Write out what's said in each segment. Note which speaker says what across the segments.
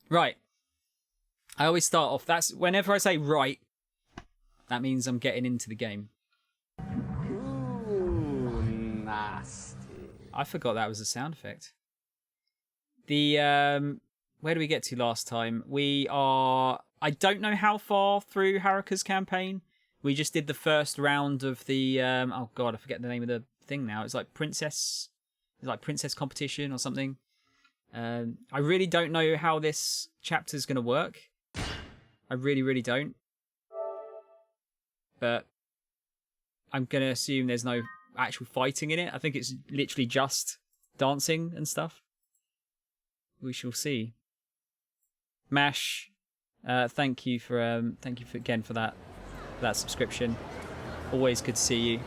Speaker 1: Right. I always start off. That's whenever I say right, that means I'm getting into the game.
Speaker 2: Ooh, nasty.
Speaker 1: I forgot that was a sound effect. The where did we get to last time? We are. I don't know how far through Haruka's campaign. We just did the first round of the. Oh God, I forget the name of the thing now. It's like princess competition or something. I really don't know how this chapter is going to work. I really don't. But I'm going to assume there's no actual fighting in it. I think it's literally just dancing and stuff. We shall see. Mash, thank you for again for that subscription. Always good to see you.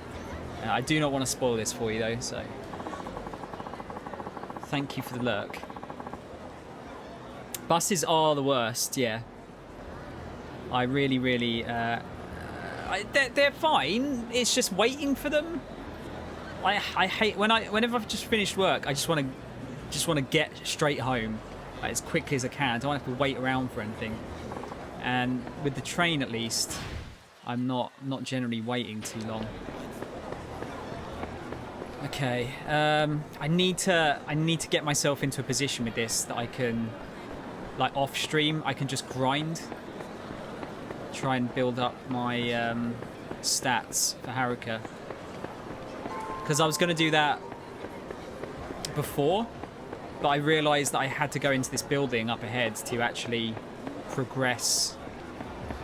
Speaker 1: I do not want to spoil this for you though, so thank you for the lurk. Buses are the worst, yeah. I really they're fine. It's just waiting for them. I hate whenever I've just finished work. I just want to get straight home as quickly as I can. I don't have to wait around for anything. And with the train, at least, I'm not generally waiting too long. Okay, I need to get myself into a position with this that I can, like off stream, I can just grind. Try and build up my stats for Haruka. Because I was going to do that before, but I realised that I had to go into this building up ahead to actually progress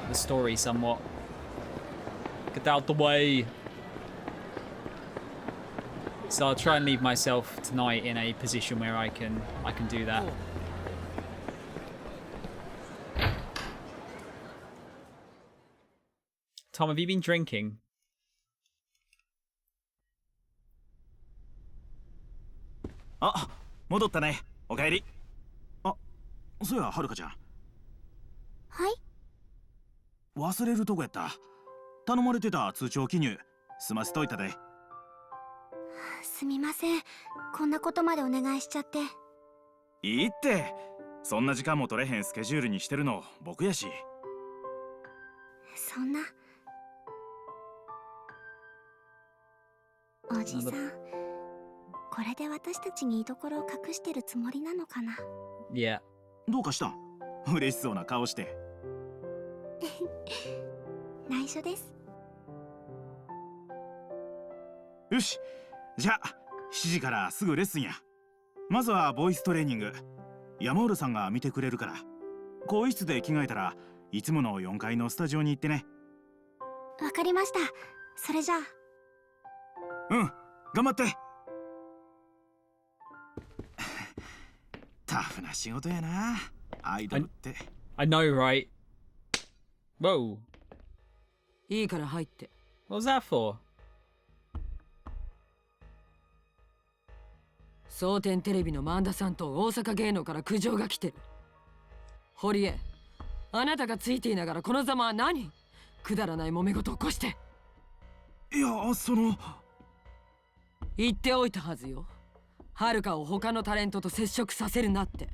Speaker 1: the story somewhat. Get out the way. So I'll try and leave myself tonight in a position where I can do that. Tom, have you been drinking?
Speaker 3: Ah, 戻ったね。おかえり。あ、そうや、はるかちゃん。
Speaker 4: はい。
Speaker 3: 忘れるとこやった。頼まれてた通帳記入済ませといたで。
Speaker 4: すみません。こんなことまでお願いしちゃって。
Speaker 3: いいって。そんな時間も取れへんスケジュールにしてるの僕やし。
Speaker 4: そんな。おじさん、これで私たちに居所を隠してるつもりなのかな。
Speaker 1: いや。
Speaker 3: どうかしたん？嬉しそうな顔して。
Speaker 4: 内緒です。
Speaker 3: よし、じゃあ7時からすぐレッスンや。まずはボイストレーニング。山浦さんが見てくれるから。更衣室で着替えたらいつもの4階のスタジオに行ってね。
Speaker 4: わかりました。それじゃあ。
Speaker 3: うん、頑張って。タフな仕事やな、アイドルって。
Speaker 1: I know, right? Whoa.
Speaker 5: いいから入って。
Speaker 1: What was that for?
Speaker 5: 蒼天テレビの萬田さんと大阪芸能から苦情が来てる。堀江、あなたがついていながらこのざまは何？くだらない揉め事を起こして。
Speaker 3: いや、その。
Speaker 5: 言っておいたはずよ。はるかを他のタレントと接触させるなって。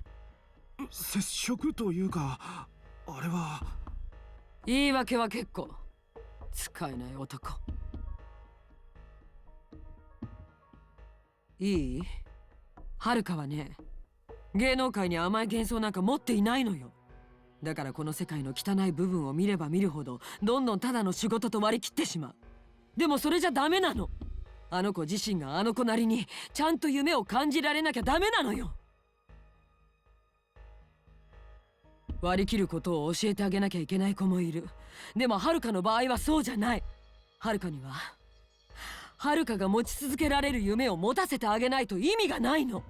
Speaker 3: 接触というか、あれは。
Speaker 5: 言い訳は結構。使えない男。いい？はるかはね、芸能界に甘い幻想なんか持っていないのよ。だからこの世界の汚い部分を見れば見るほどどんどんただの仕事と割り切ってしまう。でもそれじゃダメなの。あの子自身があの子なりにちゃんと夢を感じられなきゃダメなのよ。割り切ることを教えてあげなきゃいけない子もいる。でもはるかの場合はそうじゃない。はるかにははるかが持ち続けられる夢を持たせてあげないと意味がないの。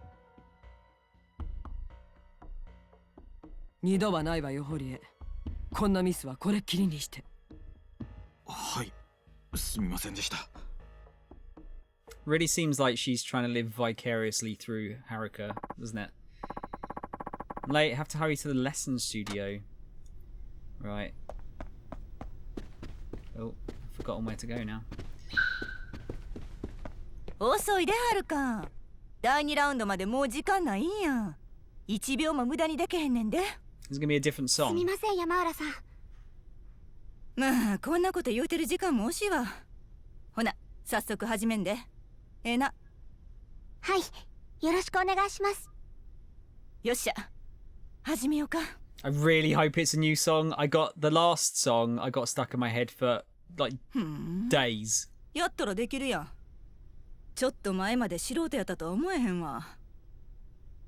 Speaker 5: 二度はないわよ、堀江。こんなミスはこれっきりにして。
Speaker 3: はい、すみませんでした。
Speaker 1: Really seems like she's trying to live vicariously through Haruka, doesn't it? Late, have to hurry to the lesson studio. Right. Oh, I've forgotten where to go now.
Speaker 6: 遅いで、はるか。第2ラウンドまでもう時間ないんや。1秒も無駄にできへんねんで。
Speaker 1: It's gonna be a different
Speaker 4: す
Speaker 1: song.
Speaker 4: みません山浦さん。
Speaker 6: まあこんなこと言うてる時間も惜しいわ。ほな早速始めんで。ええな。
Speaker 4: はい、よろしくお願いします。
Speaker 6: よっしゃ始めようか。
Speaker 1: I really hope it's a new song. I got the last song I got stuck in my head for like
Speaker 6: ふん
Speaker 1: days.
Speaker 6: やったらできるやん。ちょっと前まで素人やったとは思えへんわ。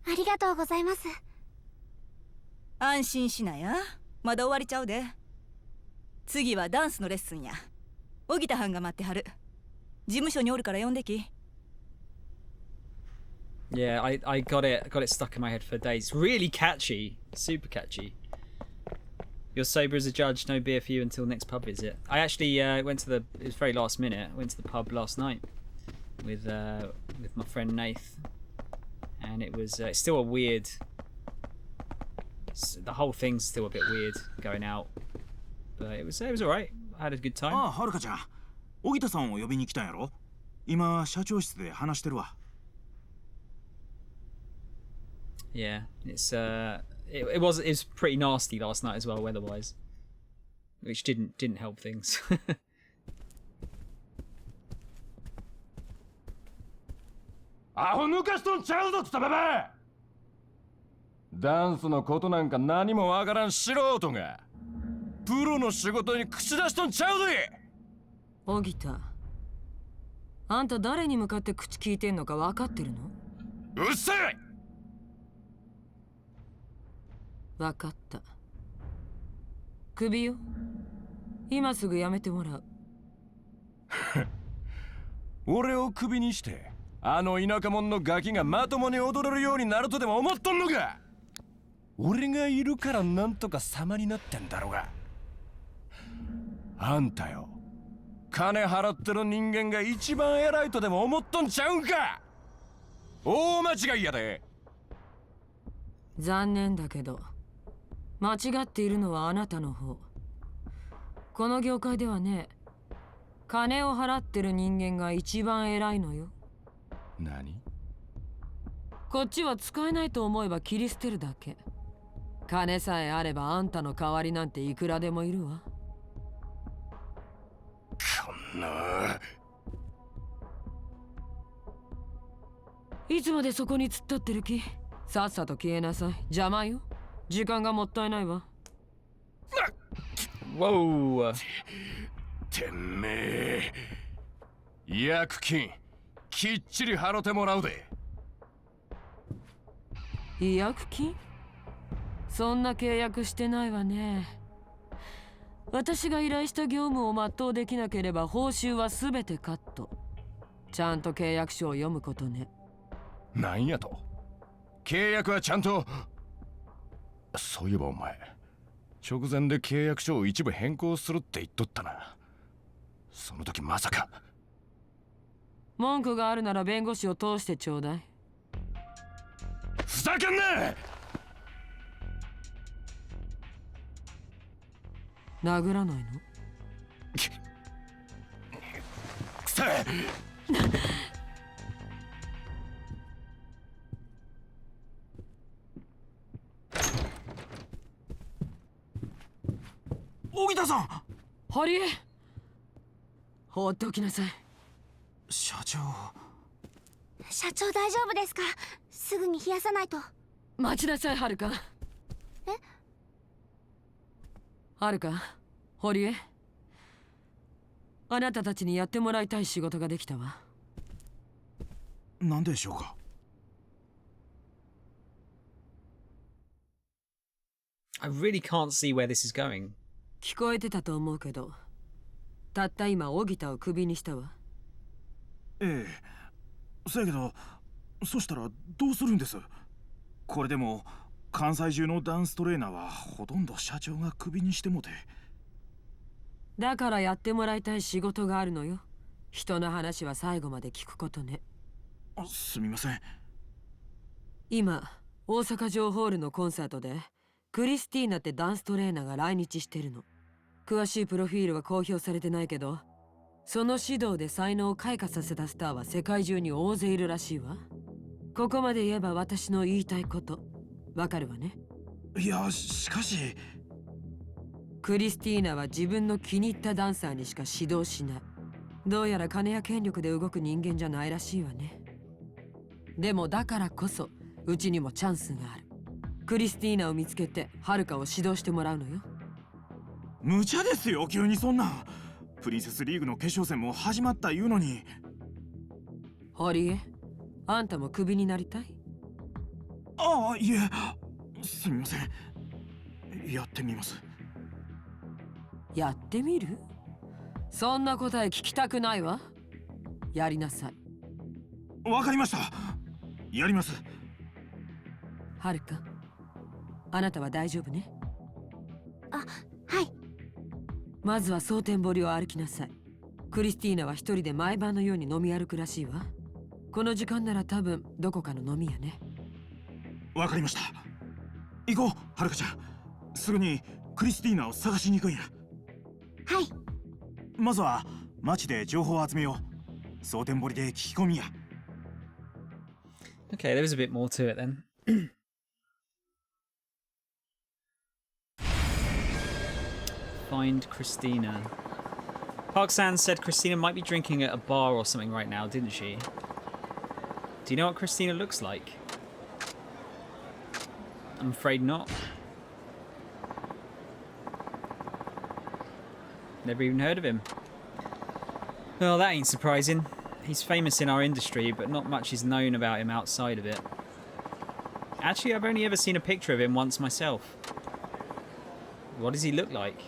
Speaker 4: ありがとうございます。
Speaker 6: 安心しなや、まだ終わりちゃうで。次はダンスのレッスンや。荻田はんが待ってはる。事務所におるから呼んでき。
Speaker 1: Yeah, I got it stuck in my head for days. Really catchy, super catchy. You're sober as a judge, no beer for you until next pub visit. I actually went to it was very last minute. I went to the pub last night with my friend Nath, and it was it's still a weird. The whole thing's still a bit weird going out, but it was alright. I had a good time.
Speaker 3: ああ、はるかちゃん。荻田さんを呼びに来たんやろ。今社長室で話してるわ。
Speaker 1: Yeah, it was pretty nasty last night as well, weather-wise, which didn't help things.
Speaker 7: アホ抜かしとんちゃうぞ、くたばば。ダンスのことなんか何もわからん素人がプロの仕事に口出しとんちゃうで。
Speaker 5: 荻田、あんた誰に向かって口聞いてんのか分かってるの？
Speaker 7: うっせえ。
Speaker 5: 分かった。クビよ。今すぐやめてもらう。
Speaker 7: 俺をクビにしてあの田舎者のガキがまともに踊れるようになるとでも思っとんのか。俺がいるからなんとか様になってんだろうが。あんたよ、金払ってる人間が一番偉いとでも思っとんちゃうんか。大間違いやで。
Speaker 5: 残念だけど間違っているのはあなたの方。この業界ではね、金を払ってる人間が一番偉いのよ。
Speaker 7: 何？
Speaker 5: こっちは使えないと思えば切り捨てるだけ。金さえあればあんたの代わりなんていくらでもいるわ。
Speaker 7: こんな。
Speaker 5: いつまでそこに突っ立ってる気？さっさと消えなさい。邪魔よ。時間がもったいないわ。
Speaker 1: Whoa!
Speaker 7: てめえ、役金きっちり払ってもらうで。
Speaker 5: 違約金？そんな契約してないわね。私が依頼した業務を全うできなければ報酬は全てカット。ちゃんと契約書を読むことね。
Speaker 7: なんやと？契約はちゃんと。そういえばお前、直前で契約書を一部変更するって言っとったな。その時まさか。
Speaker 5: 文句があるなら弁護士を通してちょうだい。
Speaker 7: ふざけんな！
Speaker 5: 殴らないの？
Speaker 7: くせえ！
Speaker 3: 荻田さん。
Speaker 5: 堀江、放っておきなさい。
Speaker 3: 社長。
Speaker 4: 社長大丈夫ですか？すぐに冷やさないと。
Speaker 5: 待ちなさい、はるか。
Speaker 4: え？
Speaker 5: はるか、堀江、あなたたちにやってもらいたい仕事ができたわ。
Speaker 3: 何でしょうか。
Speaker 1: I really can't see where this is going.
Speaker 5: 聞こえてたと思うけど、たった今荻田をクビにしたわ。
Speaker 3: ええ、そやけど、そしたらどうするんです？これでも関西中のダンストレーナーはほとんど社長がクビにしてもて。
Speaker 5: だからやってもらいたい仕事があるのよ。人の話は最後まで聞くことね。
Speaker 3: すみません。
Speaker 5: 今大阪城ホールのコンサートでクリスティーナってダンストレーナーが来日してるの。詳しいプロフィールは公表されてないけど、その指導で才能を開花させたスターは世界中に大勢いるらしいわ。ここまで言えば私の言いたいことわかるわね。
Speaker 3: いや、しかし。
Speaker 5: クリスティーナは自分の気に入ったダンサーにしか指導しない。どうやら金や権力で動く人間じゃないらしいわね。でもだからこそうちにもチャンスがある。クリスティーナを見つけてハルカを指導してもらうのよ。
Speaker 3: 無茶ですよ、急にそんな。プリンセスリーグの決勝戦も始まった言うのに。
Speaker 5: 堀江、あんたもクビになりたい？
Speaker 3: ああ、いえ、すみません。やってみます。
Speaker 5: やってみる？そんな答え聞きたくないわ。やりなさい。
Speaker 3: わかりました。やります。
Speaker 5: はるか、あなたは大丈夫ね？
Speaker 4: あ、はい。
Speaker 5: まずは蒼天堀を歩きなさい。クリスティーナは一人で毎晩のように飲み歩くらしいわ。この時間なら多分どこかの飲み屋ね。
Speaker 3: わかりました。行こう、はるかちゃん。すぐにクリスティーナを探しに行くんや。
Speaker 4: はい。
Speaker 3: まずは街で情報を集めよう。蒼天堀で聞き込みや。
Speaker 1: Okay, there was a bit more to it then. Find Christina. Park Sands said Christina might be drinking at a bar or something right now, didn't she? Do you know what Christina looks like? I'm afraid not. Never even heard of him. Well, that ain't surprising. He's famous in our industry, but not much is known about him outside of it. Actually, I've only ever seen a picture of him once myself. What does he look like?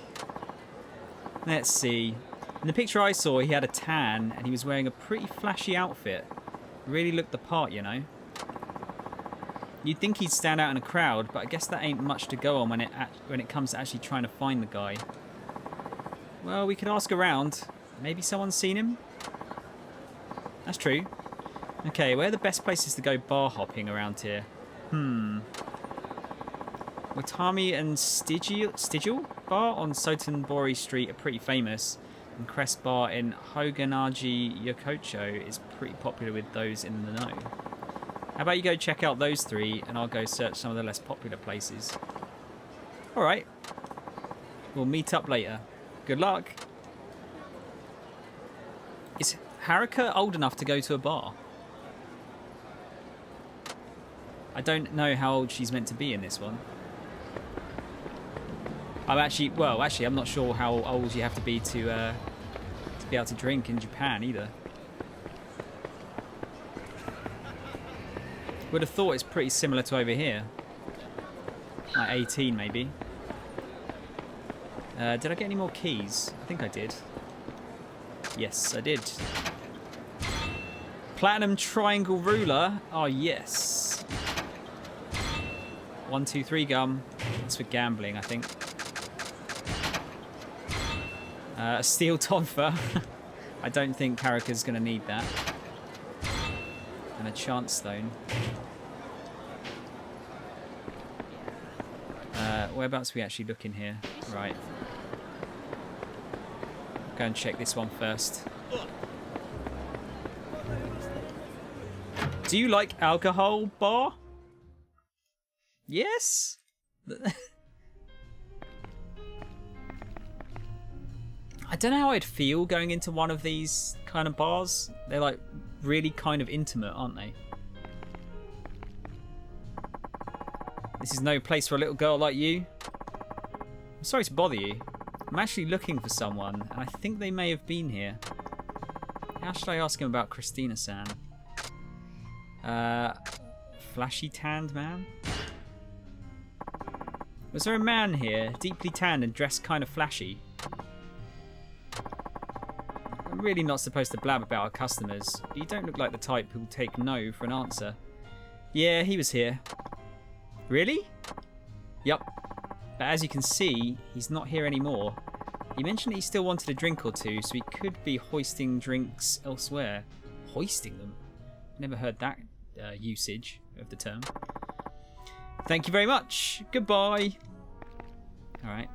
Speaker 1: Let's see. In the picture I saw, he had a tan and he was wearing a pretty flashy outfit. Really looked the part, you know. You'd think he'd stand out in a crowd, but I guess that ain't much to go on when it comes to actually trying to find the guy. Well, we could ask around. Maybe someone's seen him? That's true. Okay, where are the best places to go bar hopping around here? Watami and Stigil Bar on Sotenbori Street are pretty famous, and Crest Bar in Hoganaji Yokocho is pretty popular with those in the know. How about you go check out those three, and I'll go search some of the less popular places. Alright. We'll meet up later. Good luck. Is Haruka old enough to go to a bar? I don't know how old she's meant to be in this one. I'm actually, I'm not sure how old you have to be able to drink in Japan either. Would have thought it's pretty similar to over here. Like 18 maybe. Did I get any more keys? I think I did. Yes, I did. Platinum triangle ruler. Oh, yes. 1, 2, 3 gum. It's for gambling, I think. A steel tonfa. I don't think Haruka's going to need that. And a chance stone. Whereabouts are we actually looking here? Right. Go and check this one first. Do you like alcohol, bar? Yes? I don't know how I'd feel going into one of these kind of bars. They're like really kind of intimate, aren't they? This is no place for a little girl like you. I'm sorry to bother you. I'm actually looking for someone, and I think they may have been here. How should I ask him about Christina-san? Flashy tanned man? Was there a man here, deeply tanned and dressed kind of flashy? I'm really not supposed to blab about our customers, but you don't look like the type who'll take no for an answer. Yeah, he was here. Really? Yup. But as you can see, he's not here anymore. He mentioned he still wanted a drink or two, so he could be hoisting drinks elsewhere. Hoisting them? Never heard that usage of the term. Thank you very much. Goodbye. Alright.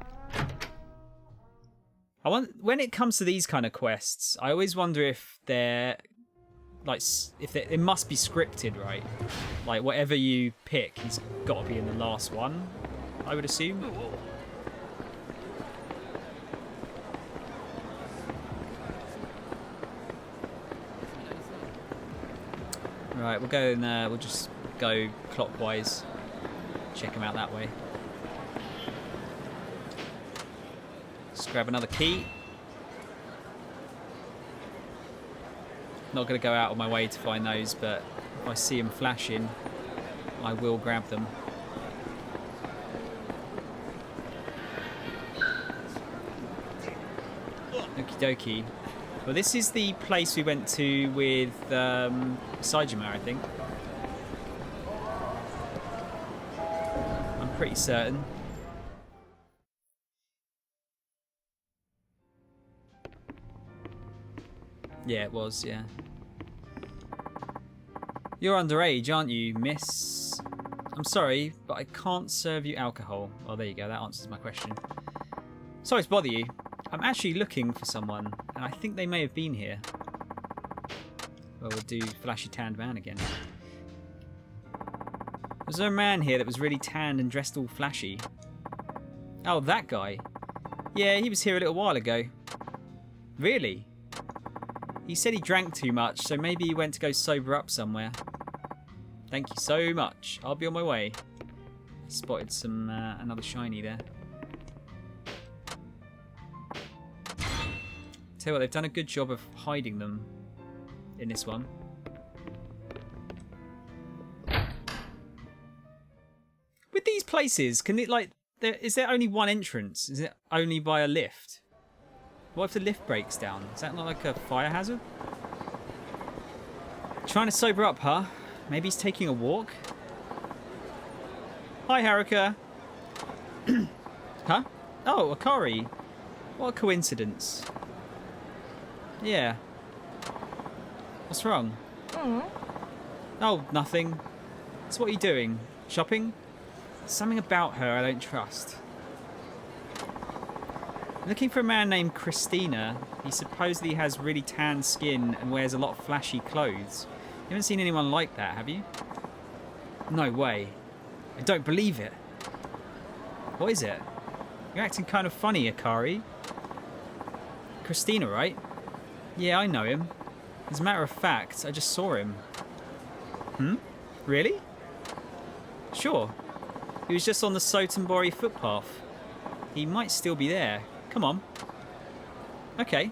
Speaker 1: When it comes to these kind of quests, I always wonder if they're like, it must be scripted, right? Like whatever you pick, he's got to be in the last one. I would assume. Right, we'll go and we'll just go clockwise. Check him out that way. Let's grab another key. Not going to go out of my way to find those, but if I see them flashing, I will grab them. Okie dokie. Well, this is the place we went to with Saijima, I think. I'm pretty certain. Yeah, it was, yeah. You're underage, aren't you, miss? I'm sorry, but I can't serve you alcohol. Oh, there you go, that answers my question. Sorry to bother you. I'm actually looking for someone, and I think they may have been here. Well, we'll do flashy tanned man again. Was there a man here that was really tanned and dressed all flashy? Oh, that guy. Yeah, he was here a little while ago. Really? He said he drank too much, so maybe he went to go sober up somewhere. Thank you so much. I'll be on my way. Spotted some another shiny there. Tell you what, they've done a good job of hiding them in this one. With these places, can it like is there only one entrance? Is it only by a lift? What if the lift breaks down? Is that not like a fire hazard? Trying to sober up, huh? Maybe he's taking a walk? Hi, Haruka. Huh? Oh, Akari. What a coincidence. Yeah. What's wrong? Oh, nothing. So what are you doing? Shopping? Something about her I don't trust. Looking for a man named Christina. He supposedly has really tan skin and wears a lot of flashy clothes. You haven't seen anyone like that, have you? No way. I don't believe it. What is it? You're acting kind of funny, Akari. Christina, right? Yeah, I know him. As a matter of fact, I just saw him. Really? Sure. He was just on the Sotenbori footpath. He might still be there. Come on. Okay.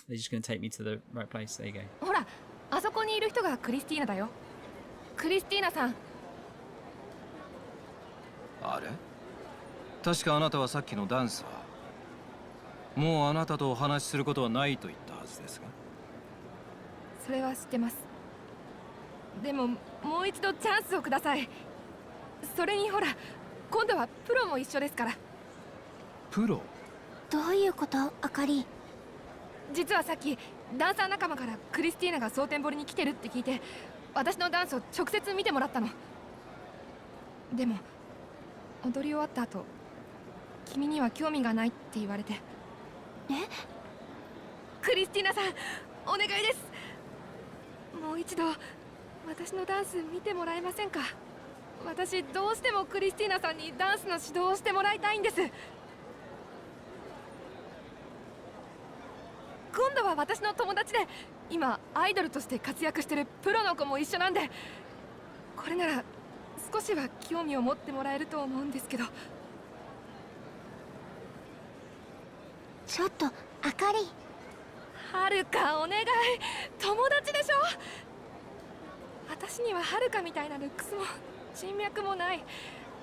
Speaker 1: They're just going to take me to the right place. There you go.
Speaker 8: ほら、あそこにいる人がクリスティーナだよ。クリスティーナさん。
Speaker 7: あれ？確かあなたはさっきのダンサー。もうあなたとお話しすることはないと言ったはずですが。
Speaker 8: それは知ってます。でももう一度チャンスをください。それにほら、今度はプロも一緒ですから。
Speaker 7: プロ？
Speaker 4: どういうこと、あかり？
Speaker 8: 実はさっきダンサー仲間からクリスティーナが蒼天堀に来てるって聞いて、私のダンスを直接見てもらったの。でも踊り終わった後、君には興味がないって言われて。
Speaker 4: え？
Speaker 8: クリスティーナさん、お願いです。もう一度私のダンス見てもらえませんか？私どうしてもクリスティーナさんにダンスの指導をしてもらいたいんです。今度は私の友達で今アイドルとして活躍してるプロの子も一緒なんで、これなら少しは興味を持ってもらえると思うんですけど。
Speaker 4: ちょっと、あかり。
Speaker 8: はるか、お願い。友達でしょ。私にははるかみたいなルックスも人脈もない。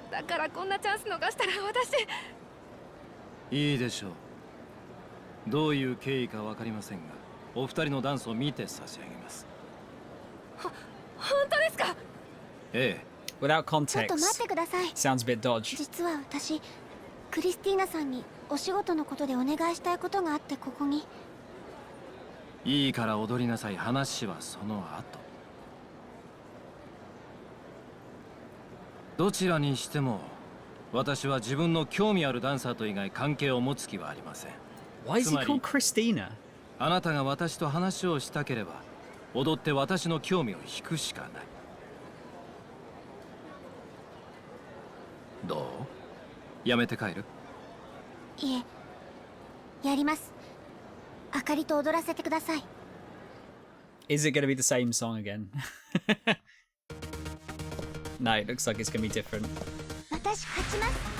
Speaker 8: だからこんなチャンス逃したら私。
Speaker 7: いいでしょう。どういう経緯かわかりませんが、お二人のダンスを見て差し上げます。
Speaker 8: 本当ですか？
Speaker 7: ええ。
Speaker 1: Without
Speaker 4: ちょっと待
Speaker 1: context,
Speaker 4: ってください。
Speaker 1: sounds a bit dodgy.
Speaker 4: 実は私、クリスティーナさんにお仕事のことでお願いしたいことがあってここに。
Speaker 7: いいから踊りなさい。話はその後。どちらにしても、私は自分の興味あるダンサーと以外関係を持つ気はありません。
Speaker 1: Why is he called Christina?
Speaker 7: あなたが私と話をしたければ、踊って私の興味を引くしかない。どう？やめて帰る？
Speaker 4: いえ、やります。あかりと踊らせてください。
Speaker 1: Is it going to be the same song again? No, it looks like it's going to be different.
Speaker 4: 私勝ちます。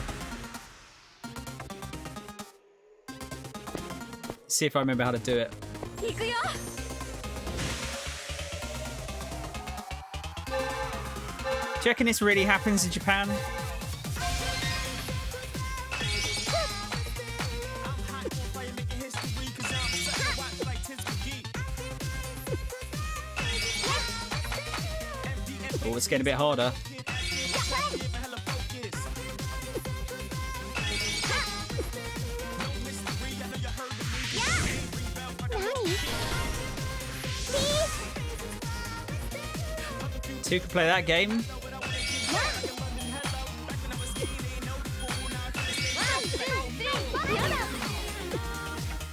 Speaker 1: See if I remember how to do it.
Speaker 8: 行くよ。
Speaker 1: Do you reckon this really happens in Japan? Oh, it's getting a bit harder. Two can play that game.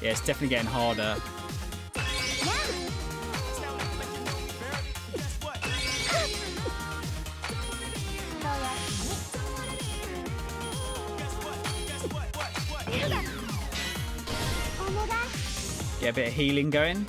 Speaker 1: Yeah, it's definitely getting harder. Get a bit of healing going.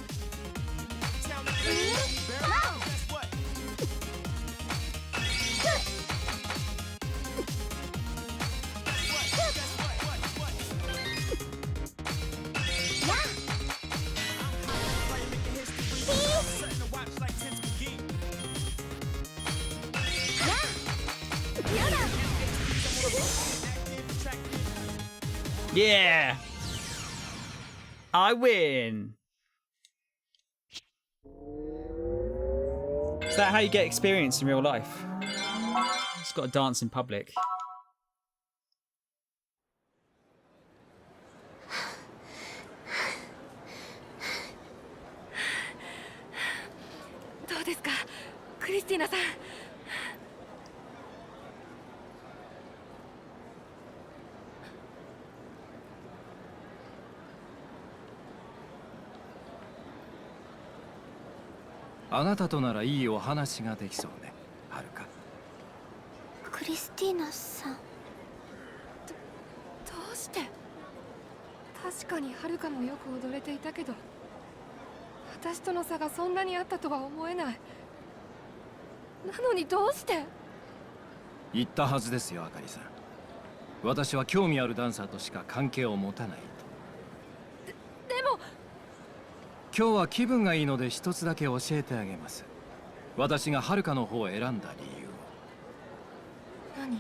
Speaker 1: Yeah! I win! Is that how you get experience in real life? Just got to dance in public.
Speaker 8: どうですか、クリスティーナさん。
Speaker 7: あなたとならいいお話ができそうね、はるか。
Speaker 4: クリスティーナさん。
Speaker 8: どうして？確かにはるかもよく踊れていたけど、私との差がそんなにあったとは思えない。なのにどうして？
Speaker 7: 言ったはずですよ、あかりさん。私は興味あるダンサーとしか関係を持たないと。
Speaker 8: でも
Speaker 7: 今日は気分がいいので一つだけ教えてあげます。私がはるかの方を選んだ理由を。
Speaker 8: 何？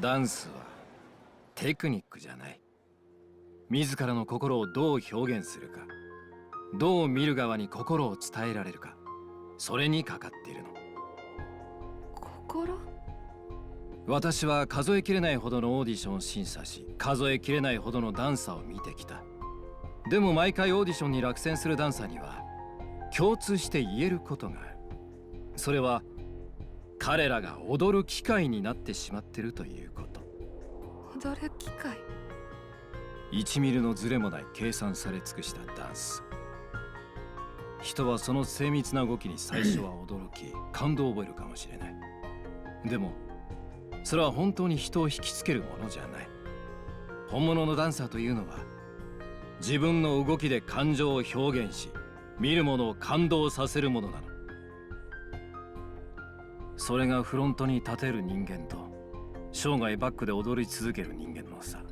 Speaker 7: ダンスはテクニックじゃない。自らの心をどう表現するか、どう見る側に心を伝えられるか、それにかかっているの。
Speaker 8: 心？
Speaker 7: 私は数えきれないほどのオーディションを審査し、数えきれないほどのダンサーを見てきた。でも毎回オーディションに落選するダンサーには共通して言えることがある。それは彼らが踊る機会になってしまっているということ。
Speaker 8: 踊る機会
Speaker 7: 1ミリのズレもない計算され尽くしたダンス。人はその精密な動きに最初は驚き感動を覚えるかもしれない。でもそれは本当に人を引きつけるものじゃない。本物のダンサーというのは自分の動きで感情を表現し、見る者を感動させるものなの。それがフロントに立てる人間と生涯バックで踊り続ける人間の差。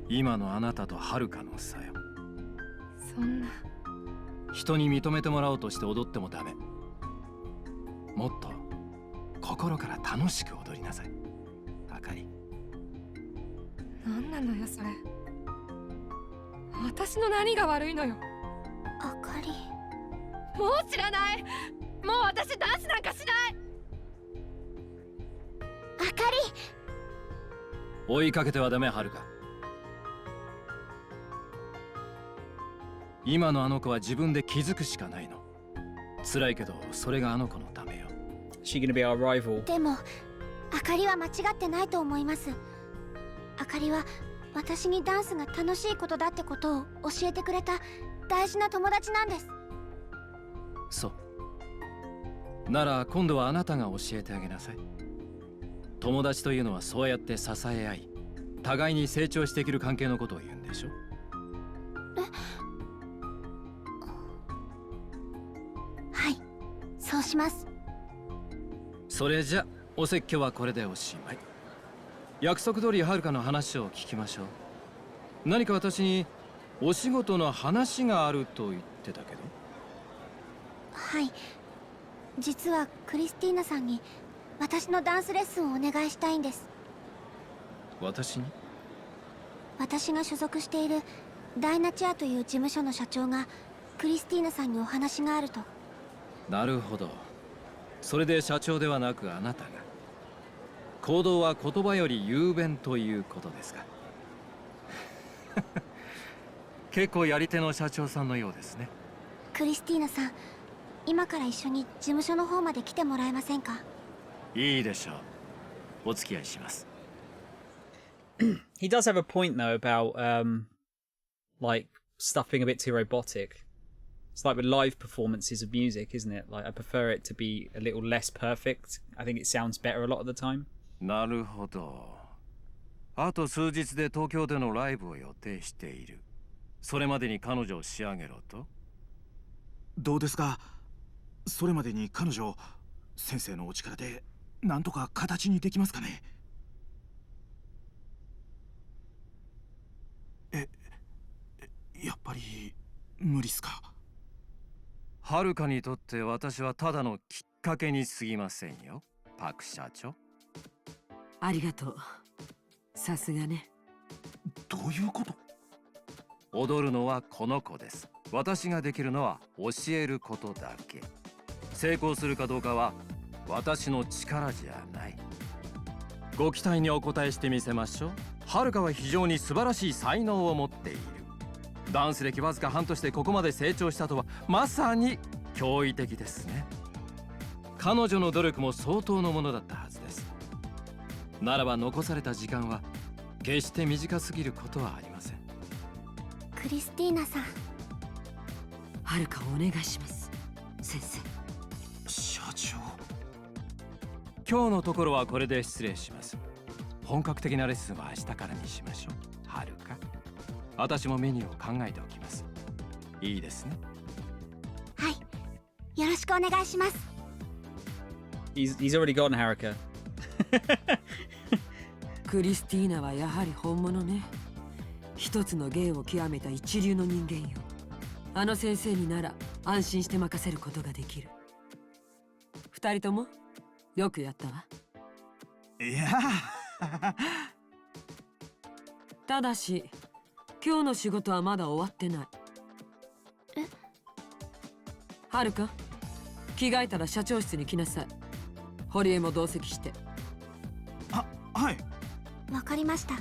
Speaker 7: 今のあなたとはるかの差よ。
Speaker 8: そんな。
Speaker 7: 人に認めてもらおうとして踊ってもダメ。もっと心から楽しく踊りなさい、あかり。
Speaker 8: 何なのよそれ。私の何が悪いのよ。
Speaker 4: あかり。
Speaker 8: もう知らない。もう私ダンスなんかしない。
Speaker 4: あかり。
Speaker 7: 追いかけてはダメ、はるか。今のあの子は自分で気づくしかないの。辛いけどそれがあの子のためよ。
Speaker 1: She gonna be our rival?
Speaker 4: でもあかりは間違ってないと思います。あかりは私にダンスが楽しいことだってことを教えてくれた大事な友達なんです。
Speaker 7: そうなら今度はあなたが教えてあげなさい。友達というのはそうやって支え合い、互いに成長していける関係のことを言うんでしょ。
Speaker 4: はい、そうします。
Speaker 7: それじゃお説教はこれでおしまい。約束通りはるかの話を聞きましょう。何か私にお仕事の話があると言ってたけど。
Speaker 4: はい、実はクリスティーナさんに私のダンスレッスンをお願いしたいんです。
Speaker 7: 私に？
Speaker 4: 私が所属しているダイナチアという事務所の社長がクリスティーナさんにお話があると。
Speaker 7: なるほど。それで社長ではなくあなたが。行動は言葉より雄弁ということですか。結構やり手の社長さんのようですね。
Speaker 4: クリスティーナさん、今から一緒に事務所の方まで来てもらえませんか？
Speaker 7: いいでしょう。お付き合いします。
Speaker 1: He does have a point though about like stuff being a bit too robotic. It's like with live performances of music, isn't it? Like I prefer it to be a little less perfect. I think it sounds better a lot of the time.
Speaker 7: なるほど。あと数日で東京でのライブを予定している。それまでに彼女を仕上げろと？
Speaker 3: どうですか？それまでに彼女、先生のお力でなんとか形にできますかね？やっぱり無理っすか？
Speaker 7: はるかにとって私はただのきっかけに過ぎませんよ、パク社長。
Speaker 5: ありがとう。さすがね。
Speaker 3: どういうこと？
Speaker 7: 踊るのはこの子です。私ができるのは教えることだけ。成功するかどうかは私の力じゃない。ご期待にお答えしてみせましょう。はるかは非常に素晴らしい才能を持っている。ダンス歴わずか半年でここまで成長したとはまさに驚異的ですね。彼女の努力も相当のものだったはずです。ならば残された時間は決して短すぎることはありません。
Speaker 4: クリスティーナさん、
Speaker 5: はるかお願いします、先生。
Speaker 3: 社長。
Speaker 7: 今日のところはこれで失礼します。本格的なレッスンは明日からにしましょう。はるか、私もメニューを考えておきます。いいですね。
Speaker 4: はい、よろしくお願いします。
Speaker 1: He's already gone, Haruka.
Speaker 5: クリスティーナはやはり本物ね。一つの芸を極めた一流の人間よ。あの先生になら安心して任せることができる。二人ともよくやったわ。
Speaker 3: いや
Speaker 5: ただし今日の仕事はまだ終わってない。はるか、着替えたら社長室に来なさい。堀江も同席して。
Speaker 3: はい。
Speaker 4: わかりました。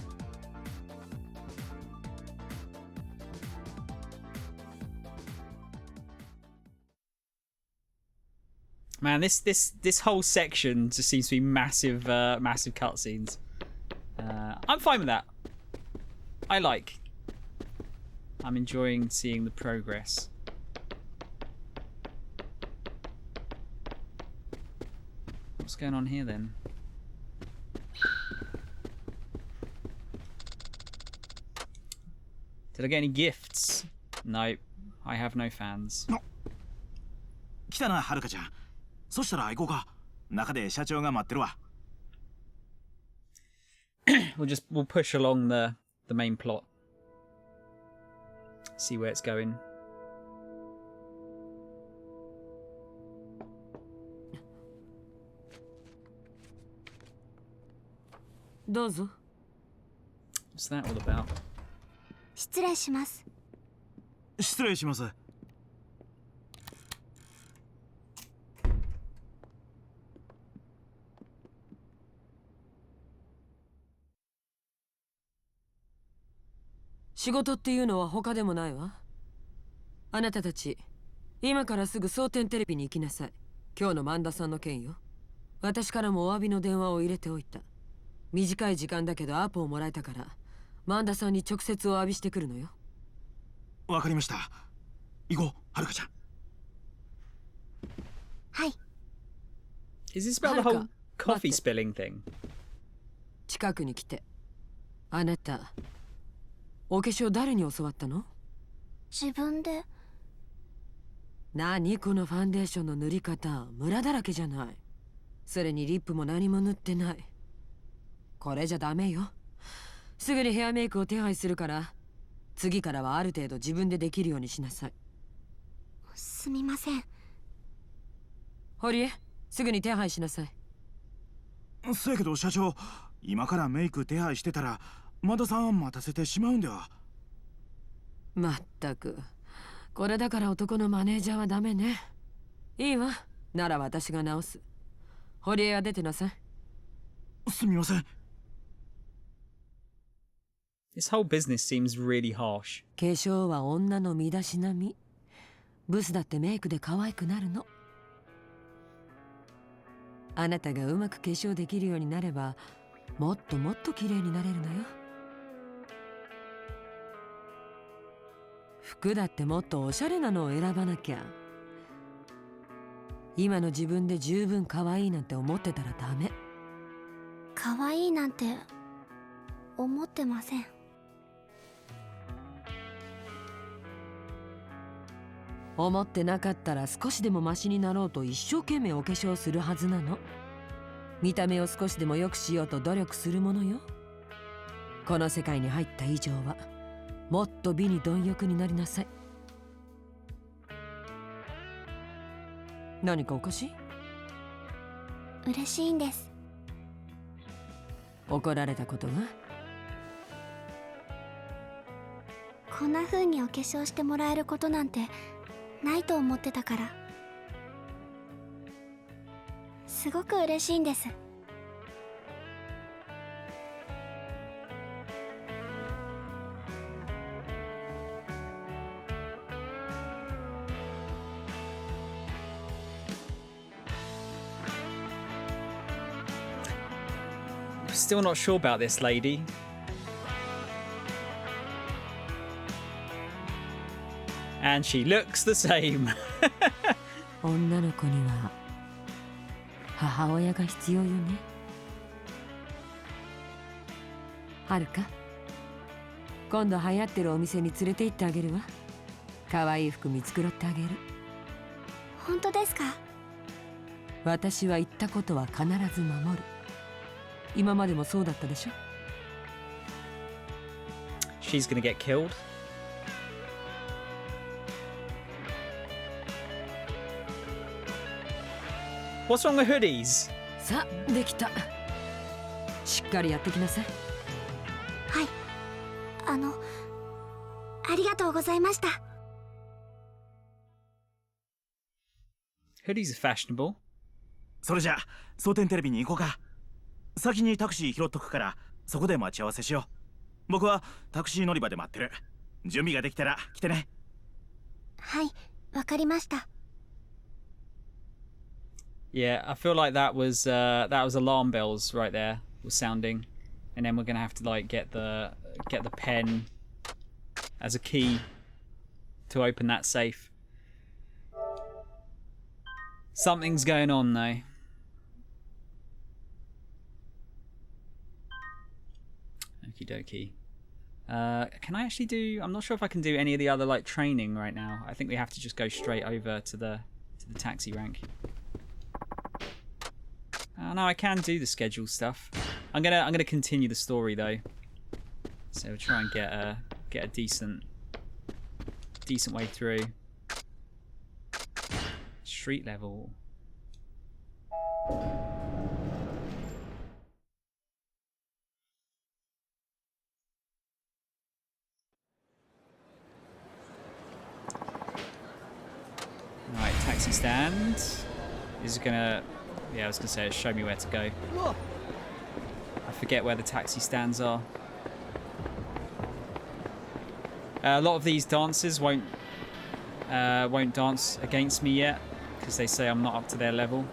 Speaker 1: Man, this whole section just seems to be massive cutscenes. I'm fine with that. I'm enjoying seeing the progress. What's going on here then? Did I get any gifts? No, I have no fans.
Speaker 3: 来たな、はるかちゃん。そしたら行こうか。中で社長が待ってるわ。
Speaker 1: We'll push along the main plot. See where it's going.
Speaker 5: どうぞ。
Speaker 1: What's that all about?
Speaker 4: 失礼します。
Speaker 3: 失礼します。
Speaker 5: 仕事っていうのは他でもないわ。あなたたち今からすぐ蒼天テレビに行きなさい。今日の萬田さんの件よ。私からもお詫びの電話を入れておいた。短い時間だけどアポをもらえたから萬田さんに直接お詫びしてくるのよ。
Speaker 3: わかりました。行こう、はるかちゃん。
Speaker 4: はい。
Speaker 1: Is this about the whole coffee spilling thing?
Speaker 5: 近くに来て。あなた、お化粧誰に教わったの？
Speaker 4: 自分で。
Speaker 5: 何このファンデーションの塗り方、ムラだらけじゃない。それにリップも何も塗ってない。これじゃダメよ。すぐにヘアメイクを手配するから、次からはある程度自分でできるようにしなさい。
Speaker 4: すみません。
Speaker 5: 堀江、すぐに手配しなさい。
Speaker 3: そやけど社長、今からメイク手配してたらマダさん待たせてしまうんでは。
Speaker 5: まったく、これだから男のマネージャーはダメね。いいわ、なら私が直す。堀江は出てなさい。
Speaker 3: すみません。
Speaker 1: This whole business seems really harsh.
Speaker 5: 化粧は女の身だしなみ。ブスだってメイクで可愛くなるの。あなたがうまく化粧できるようになれば、もっともっと綺麗になれるのよ。服だってもっとおしゃれなのを選ばなきゃ。今の自分で十分可愛いなんて思ってたらダメ。
Speaker 4: 可愛いなんて思ってません。
Speaker 5: 思ってなかったら少しでもマシになろうと一生懸命お化粧するはずなの。見た目を少しでも良くしようと努力するものよ。この世界に入った以上はもっと美に貪欲になりなさい。何かおかしい？
Speaker 4: 嬉しいんです。
Speaker 5: 怒られたことが？
Speaker 4: こんな風にお化粧してもらえることなんてないと思ってたから、すごく嬉しいんです。
Speaker 1: Still not sure about this lady. And she looks the same.
Speaker 5: 女の子には母親が必要よね。はるか、今度流行ってるお店に連れて行ってあげるわ。可愛い服見繕ってあげる。
Speaker 4: 本当ですか？
Speaker 5: 私は言ったことは必ず守る。今までもそうだったでしょ。
Speaker 1: She's gonna get killed. What's wrong with hoodies?
Speaker 5: さあ、できた。しっかりやってきなさい。
Speaker 4: はい。ありがとうございました。
Speaker 1: Hoodies are fashionable.
Speaker 3: それじゃ蒼天テレビに行こうか。先にタクシー拾っとくからそこで待ち合わせしよう。僕はタクシー乗り場で待ってる。準備ができたら来てね。
Speaker 4: はい、わかりました。
Speaker 1: Yeah, I feel like that was alarm bells right there was sounding, and then we're gonna have to like get the pen as a key to open that safe. Something's going on though. Okie dokie. Can I actually do? I'm not sure if I can do any of the other like training right now. I think we have to just go straight over to the taxi rank. No, I can do the schedule stuff. I'm gonna continue the story though. So we'll try and get a decent way through. Street level. Right, taxi stand. Is it gonna... Yeah, I was gonna say, show me where to go. I forget where the taxi stands are. A lot of these dancers won't dance against me yet because they say I'm not up to their level.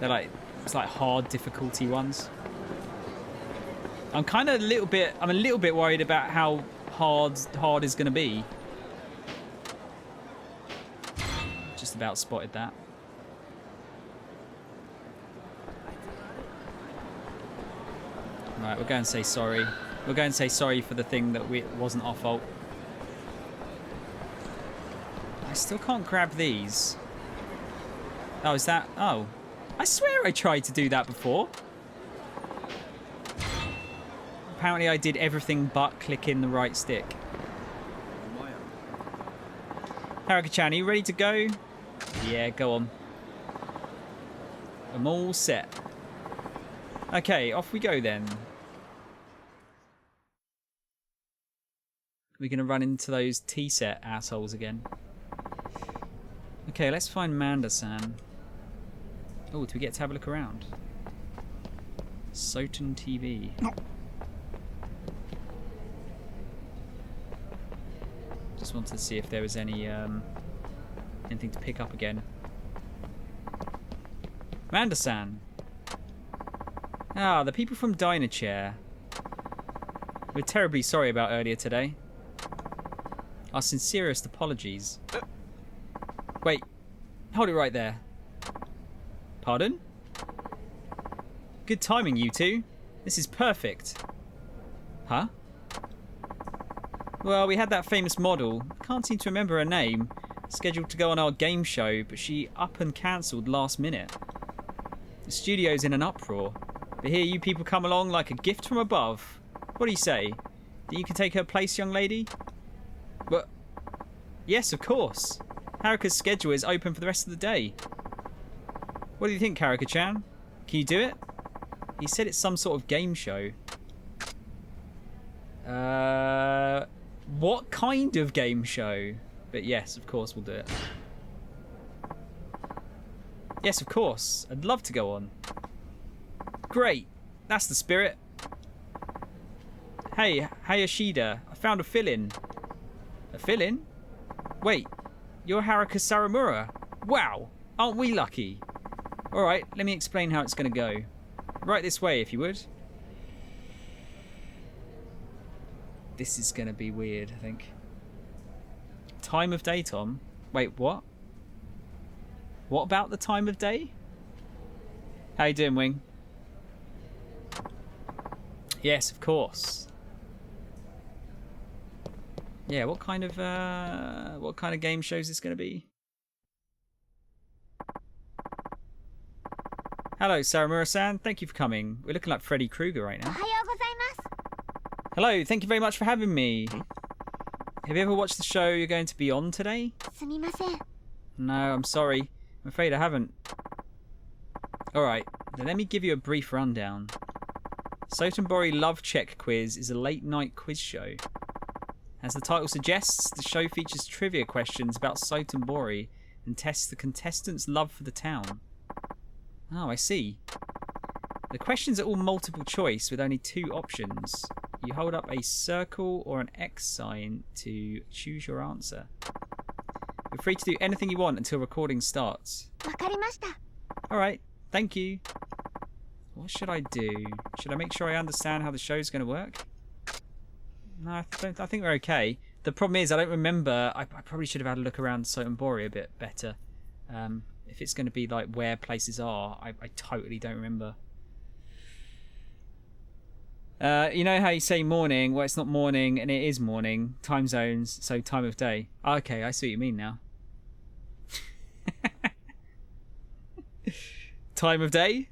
Speaker 1: They're like, it's like hard difficulty ones. I'm a little bit worried about how hard is gonna be. Just about spotted that. Alright, we'll go and say sorry. We'll go and say sorry for the thing that wasn't our fault. I still can't grab these. Oh, is that... Oh. I swear I tried to do that before. Apparently I did everything but click in the right stick. Haruka-chan, are you ready to go? Yeah, go on. I'm all set. Okay, off we go then. We're going to run into those T-set assholes again. Okay, let's find Manda-san. Oh, do we get to have a look around? Soten TV.
Speaker 3: No.
Speaker 1: Just wanted to see if there was any anything to pick up again. Manda-san. Ah, the people from Diner Chair. We're terribly sorry about earlier today. Our sincerest apologies. Wait, hold it right there. Pardon? Good timing, you two. This is perfect. Huh? Well, we had that famous model, can't seem to remember her name, scheduled to go on our game show, but she up and cancelled last minute. The studio's in an uproar, but here you people come along like a gift from above. What do you say? Think you can take her place, young lady? But yes, of course. Haruka's schedule is open for the rest of the day. What do you think, Haruka-chan? Can you do it? He said it's some sort of game show. What kind of game show? But yes, of course we'll do it. Yes, of course. I'd love to go on. Great. That's the spirit. Hey, Hayashida, I found a fill-in. A fill-in? Wait, you're Haruka Saramura. Wow, aren't we lucky? Alright, let me explain how it's going to go. Right this way, if you would. This is going to be weird, I think. Time of day, Tom? Wait, what? What about the time of day? How you doing, Wing? Yes, of course. Yeah, what kind of game show is this going to be? Hello, Saramura-san. Thank you for coming. We're looking like Freddy Krueger right now. Hello, thank you very much for having me. Have you ever watched the show you're going to be on today? No, I'm sorry. I'm afraid I haven't. Alright, then let me give you a brief rundown. Sotenbori Love Check Quiz is a late-night quiz show. As the title suggests, the show features trivia questions about Sotenbori and tests the contestants' love for the town. Oh, I see. The questions are all multiple choice with only two options. You hold up a circle or an X sign to choose your answer. You're free to do anything you want until recording starts. Alright, thank you. What should I do? Should I make sure I understand how the show's going to work? No, I think we're okay. The problem is I don't remember. I probably should have had a look around Sotenbori a bit better. If it's going to be like where places are, I totally don't remember. You know how you say morning? Well, it's not morning and it is morning. Time zones, so time of day. Okay, I see what you mean now. Time of day?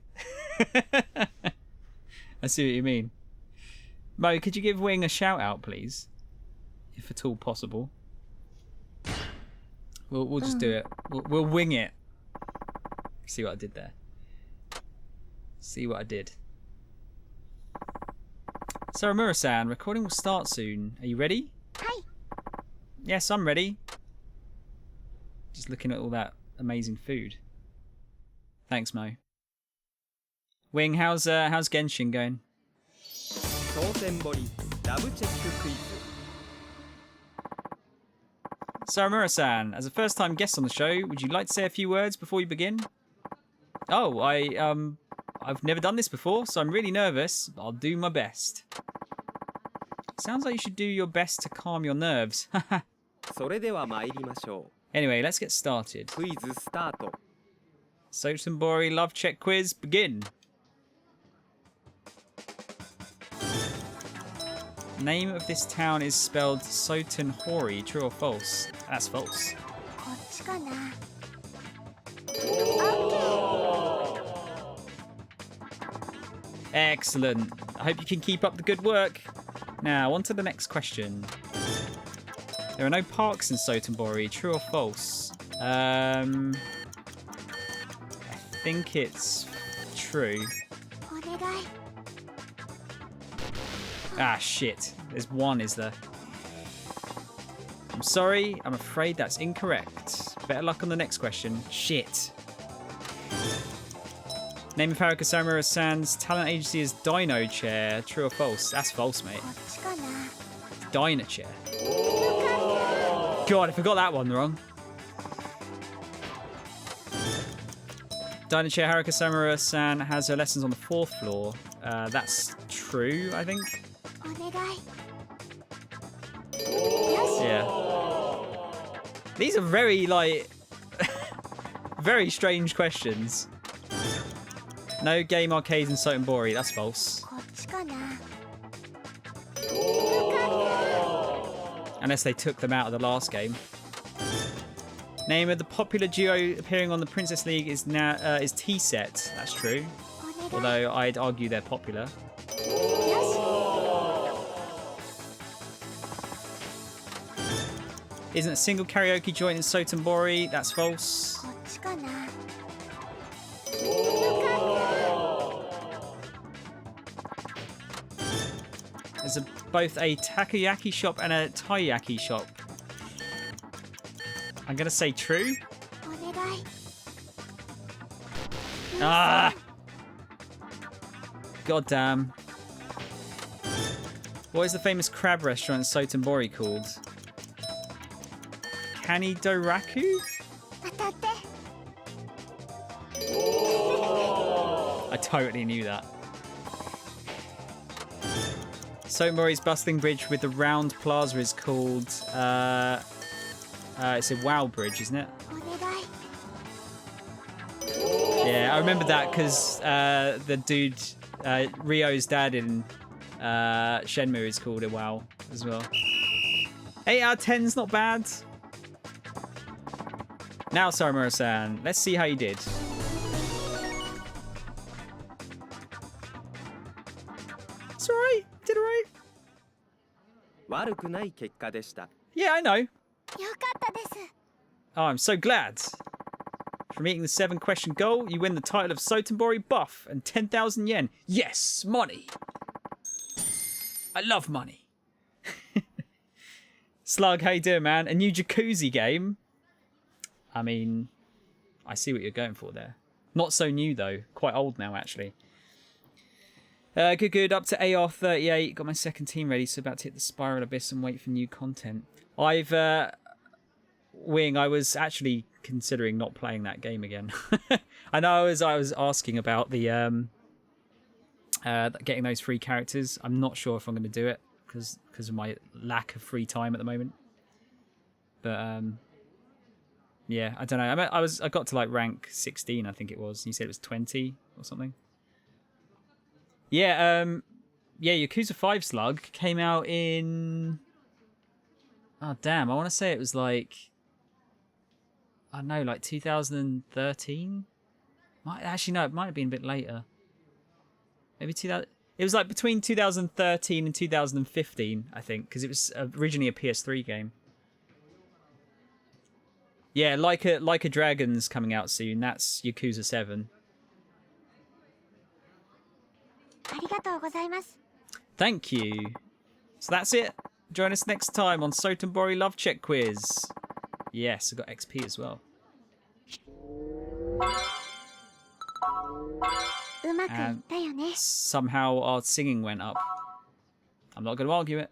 Speaker 1: I see what you mean. Mo, could you give Wing a shout out, please? If at all possible. We'll just do it. We'll wing it. See what I did there. See what I did. Saramura-san, recording will start soon. Are you ready?
Speaker 4: Hi.
Speaker 1: Yes, I'm ready. Just looking at all that amazing food. Thanks, Mo. Wing, how's Genshin going? Saramura-san, as a first-time guest on the show, would you like to say a few words before we begin? Oh, I've never done this before, so I'm really nervous. I'll do my best. Sounds like you should do your best to calm your nerves. Anyway, let's get started. Sotenbori Love Check Quiz, begin. Name of this town is spelled Sotenhori. True or false? That's false.
Speaker 4: こっちかな。
Speaker 1: Excellent. I hope you can keep up the good work. Now, on to the next question. There are no parks in Sotenbori. True or false? I think it's true.
Speaker 4: お願い。
Speaker 1: Ah, shit. There's one, is there? I'm sorry. I'm afraid that's incorrect. Better luck on the next question. Shit. Name of Haruka Samura-san's talent agency is Dino Chair. True or false? That's false, mate.
Speaker 4: こっちかな。
Speaker 1: Dino Chair. God, I forgot that one wrong. Dino Chair Haruka Samura-san has her lessons on the 4th floor. That's true, I think.
Speaker 4: お願い。
Speaker 1: Yeah. These are very, like, very strange questions. No game arcades in Sotenbori. That's false.
Speaker 4: こっちかな。
Speaker 1: Unless they took them out of the last game. Name of the popular duo appearing on the Princess League is now is T-Set. That's true.
Speaker 4: お願い。
Speaker 1: Although I'd argue they're popular.
Speaker 4: よし。
Speaker 1: Isn't a single karaoke joint in Sotenbori. That's false.
Speaker 4: こっちかな。
Speaker 1: There's both a takoyaki shop and a taiyaki shop. I'm gonna say true.
Speaker 4: お願い。
Speaker 1: Ah! God damn. What is the famous crab restaurant in Sotenbori called? Kanidoraku?
Speaker 4: 当たって。
Speaker 1: I totally knew that. Sotenbori's bustling bridge with the round plaza is called... it's a Wow Bridge, isn't it?
Speaker 4: お願い。
Speaker 1: Yeah, I remember that because the dude, Ryo's dad in Shenmue is called a WoW as well. 8 out of 10's not bad. Now, Saramura-san, let's see how you did. It's alright. Did alright.
Speaker 9: 悪くない結果でした。
Speaker 1: Yeah, I know.
Speaker 4: よかったです。
Speaker 1: Oh, I'm so glad. For meeting the 7-question goal, you win the title of Sotenbori Buff and 10,000 yen. Yes, money. I love money. Slug, how you doing, man? A new Yakuza game? I mean, I see what you're going for there. Not so new, though. Quite old now, actually. Good. Up to AR38. Got my second team ready, so about to hit the Spiral Abyss and wait for new content. I've... Wing, I was actually considering not playing that game again. I know I was asking about the getting those free characters. I'm not sure if I'm going to do it because of my lack of free time at the moment. But yeah, I don't know. I got to like rank 16, I think it was. You said it was 20 or something. Yeah, Yakuza 5 Slug came out in... Oh damn, I want to say it was like... I don't know, like 2013? Actually, no, it might have been a bit later. Maybe 2000. It was like between 2013 and 2015, I think, because it was originally a PS3 game. Yeah, like a Dragon's coming out soon. That's Yakuza 7.
Speaker 4: ありがとうございます。
Speaker 1: Thank you. So that's it. Join us next time on Sotenbori Love Check Quiz. Yes, I got XP as well.
Speaker 4: うまくいったよね。
Speaker 1: Somehow our singing went up. I'm not going to argue it.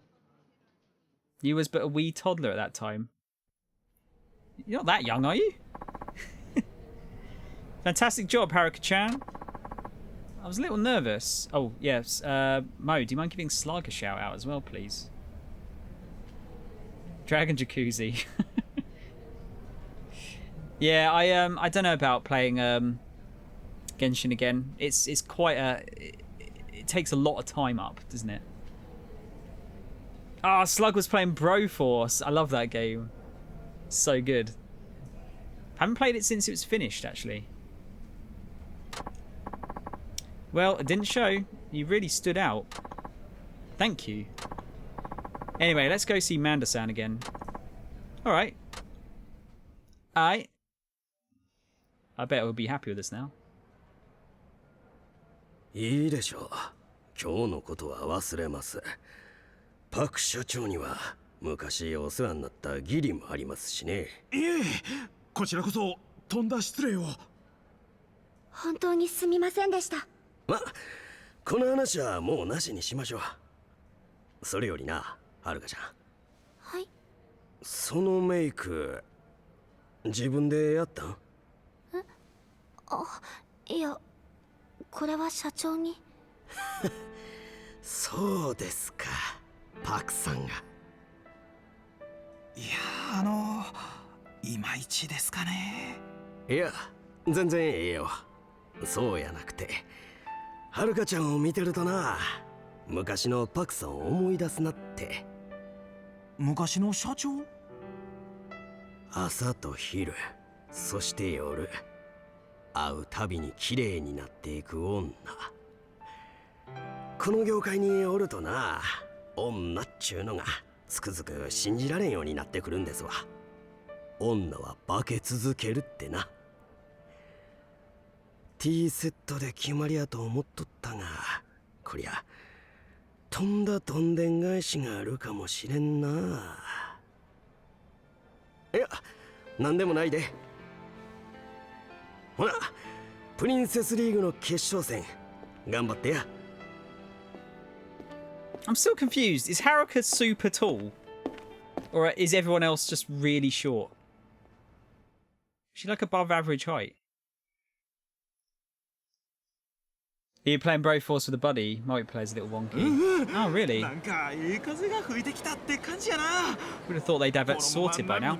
Speaker 1: You was but a wee toddler at that time. You're not that young, are you? Fantastic job, Haruka-chan. I was a little nervous. Oh, yes. Mo, do you mind giving Slug a shout out as well, please? Dragon Jacuzzi. Yeah, I don't know about playing Genshin again. It's quite a... It takes a lot of time up, doesn't it? Ah, Slug was playing Broforce. I love that game. So good. Haven't played it since it was finished, actually. Well, it didn't show. You really stood out. Thank you. Anyway, let's go see Manda-san again. Alright. I bet we'll be happy with this now.
Speaker 10: いいでしょう。今日のことは忘れます。パク社長には昔お世話になった義理もありますしね。
Speaker 3: いえ、こちらこそとんだ失礼を。
Speaker 4: 本当にすみませんでした。
Speaker 10: ま、この話はもうなしにしましょう。それよりな、はるかちゃん。
Speaker 4: はい。
Speaker 10: そのメイク、自分でやったん？
Speaker 4: あ、いや、これは社長に。
Speaker 10: そうですか、パクさんが。
Speaker 3: いや、いまいちですかね。
Speaker 10: いや、全然ええよ。そうやなくて、はるかちゃんを見てるとな、昔のパクさんを思い出すなって。
Speaker 3: 昔の社長？
Speaker 10: 朝と昼、そして夜、会うたびに綺麗になっていく女。この業界におるとな、女っちゅうのがつくづく信じられんようになってくるんですわ。女は化け続けるってな。ティーセットで決まりやと思っとったが、こりゃとんだどんでん返しがあるかもしれんな。いや、なんでもないで。ほな、プリンセスリーグの決勝戦頑張ってや。
Speaker 1: I'm still confused. Is Haruka super tall? Or is everyone else just really short? Is she like above average height? Are you playing Broforce with a buddy? Multiplayer's a little wonky. Oh, really? Would have thought they'd have it sorted by now.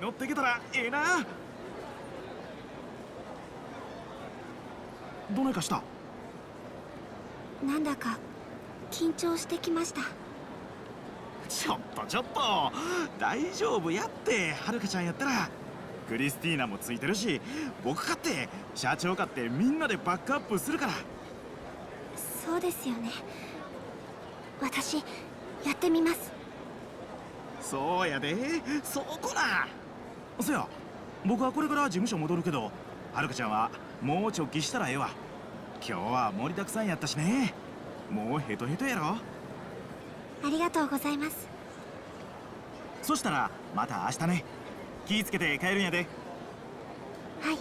Speaker 3: どないかした？
Speaker 4: なんだか緊張してきました。
Speaker 3: ちょっと大丈夫やって、はるかちゃんやったら。クリスティーナもついてるし、僕かって社長かってみんなでバックアップするから。
Speaker 4: そうですよね。私やってみます。
Speaker 3: そうやで、そこな。そや、僕はこれから事務所戻るけど、はるかちゃんはもう直帰したらええわ。今日は盛りだくさんやったしね。もうヘトヘトやろ。
Speaker 4: ありがとうございます。
Speaker 3: そしたらまた明日ね。気ぃつけて帰るんやで。
Speaker 4: はい。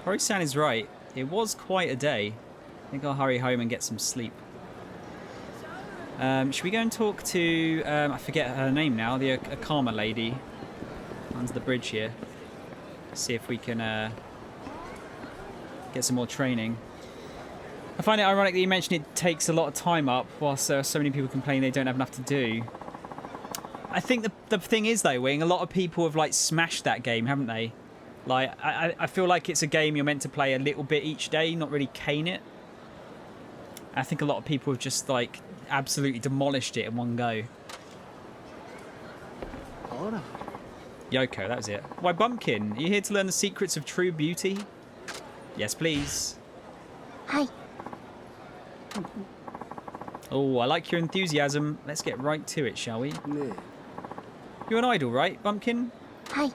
Speaker 1: Haruka-san is right. It was quite a day. I think I'll hurry home and get some sleep. Should we go and talk to, I forget her name now, the Akama lady under the bridge here. See if we can get some more training. I find it ironic that you mentioned it takes a lot of time up whilst so many people complain they don't have enough to do. I think the thing is though, Wing, a lot of people have like smashed that game, haven't they? Like, I feel like it's a game you're meant to play a little bit each day, not really cane it. I think a lot of people have just like absolutely demolished it in one go. Yoko, that was it. Why, Bumpkin? Are you here to learn the secrets of true beauty? Yes, please.
Speaker 4: Hi.
Speaker 1: Oh, I like your enthusiasm. Let's get right to it, shall we? You're an idol, right, Bumpkin?
Speaker 4: Hi.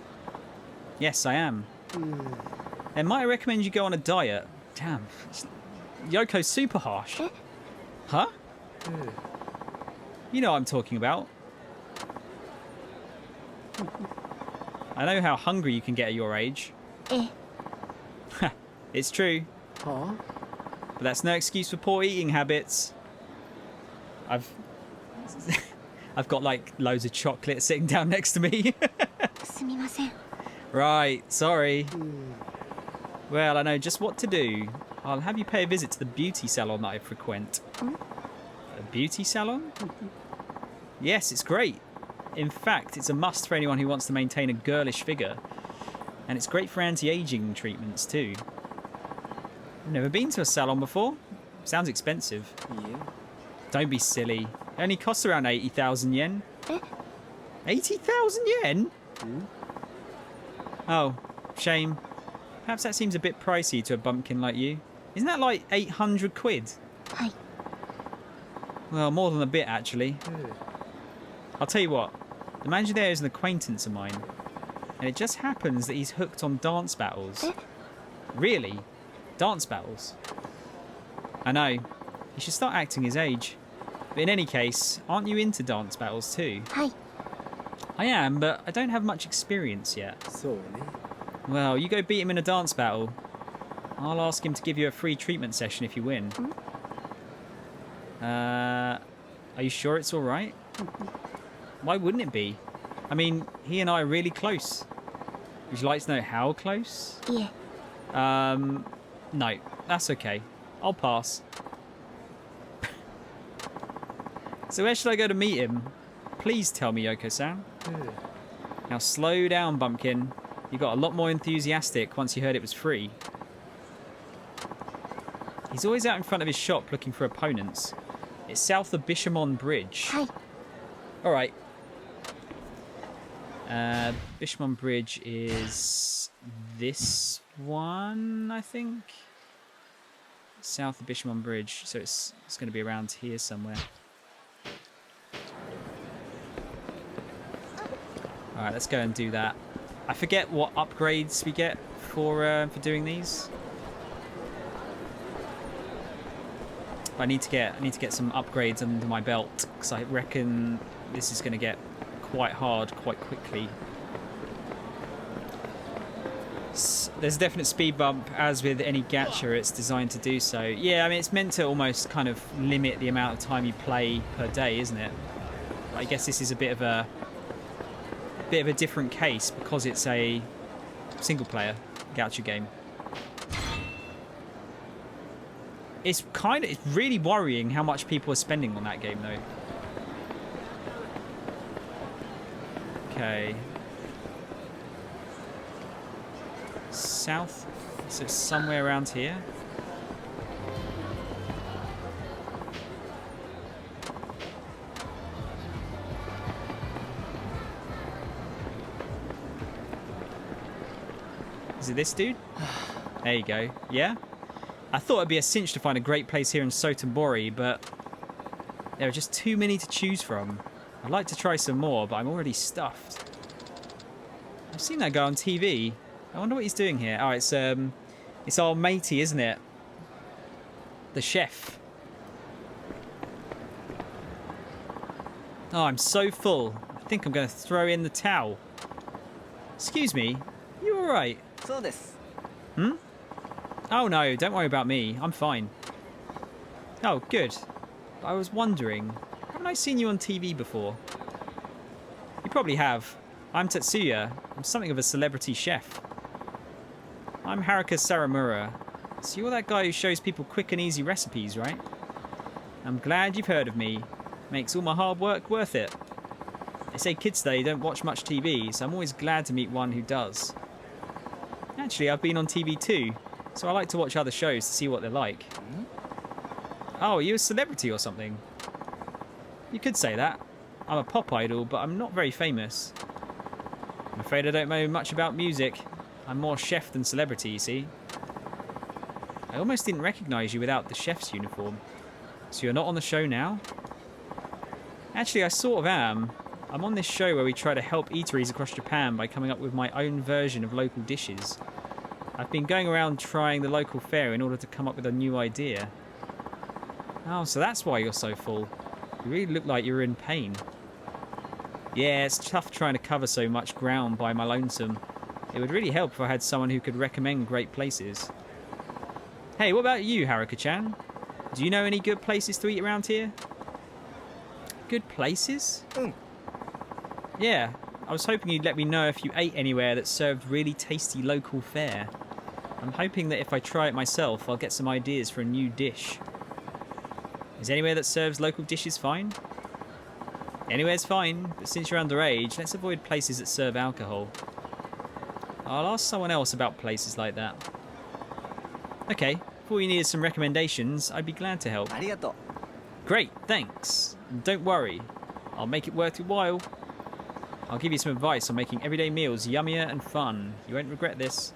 Speaker 1: Yes, I am. And might I recommend you go on a diet? Damn. Yoko's super harsh. Huh? You know what I'm talking about. I know how hungry you can get at your age. It's true. But that's no excuse for poor eating habits. I've got like loads of chocolate sitting down next to me.
Speaker 4: すみません。
Speaker 1: Right, sorry. Well, I know just what to do. I'll have you pay a visit to the beauty salon that I frequent. A beauty salon? Yes, it's great. In fact, it's a must for anyone who wants to maintain a girlish figure. And it's great for anti-aging treatments too. I've never been to a salon before. Sounds expensive. Don't be silly. It only costs around 80,000 yen. 80,000 yen? Oh, shame. Perhaps that seems a bit pricey to a bumpkin like you. Isn't that like 800 quid?
Speaker 4: Hi.
Speaker 1: Well, more than a bit, actually. I'll tell you what. The manager there is an acquaintance of mine. And it just happens that he's hooked on dance battles. Really? Dance battles? I know. He should start acting his age. But in any case, aren't you into dance battles too?
Speaker 4: Hi.
Speaker 1: I am, but I don't have much experience yet. Well, you go beat him in a dance battle. I'll ask him to give you a free treatment session if you win. Are you sure it's all right? Why wouldn't it be? I mean, he and I are really close. Would you like to know how close?
Speaker 4: Yeah.
Speaker 1: No, that's okay. I'll pass. So where should I go to meet him? Please tell me, Yoko-san. Now slow down, Bumpkin. You got a lot more enthusiastic once you heard it was free. He's always out in front of his shop looking for opponents. It's south of Bishamon Bridge.
Speaker 4: Hi.
Speaker 1: All right. Bishamon Bridge is this one, I think. South of Bishamon Bridge, so it's going to be around here somewhere. All right, let's go and do that. I forget what upgrades we get for doing these. But I need to get some upgrades under my belt because I reckon this is going to get quite hard quite quickly. There's a definite speed bump, as with any gacha, it's designed to do so. Yeah, I mean, it's meant to almost kind of limit the amount of time you play per day, isn't it? I guess this is a bit of a different case because it's a single-player gacha game. It's really worrying how much people are spending on that game, though. Okay. South, so it's somewhere around here. Is it this dude? There you go. Yeah? I thought it'd be a cinch to find a great place here in Sotenbori, but there are just too many to choose from. I'd like to try some more, but I'm already stuffed. I've seen that guy on TV. I wonder what he's doing here. Oh, it's our matey, isn't it? The chef. Oh, I'm so full. I think I'm going to throw in the towel. Excuse me. You all right? Hmm? Oh no, don't worry about me. I'm fine. Oh, good. I was wondering, haven't I seen you on TV before? You probably have. I'm Tetsuya. I'm something of a celebrity chef. I'm Haruka Saramura. So you're that guy who shows people quick and easy recipes, right? I'm glad you've heard of me. Makes all my hard work worth it. They say kids today don't watch much TV, so I'm always glad to meet one who does. Actually, I've been on TV too, so I like to watch other shows to see what they're like. Oh, are you a celebrity or something? You could say that. I'm a pop idol, but I'm not very famous. I'm afraid I don't know much about music. I'm more chef than celebrity, you see. I almost didn't recognise you without the chef's uniform. So you're not on the show now? Actually, I sort of am. I'm on this show where we try to help eateries across Japan by coming up with my own version of local dishes. I've been going around trying the local fare in order to come up with a new idea. Oh, so that's why you're so full. You really look like you're in pain. Yeah, it's tough trying to cover so much ground by my lonesome. It would really help if I had someone who could recommend great places. Hey, what about you, Haruka-chan? Do you know any good places to eat around here? Good places? Yeah, I was hoping you'd let me know if you ate anywhere that served really tasty local fare. I'm hoping that if I try it myself, I'll get some ideas for a new dish. Is anywhere that serves local dishes fine? Anywhere's fine, but since you're underage, let's avoid places that serve alcohol. I'll ask someone else about places like that. Okay, if all you needed some recommendations, I'd be glad to help. Great, thanks. Don't worry, I'll make it worth your while. I'll give you some advice on making everyday meals yummier and fun. You won't regret this.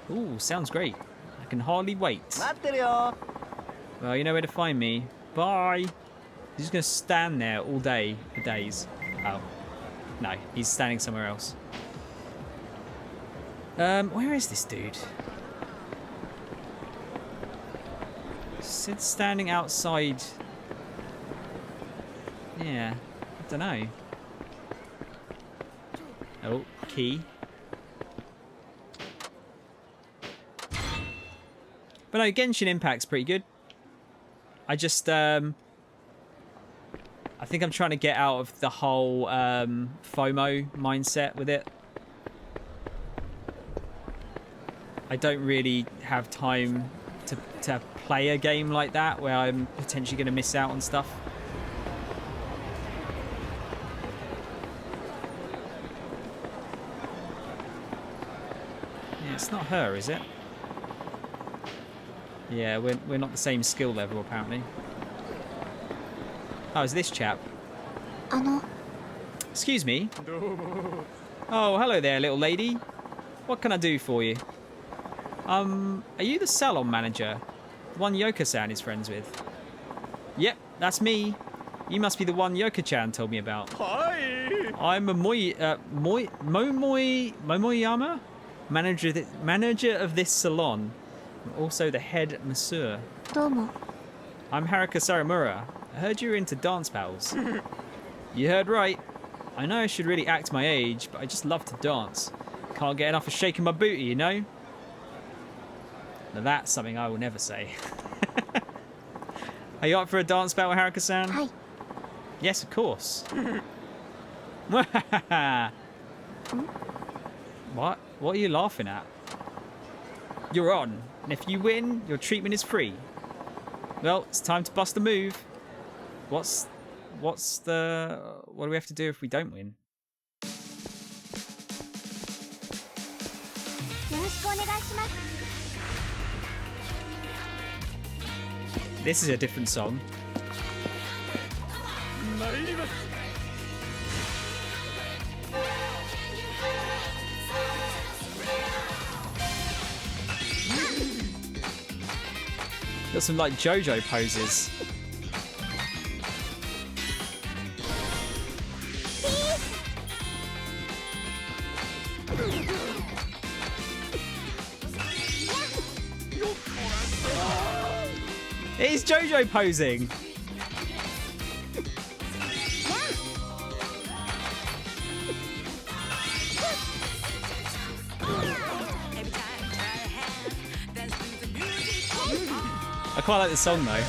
Speaker 1: Ooh, sounds great. I can hardly wait. Well, you know where to find me. Bye. He's just going to stand there all day for days. Oh. No, he's standing somewhere else. Where is this dude? Sid's standing outside. Yeah, I don't know. Oh, key. But no, Genshin Impact's pretty good. I just, I think I'm trying to get out of the whole FOMO mindset with it. I don't really have time to play a game like that where I'm potentially going to miss out on stuff. Yeah, it's not her, is it? Yeah, we're not the same skill level, apparently. Oh, it's this chap. Excuse me. Oh, hello there, little lady. What can I do for you? Are you the salon manager? The one Yoka-san is friends with? Yep, that's me. You must be the one Yoka-chan told me about. Hi! I'm Momoyama? Manager of this salon. I'm also the head masseur.
Speaker 4: Domo.
Speaker 1: I'm Haruka Saramura. I heard you were into dance battles. You heard right. I know I should really act my age, but I just love to dance. Can't get enough of shaking my booty, you know? Now that's something I will never say. Are you up for a dance battle, Haruka-san?
Speaker 4: Hi.
Speaker 1: Yes, of course. What? What are you laughing at? You're on, and if you win, your treatment is free. Well, it's time to bust a move. What do we have to do if we don't win? This is a different song. Got some like JoJo poses. It's JoJo posing. I quite like this song though.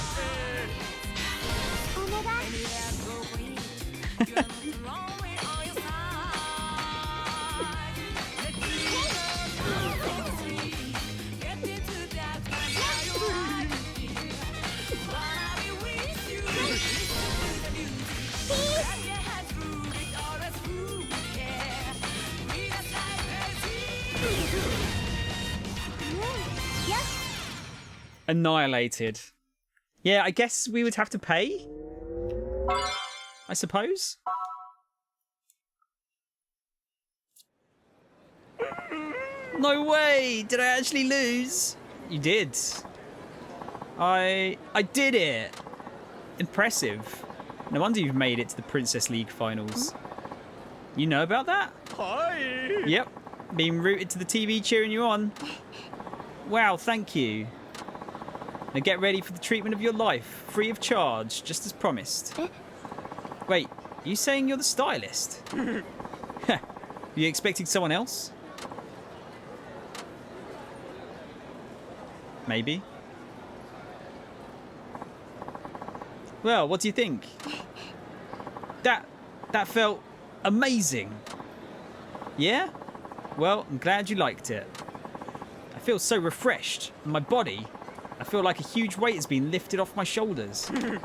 Speaker 1: Annihilated. Yeah, I guess we would have to pay. I suppose. No way! Did I actually lose? You did. I did it. Impressive. No wonder you've made it to the Princess League finals. You know about that? Hi. Yep. Being rooted to the TV cheering you on. Wow, thank you. Now get ready for the treatment of your life, free of charge, just as promised. Wait, are you saying you're the stylist? Are you expecting someone else? Maybe. Well, what do you think? That felt amazing. Yeah? Well, I'm glad you liked it. I feel so refreshed in my body. I feel like a huge weight has been lifted off my shoulders. I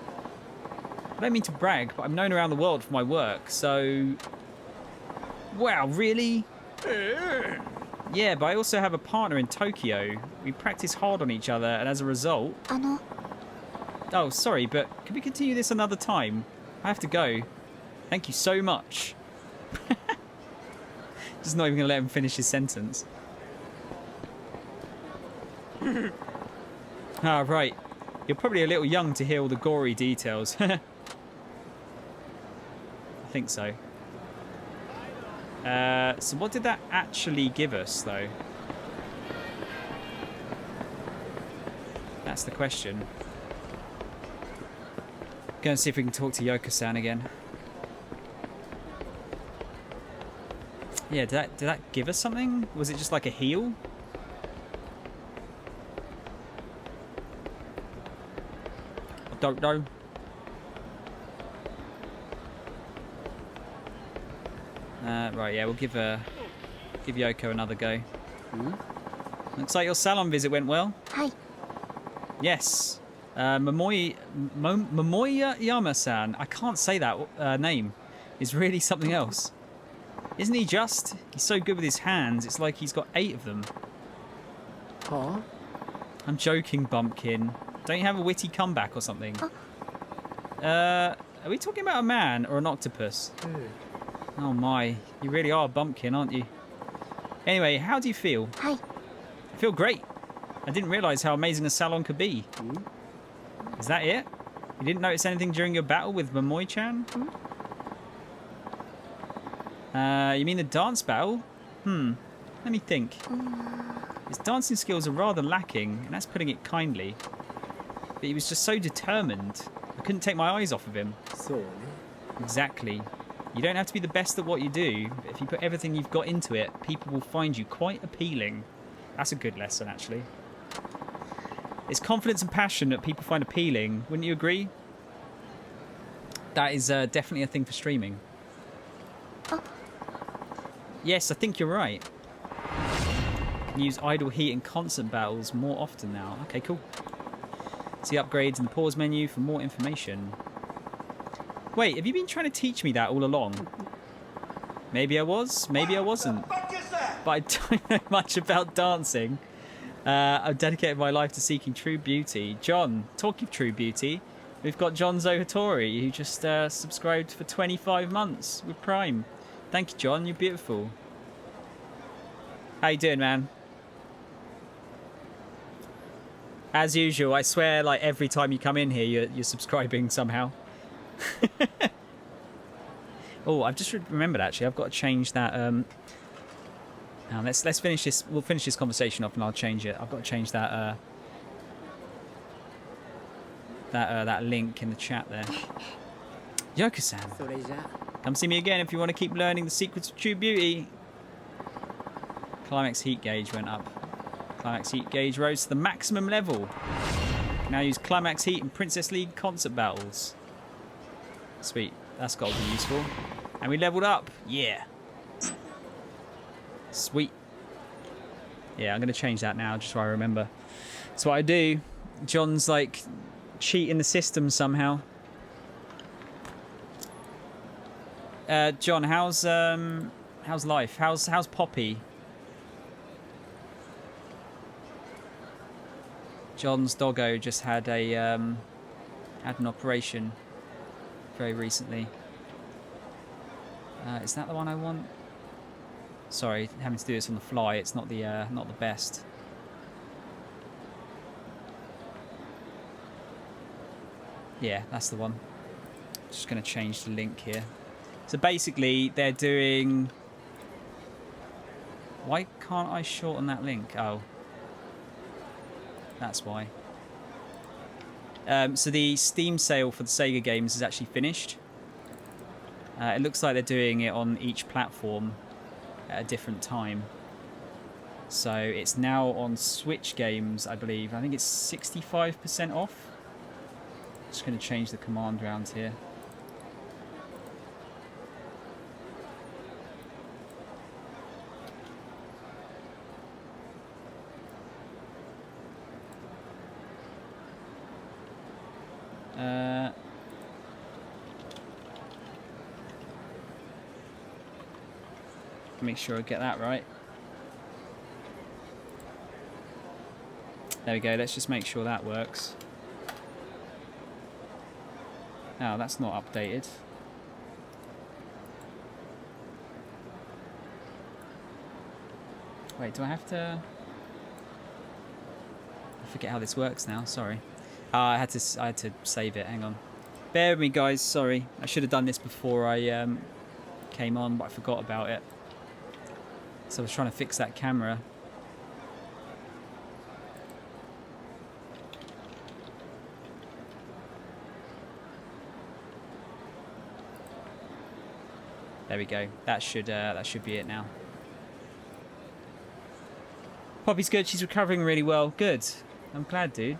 Speaker 1: don't mean to brag, but I'm known around the world for my work, so... Wow, really? Yeah, but I also have a partner in Tokyo. We practice hard on each other, and as a result... Oh, sorry, but can we continue this another time? I have to go. Thank you so much. Just not even going to let him finish his sentence. Ah, right. You're probably a little young to hear all the gory details. I think so. So what did that actually give us, though? That's the question. Go and see if we can talk to Yoko-san again. Yeah, did that give us something? Was it just like a heal? I don't know. Right, yeah, we'll give Yoko another go. Looks like your salon visit went well.
Speaker 4: Hi.
Speaker 1: Yes. Momoya Yama-san, I can't say that name, is really something else. Isn't he just? He's so good with his hands, it's like he's got 8 of them.
Speaker 2: Huh?
Speaker 1: I'm joking, Bumpkin. Don't you have a witty comeback or something? Are we talking about a man or an octopus? Oh my, you really are a bumpkin, aren't you? Anyway, how do you feel?
Speaker 4: Hi.
Speaker 1: I feel great. I didn't realise how amazing a salon could be. Is that it? You didn't notice anything during your battle with Momoy-chan? You mean the dance battle? Let me think. His dancing skills are rather lacking, and that's putting it kindly. But he was just so determined. I couldn't take my eyes off of him.
Speaker 2: So,
Speaker 1: Exactly. You don't have to be the best at what you do, but if you put everything you've got into it, people will find you quite appealing. That's a good lesson, actually. It's confidence and passion that people find appealing. Wouldn't you agree? That is definitely a thing for streaming. Yes, I think you're right. You can use idle heat in constant battles more often now. Okay, cool. See upgrades in the pause menu for more information. Wait, have you been trying to teach me that all along? Maybe I was, maybe I wasn't. But I don't know much about dancing. I've dedicated my life to seeking true beauty. John, talking of true beauty, we've got John Zohatori, who just subscribed for 25 months with Prime. Thank you, John, you're beautiful. How you doing, man? As usual, I swear, like, every time you come in here, you're subscribing somehow. Oh, I've just remembered, actually, I've got to change that. Now let's finish this. We'll finish this conversation off, and I'll change it. I've got to change that that link in the chat there. Yoko-san, come see me again if you want to keep learning the secrets of true beauty. Climax heat gauge went up. Climax heat gauge rose to the maximum level. Can now use climax heat in Princess League concert battles. Sweet, that's got to be useful. And we leveled up. Yeah. Sweet. Yeah, I'm going to change that now just so I remember. That's what I do. John's like cheating the system somehow. John, how's life? How's Poppy? John's doggo just had a had an operation very recently. Is that the one I want? Sorry, having to do this on the fly. It's not the best. Yeah, that's the one. Just going to change the link here. So basically, they're doing. Why can't I shorten that link? Oh, that's why. So the Steam sale for the Sega games is actually finished. It looks like they're doing it on each platform at a different time. So it's now on Switch games, I believe. I think it's 65% off. Just going to change the command round here. Make sure I get that right. There we go, let's just make sure that works. Oh, that's not updated. Wait, do I have to... I forget how this works now, sorry. I had to save it, hang on. Bear with me, guys, sorry. I should have done this before I came on, but I forgot about it. So I was trying to fix that camera. There we go. That should be it now. Poppy's good. She's recovering really well. Good. I'm glad, dude.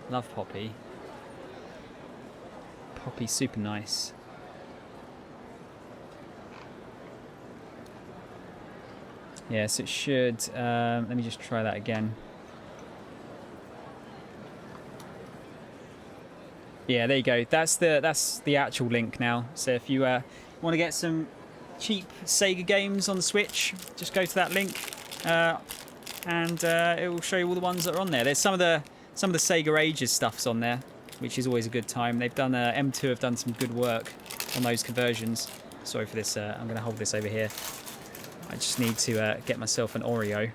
Speaker 1: Love Poppy. Poppy's super nice. Yeah, so it should... let me just try that again. Yeah, there you go. That's the actual link now. So if you want to get some cheap Sega games on the Switch, just go to that link, and it will show you all the ones that are on there. There's some of the Sega Ages stuff's on there, which is always a good time. They've done M2 have done some good work on those conversions. Sorry for this. I'm going to hold this over here. I just need to get myself an Oreo.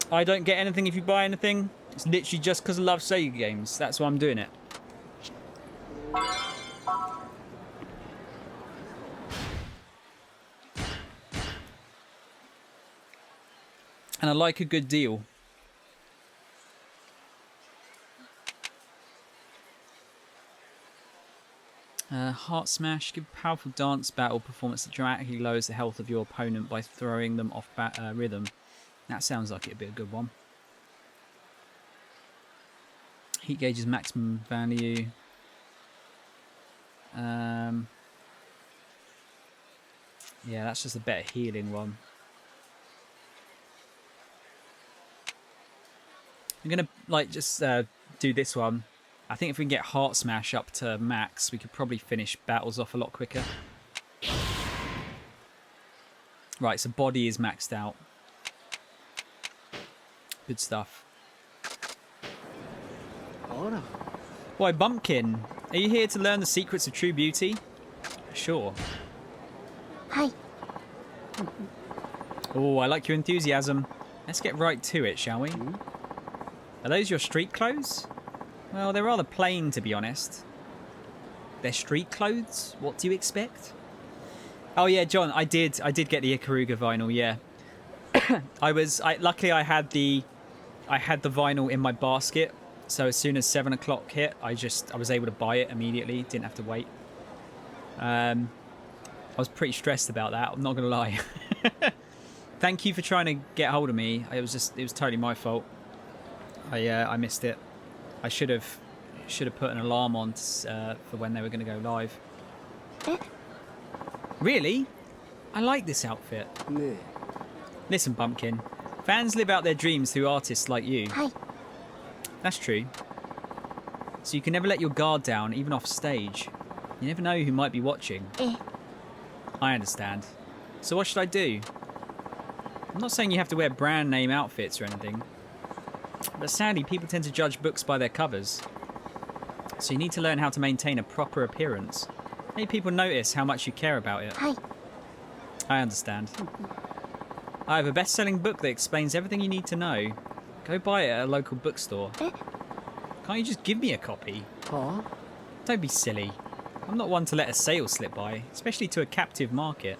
Speaker 1: I don't get anything if you buy anything. It's literally just because I love Sega games. That's why I'm doing it. And I like a good deal. Heart Smash. Give a powerful dance battle performance that dramatically lowers the health of your opponent by throwing them off rhythm. That sounds like it'd be a good one. Heat gauge's maximum value. Yeah, that's just a better healing one. I'm gonna just do this one. I think if we can get Heart Smash up to max, we could probably finish battles off a lot quicker. Right, so body is maxed out. Good stuff. Why, Bumpkin? Are you here to learn the secrets of true beauty? Sure.
Speaker 4: Hi.
Speaker 1: Oh, I like your enthusiasm. Let's get right to it, shall we? Are those your street clothes? Well, they're rather plain, to be honest. They're street clothes? What do you expect? Oh yeah, John, I did get the Ikaruga vinyl, yeah. Luckily I had the vinyl in my basket, so as soon as 7 o'clock hit, I was able to buy it immediately, didn't have to wait. I was pretty stressed about that, I'm not gonna lie. Thank you for trying to get hold of me. It was totally my fault. I missed it. I should have put an alarm on for when they were going to go live. Really? I like this outfit. Listen, Bumpkin. Fans live out their dreams through artists like you.
Speaker 4: Hi.
Speaker 1: That's true. So you can never let your guard down, even off stage. You never know who might be watching. I understand. So what should I do? I'm not saying you have to wear brand name outfits or anything. But sadly, people tend to judge books by their covers. So you need to learn how to maintain a proper appearance. Make people notice how much you care about it.
Speaker 4: Hi.
Speaker 1: I understand. I have a best-selling book that explains everything you need to know. Go buy it at a local bookstore. Can't you just give me a copy? Don't be silly. I'm not one to let a sale slip by, especially to a captive market.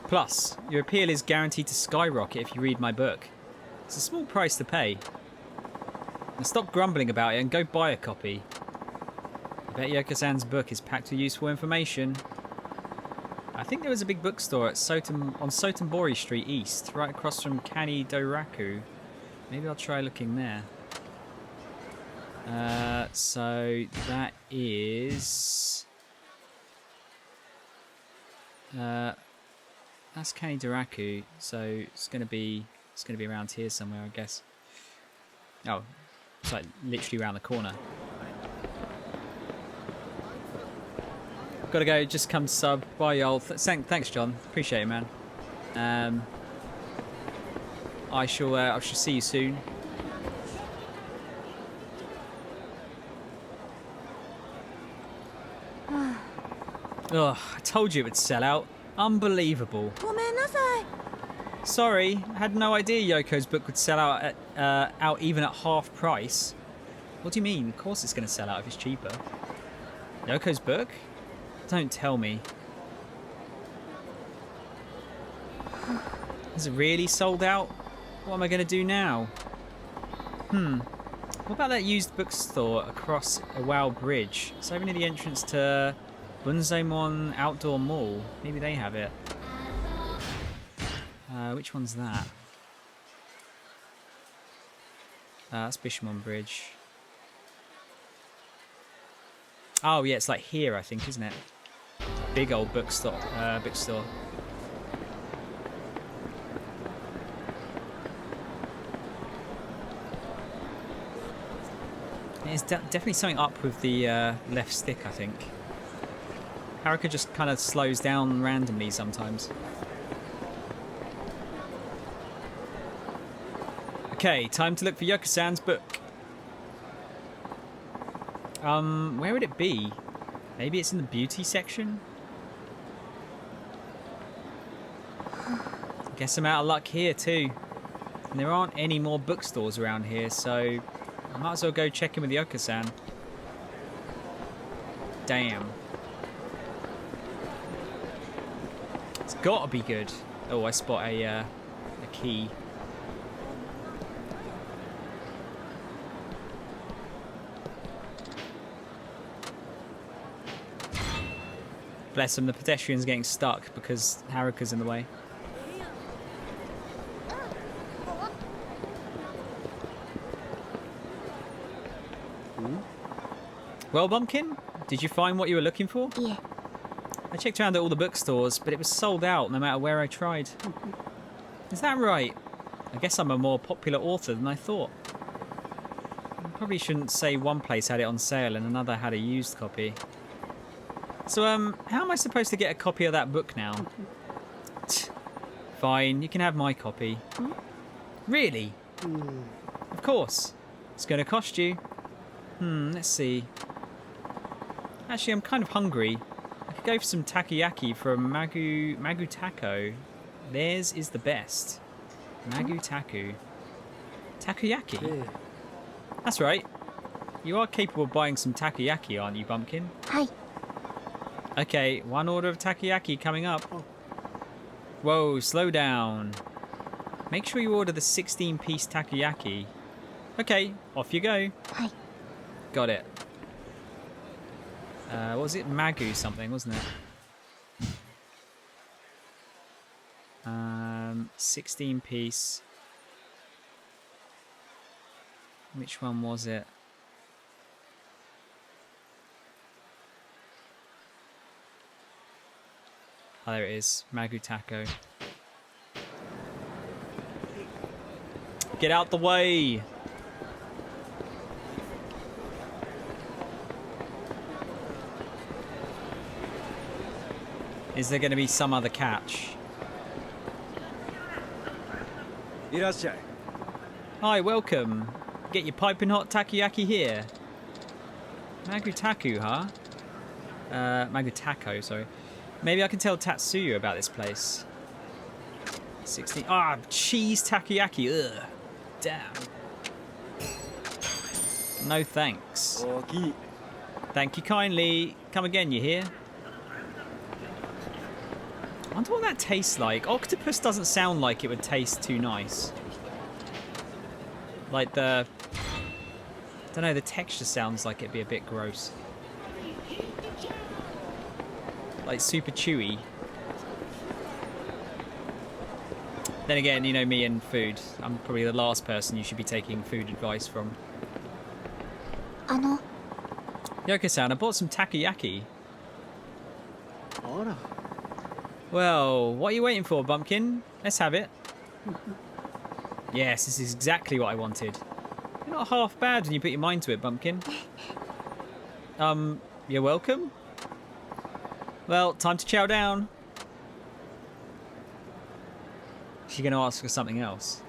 Speaker 1: Plus, your appeal is guaranteed to skyrocket if you read my book. It's a small price to pay. Now stop grumbling about it and go buy a copy. I bet Yoko-san's book is packed with useful information. I think there was a big bookstore at on Sotenbori Street East, right across from Kani Doraku. Maybe I'll try looking there. So that is... that's Kani Doraku, so it's gonna be around here somewhere, I guess. Oh, it's like literally around the corner. Gotta go. Just come sub. Bye, y'all. Thanks, John. Appreciate it, man. I shall see you soon. Ugh, I told you it would sell out. Unbelievable. Sorry, I had no idea Yoko's book would sell out at even at half price. What do you mean? Of course it's going to sell out if it's cheaper. Yoko's book? Don't tell me. Is it really sold out? What am I going to do now? What about that used bookstore across a WoW bridge? It's over near the entrance to Bunzaemon Outdoor Mall. Maybe they have it. Which one's that? That's Bishamon Bridge. Oh yeah, it's like here, I think, isn't it? Big old bookstore. Bookstore. There's definitely something up with the left stick, I think. Haruka just kind of slows down randomly sometimes. Okay, time to look for Yoko-san's book. Where would it be? Maybe it's in the beauty section? Guess I'm out of luck here too. And there aren't any more bookstores around here, so I might as well go check in with Yoko-san. Damn. It's gotta be good. Oh, I spot a key. Bless him, the pedestrian's getting stuck because Haruka's in the way. Well, Bumpkin, did you find what you were looking for?
Speaker 4: Yeah.
Speaker 1: I checked around at all the bookstores, but it was sold out no matter where I tried. Is that right? I guess I'm a more popular author than I thought. I probably shouldn't say one place had it on sale and another had a used copy. So, how am I supposed to get a copy of that book now? Fine, you can have my copy. Really? Of course. It's going to cost you. Let's see. Actually, I'm kind of hungry. I could go for some takoyaki from Magu Taco. Theirs is the best. Magu Taku. Takoyaki? That's right. You are capable of buying some takoyaki, aren't you, Bumpkin?
Speaker 4: Hi.
Speaker 1: Okay, one order of takoyaki coming up. Whoa, slow down. Make sure you order the 16-piece takoyaki. Okay, off you go.
Speaker 4: Hi.
Speaker 1: Got it. What was it? Magu something, wasn't it? 16-piece. Which one was it? Oh, there it is. Magu Taco. Get out the way! Is there going to be some other catch? Hi, welcome. Get your piping hot takoyaki here. Magu Taku, huh? Magu Taco, sorry. Maybe I can tell Tatsuya about this place. 16. Ah, cheese takoyaki. Ugh. Damn. No thanks. Thank you kindly. Come again, you hear? I wonder what that tastes like. Octopus doesn't sound like it would taste too nice. Like the... I don't know, the texture sounds like it'd be a bit gross. Like super chewy. Then again, you know me and food. I'm probably the last person you should be taking food advice from. Yoko-san, I bought some takoyaki. Well, what are you waiting for, Bumpkin? Let's have it. Yes, this is exactly what I wanted. You're not half bad when you put your mind to it, Bumpkin. You're welcome? Well, time to chow down. She's going to ask for something else.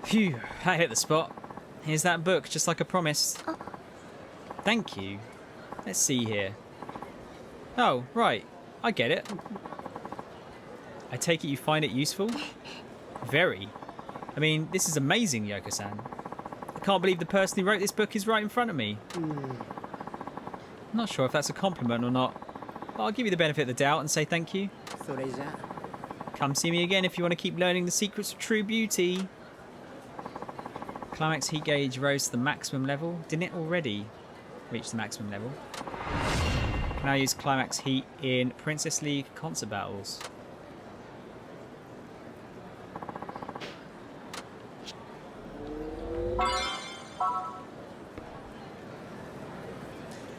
Speaker 1: Phew, I hit the spot. Here's that book, just like I promised. Thank you. Let's see here. Oh, right. I get it. I take it you find it useful? Very. I mean, this is amazing, Yoko-san. I can't believe the person who wrote this book is right in front of me. I'm not sure if that's a compliment or not, but I'll give you the benefit of the doubt and say thank you. Come see me again if you want to keep learning the secrets of true beauty. Climax heat gauge rose to the maximum level. Didn't it already reach the maximum level? Can I use climax heat in Princess League concert battles?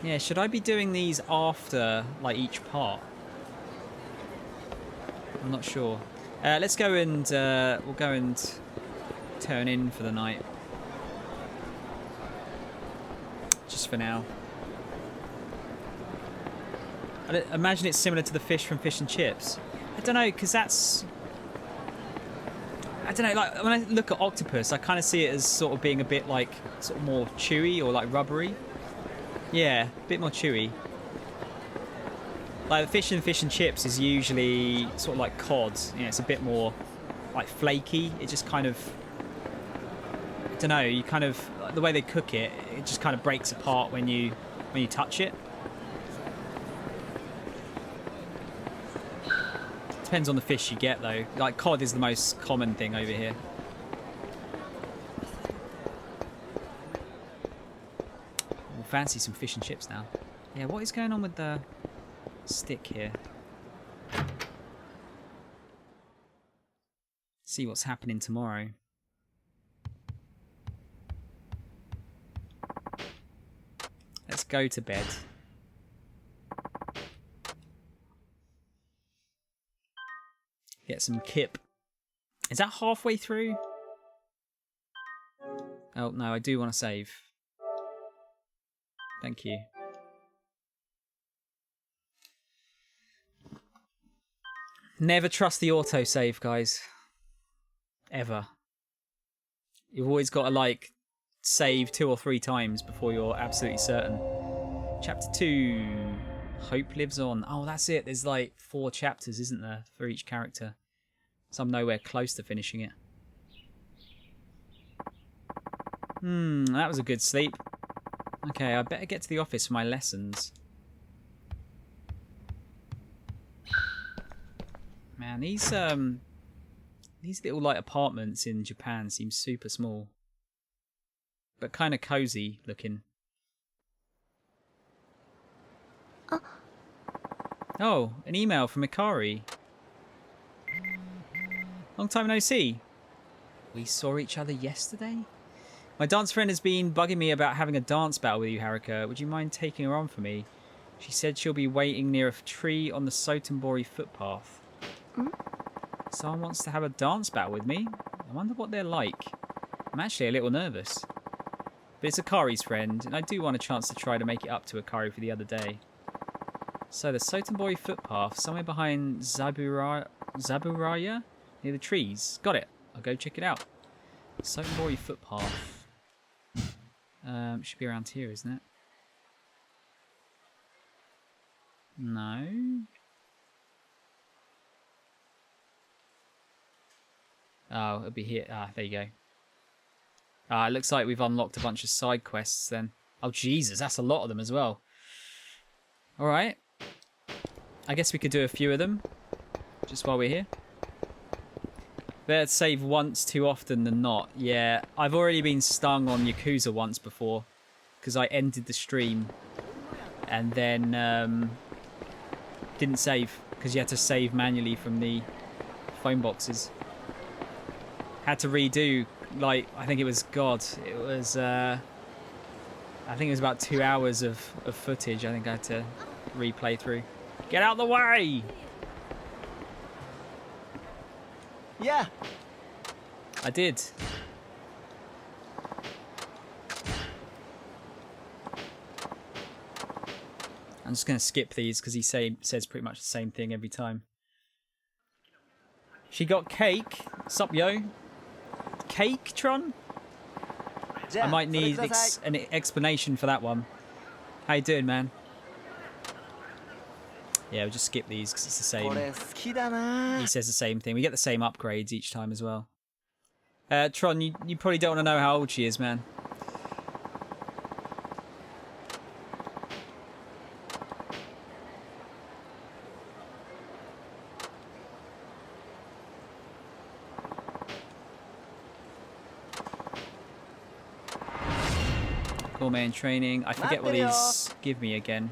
Speaker 1: Yeah, should I be doing these after, like, each part? I'm not sure. Let's go and, we'll go and turn in for the night. Just for now. I imagine it's similar to the fish from Fish and Chips. I don't know, because that's... I don't know, like, when I look at octopus, I kind of see it as sort of being a bit, like, sort of more chewy or, like, rubbery. Yeah, a bit more chewy. Like, the fish in Fish and Chips is usually sort of like cod. You know, it's a bit more, like, flaky. It just kind of... I don't know, you kind of... The way they cook it, it just kind of breaks apart when you touch it. Depends on the fish you get, though. Like, cod is the most common thing over here. We'll fancy some fish and chips now. Yeah, what is going on with the stick here? See what's happening tomorrow. Let's go to bed. Get some kip. Is that halfway through? Oh, no, I do want to save. Thank you. Never trust the autosave, guys. Ever. You've always got to, like, save 2 or 3 times before you're absolutely certain. Chapter 2. Hope lives on. Oh, that's it. There's, like, 4 chapters, isn't there, for each character? So I'm nowhere close to finishing it. That was a good sleep. Okay, I better get to the office for my lessons. Man, these little, like, apartments in Japan seem super small. But kind of cozy looking. Oh, an email from Ikari. Long time no see. We saw each other yesterday? My dance friend has been bugging me about having a dance battle with you, Haruka. Would you mind taking her on for me? She said she'll be waiting near a tree on the Sotenbori footpath. Someone wants to have a dance battle with me? I wonder what they're like. I'm actually a little nervous. But it's Akari's friend, and I do want a chance to try to make it up to Akari for the other day. So the Sotenbori footpath, somewhere behind Zaburaya, near the trees. Got it. I'll go check it out. Sotenbori footpath. Should be around here, isn't it? No. Oh, it'll be here. Ah, there you go. Ah, it looks like we've unlocked a bunch of side quests then. Oh, Jesus, that's a lot of them as well. Alright. I guess we could do a few of them. Just while we're here. Better save once too often than not. Yeah, I've already been stung on Yakuza once before. Because I ended the stream. And then didn't save. Because you had to save manually from the phone boxes. Had to redo, like, I think it was, God, it was, I think it was about 2 hours of footage I think I had to replay through. Get out of the way!
Speaker 2: Yeah.
Speaker 1: I did. I'm just going to skip these because he says pretty much the same thing every time. She got cake. Sup, yo? Cake, Tron? I might need an explanation for that one. How you doing, man? Yeah, we'll just skip these because it's the same. He says the same thing. We get the same upgrades each time as well. Tron, you probably don't want to know how old she is, man. Man training. I forget what these give me again.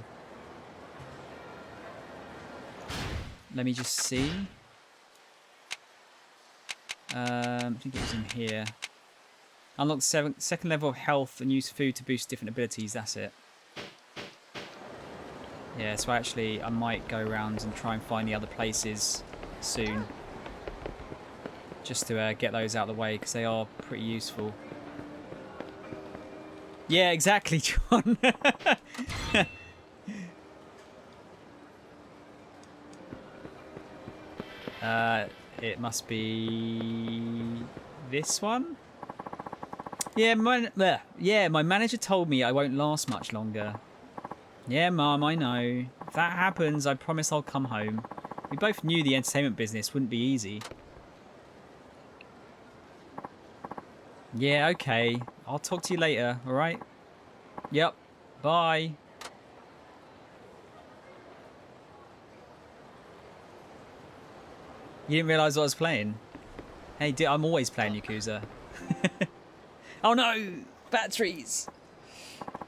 Speaker 1: Let me just see. I think it was in here. Unlock second level of health and use food to boost different abilities. That's it. Yeah, so actually I might go around and try and find the other places soon. Just to get those out of the way because they are pretty useful. Yeah, exactly, John. It must be this one. Yeah, my manager told me I won't last much longer. Yeah, Mum, I know. If that happens, I promise I'll come home. We both knew the entertainment business wouldn't be easy. Yeah, okay. I'll talk to you later, alright? Yep. Bye. You didn't realise what I was playing? Hey, I'm always playing Yakuza. Oh no! Batteries!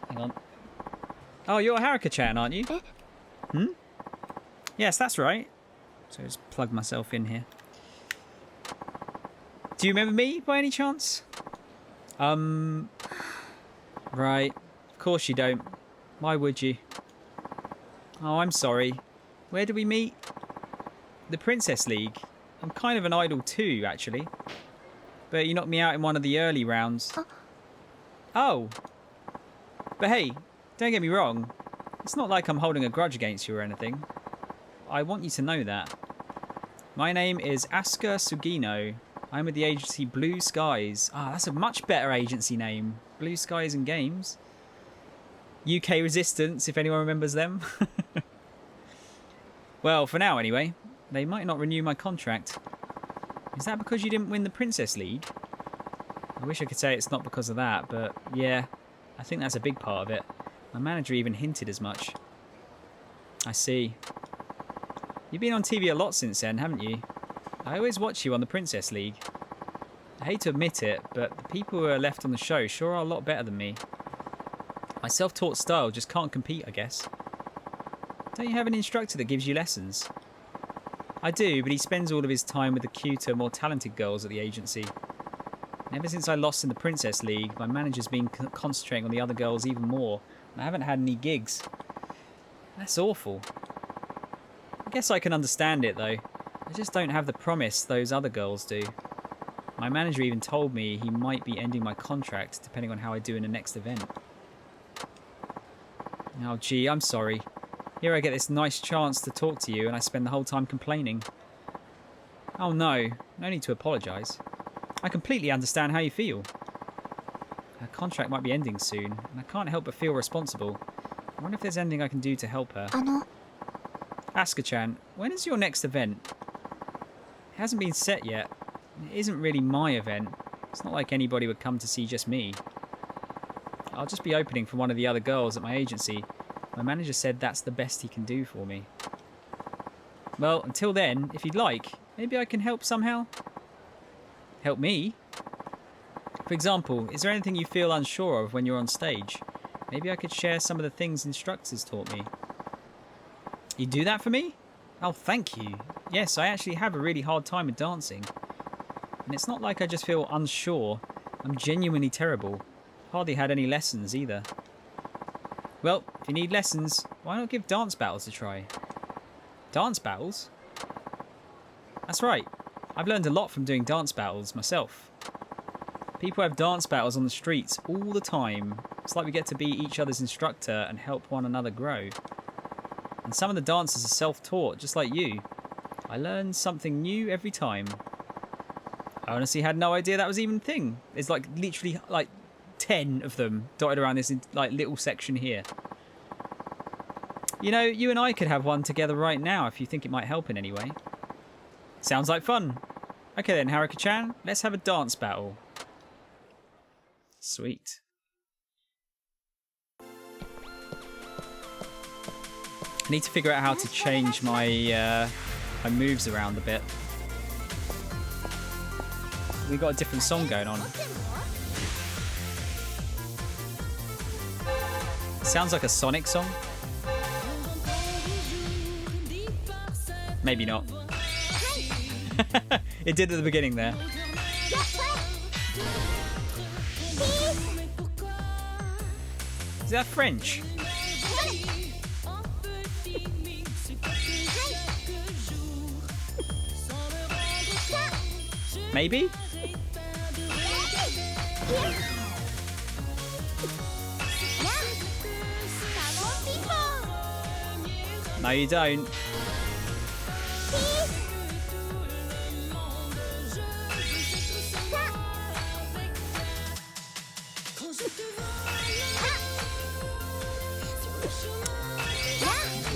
Speaker 1: Hang on. Oh, you're Haruka-chan, aren't you? Hmm? Yes, that's right. So just plug myself in here. Do you remember me, by any chance? Right. Of course you don't. Why would you? Oh, I'm sorry. Where did we meet? The Princess League. I'm kind of an idol too, actually. But you knocked me out in one of the early rounds. Oh. But hey, don't get me wrong. It's not like I'm holding a grudge against you or anything. I want you to know that. My name is Asuka Sugino. I'm with the agency Blue Skies. Ah, that's a much better agency name. Blue Skies and Games. UK Resistance, if anyone remembers them. Well, for now anyway. They might not renew my contract. Is that because you didn't win the Princess League? I wish I could say it's not because of that, but yeah, I think that's a big part of it. My manager even hinted as much. I see. You've been on TV a lot since then, haven't you? I always watch you on the Princess League. I hate to admit it, but the people who are left on the show sure are a lot better than me. My self-taught style just can't compete, I guess. Don't you have an instructor that gives you lessons? I do, but he spends all of his time with the cuter, more talented girls at the agency. And ever since I lost in the Princess League, my manager's been concentrating on the other girls even more, and I haven't had any gigs. That's awful. I guess I can understand it, though. I just don't have the promise those other girls do. My manager even told me he might be ending my contract depending on how I do in the next event. Oh, gee, I'm sorry. Here I get this nice chance to talk to you and I spend the whole time complaining. Oh no, no need to apologise. I completely understand how you feel. Her contract might be ending soon, and I can't help but feel responsible. I wonder if there's anything I can do to help her. Asuka-chan, when is your next event? It hasn't been set yet. It isn't really my event. It's not like anybody would come to see just me. I'll just be opening for one of the other girls at my agency. My manager said that's the best he can do for me. Well, until then, if you'd like, maybe I can help somehow? Help me? For example, is there anything you feel unsure of when you're on stage? Maybe I could share some of the things instructors taught me. You do that for me? Oh, thank you. Yes, I actually have a really hard time with dancing. And it's not like I just feel unsure. I'm genuinely terrible. Hardly had any lessons either. Well, if you need lessons, why not give dance battles a try? Dance battles? That's right. I've learned a lot from doing dance battles myself. People have dance battles on the streets all the time. It's like we get to be each other's instructor and help one another grow. And some of the dances are self-taught, just like you. I learn something new every time. I honestly had no idea that was even a thing. There's like literally like 10 of them dotted around this like little section here. You know, you and I could have one together right now if you think it might help in any way. Sounds like fun. Okay then, Haruka-chan, let's have a dance battle. Sweet. I need to figure out how to change my my moves around a bit. We got a different song going on. Sounds like a Sonic song. Maybe not. It did at the beginning there. Is that French? Maybe? No, you don't.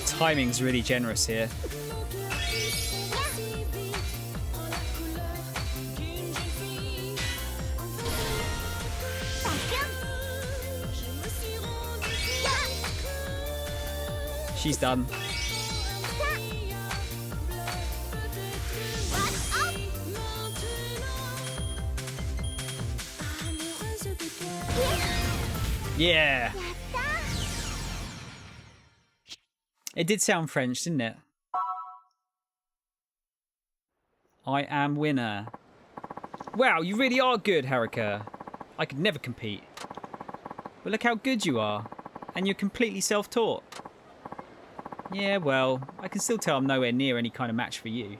Speaker 1: Timing's really generous here. She's done. Yeah. It did sound French, didn't it? I am winner. Wow, you really are good, Haruka. I could never compete. But look how good you are. And you're completely self-taught. Yeah, well, I can still tell I'm nowhere near any kind of match for you.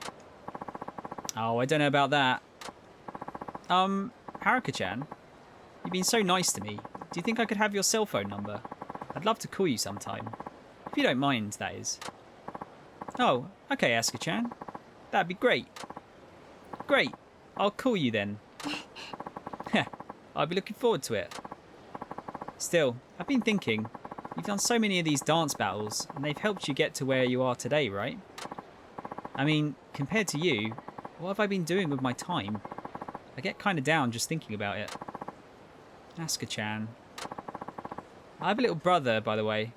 Speaker 1: Oh, I don't know about that. Haruka-chan, you've been so nice to me. Do you think I could have your cell phone number? I'd love to call you sometime. If you don't mind, that is. Oh, okay, Asuka-chan. That'd be great. Great. I'll call you then. I'll be looking forward to it. Still, I've been thinking, you've done so many of these dance battles, and they've helped you get to where you are today, right? I mean, compared to you, what have I been doing with my time? I get kind of down just thinking about it. Asuka-chan. I have a little brother, by the way.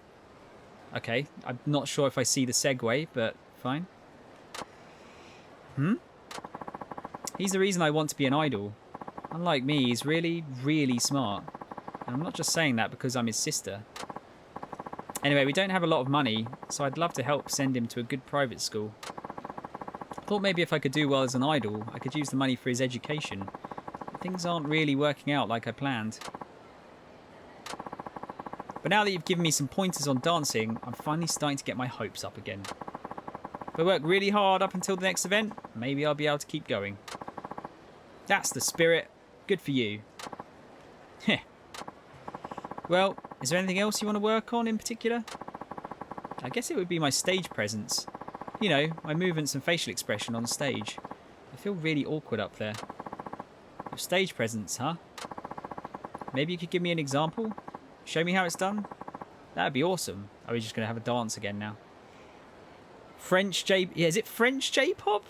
Speaker 1: Okay, I'm not sure if I see the segue, but fine. He's the reason I want to be an idol. Unlike me, he's really, really smart. And I'm not just saying that because I'm his sister. Anyway, we don't have a lot of money, so I'd love to help send him to a good private school. I thought maybe if I could do well as an idol, I could use the money for his education. But things aren't really working out like I planned. But now that you've given me some pointers on dancing, I'm finally starting to get my hopes up again. If I work really hard up until the next event, maybe I'll be able to keep going. That's the spirit. Good for you. Heh. Well, is there anything else you want to work on in particular? I guess it would be my stage presence. You know, my movements and facial expression on stage. I feel really awkward up there. Your stage presence, huh? Maybe you could give me an example? Show me how it's done? That'd be awesome. Are we just going to have a dance again now? French J... Yeah, is it French J-pop?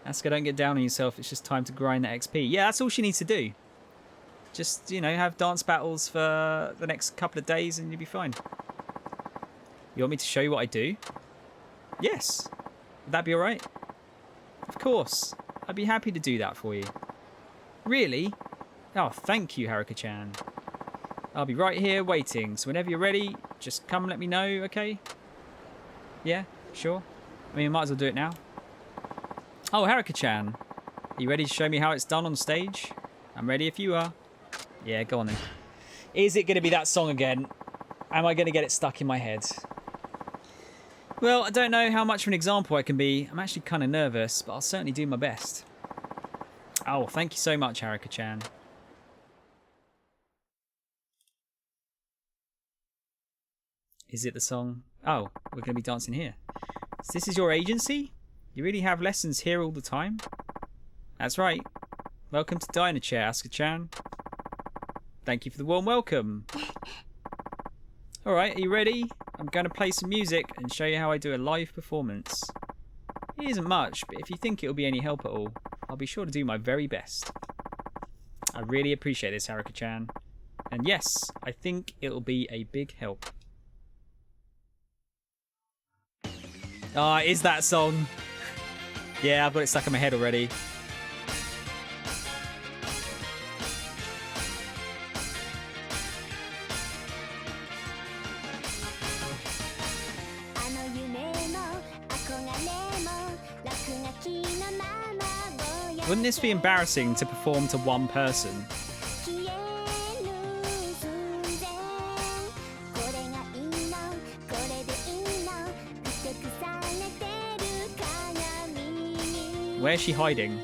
Speaker 1: Asuka, don't get down on yourself. It's just time to grind that XP. Yeah, that's all she needs to do. Just, you know, have dance battles for the next couple of days and you'll be fine. You want me to show you what I do? Yes. Would that be alright? Of course. I'd be happy to do that for you. Really? Oh, thank you, Haruka-chan. I'll be right here waiting, so whenever you're ready, just come and let me know, okay? Yeah, sure. I mean, I might as well do it now. Oh, Haruka-chan. Are you ready to show me how it's done on stage? I'm ready if you are. Yeah, go on then. Is it going to be that song again? Am I going to get it stuck in my head? Well, I don't know how much of an example I can be. I'm actually kind of nervous, but I'll certainly do my best. Oh, thank you so much, Haruka-chan. Is it the song? Oh, we're going to be dancing here. So this is your agency? You really have lessons here all the time? That's right. Welcome to Diner Chair, Asuka-chan. Thank you for the warm welcome. Alright, are you ready? I'm going to play some music and show you how I do a live performance. It isn't much, but if you think it'll be any help at all, I'll be sure to do my very best. I really appreciate this, Haruka-chan. And yes, I think it'll be a big help. Ah, it is that song. Yeah, I've got it stuck in my head already. Wouldn't this be embarrassing to perform to one person? Where's she hiding?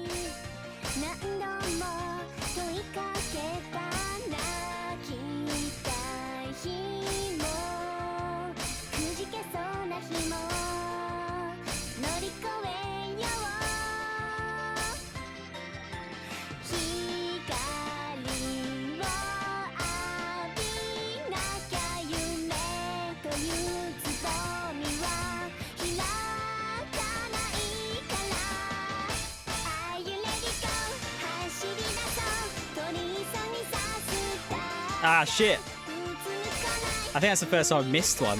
Speaker 1: Ah, shit. I think that's the first time I missed one.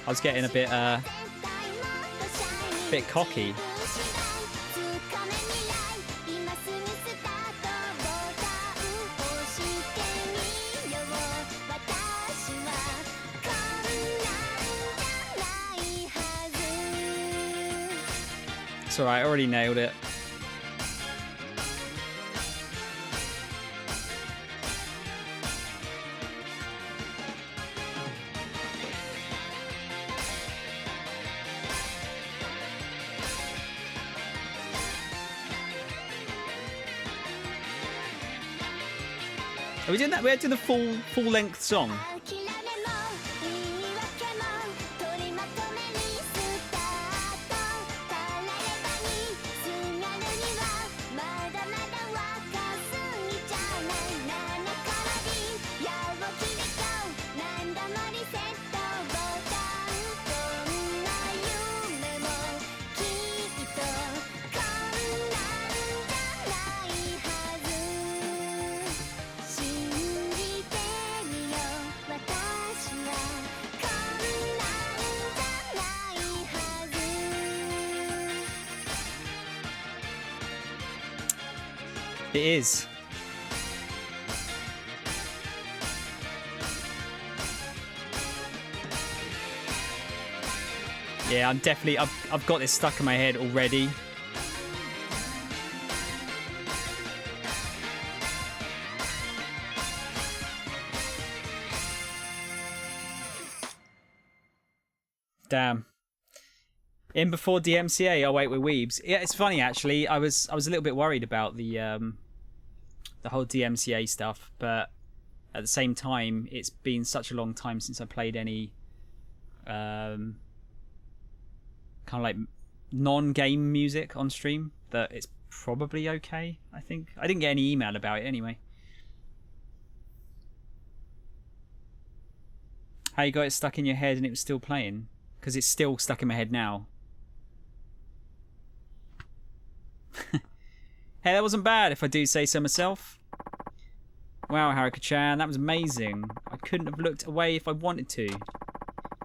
Speaker 1: I was getting a bit cocky. It's alright, I already nailed it. Are we doing that? We're doing the full length song. It is. Yeah, I'm definitely. I've got this stuck in my head already. Damn. In before DMCA. Oh wait, we're weebs. Yeah, it's funny actually. I was a little bit worried about the whole DMCA stuff, but at the same time, it's been such a long time since I played any kind of like non-game music on stream that it's probably okay. I think I didn't get any email about it anyway. How you got it stuck in your head and it was still playing? Because it's still stuck in my head now. Hey, that wasn't bad if I do say so myself. Wow, Haruka-chan, that was amazing. I couldn't have looked away if I wanted to.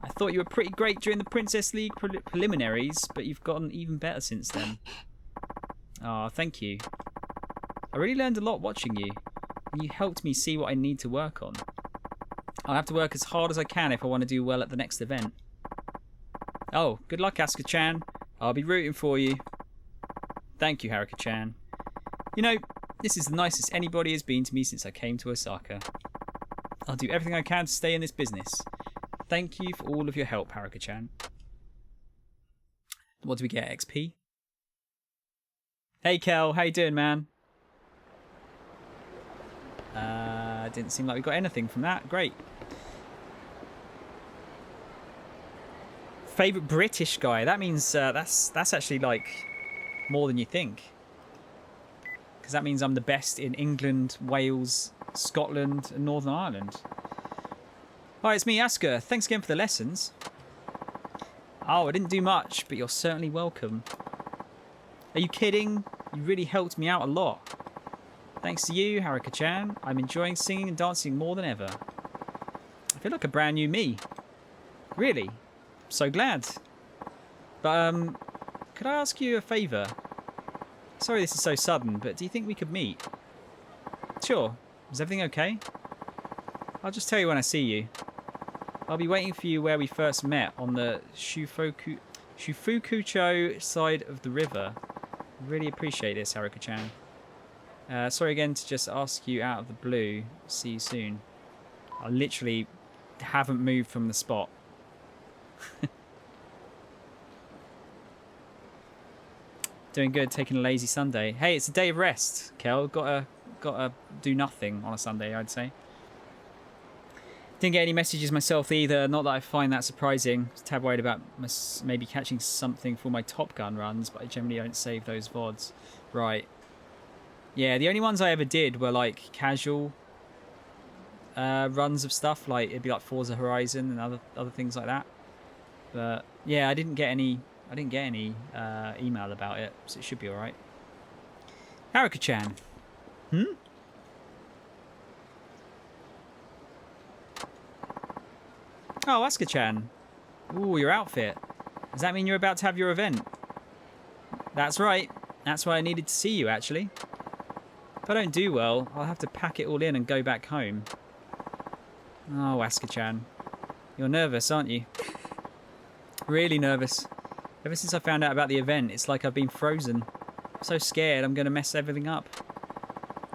Speaker 1: I thought you were pretty great during the Princess League preliminaries, but you've gotten even better since then. Oh, thank you. I really learned a lot watching you, and you helped me see what I need to work on. I'll have to work as hard as I can if I want to do well at the next event. Oh, good luck, Asuka-chan. I'll be rooting for you. Thank you, Haruka-chan. You know, this is the nicest anybody has been to me since I came to Osaka. I'll do everything I can to stay in this business. Thank you for all of your help, Haruka-chan. What do we get, XP? Hey, Kel, how you doing, man? Didn't seem like we got anything from that. Great. Favorite British guy. That means that's actually like more than you think. Because that means I'm the best in England, Wales, Scotland, and Northern Ireland. Hi, it's me, Asker. Thanks again for the lessons. Oh, I didn't do much, but you're certainly welcome. Are you kidding? You really helped me out a lot. Thanks to you, Haruka-chan, I'm enjoying singing and dancing more than ever. I feel like a brand new me. Really? I'm so glad. But, could I ask you a favour? Sorry this is so sudden, but do you think we could meet? Sure. Is everything okay? I'll just tell you when I see you. I'll be waiting for you where we first met, on the Shufukucho side of the river. Really appreciate this, Haruka-chan. Sorry again to just ask you out of the blue. See you soon. I literally haven't moved from the spot. Doing good, taking a lazy Sunday. Hey, it's a day of rest, Kel. Gotta do nothing on a Sunday, I'd say. Didn't get any messages myself either. Not that I find that surprising. I was tad worried about maybe catching something for my Top Gun runs, but I generally don't save those VODs. Right. Yeah, the only ones I ever did were like casual runs of stuff. Like it'd be like Forza Horizon and other things like that. But yeah, I didn't get any email about it, so it should be all right. Haruka-chan. Oh, Asuka-chan. Ooh, your outfit. Does that mean you're about to have your event? That's right. That's why I needed to see you, actually. If I don't do well, I'll have to pack it all in and go back home. Oh, Asuka-chan. You're nervous, aren't you? Really nervous. Ever since I found out about the event, it's like I've been frozen. I'm so scared I'm going to mess everything up.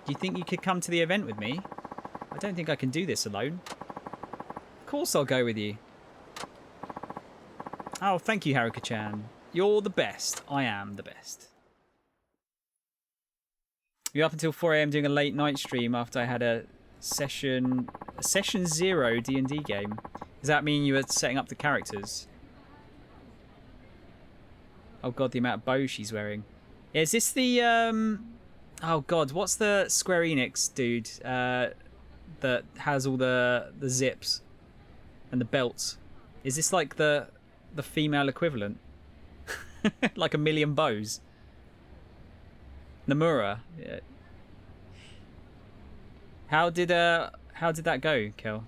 Speaker 1: Do you think you could come to the event with me? I don't think I can do this alone. Of course I'll go with you. Oh, thank you, Haruka-chan. You're the best. I am the best. You're up until 4 AM doing a late night stream after I had a session 0 D&D game. Does that mean you were setting up the characters? Oh god, the amount of bows she's wearing. Yeah, is this the oh god, what's the Square Enix dude that has all the zips and the belts? Is this like the female equivalent? Like a million bows? Nomura. Yeah. How did that go, Kel?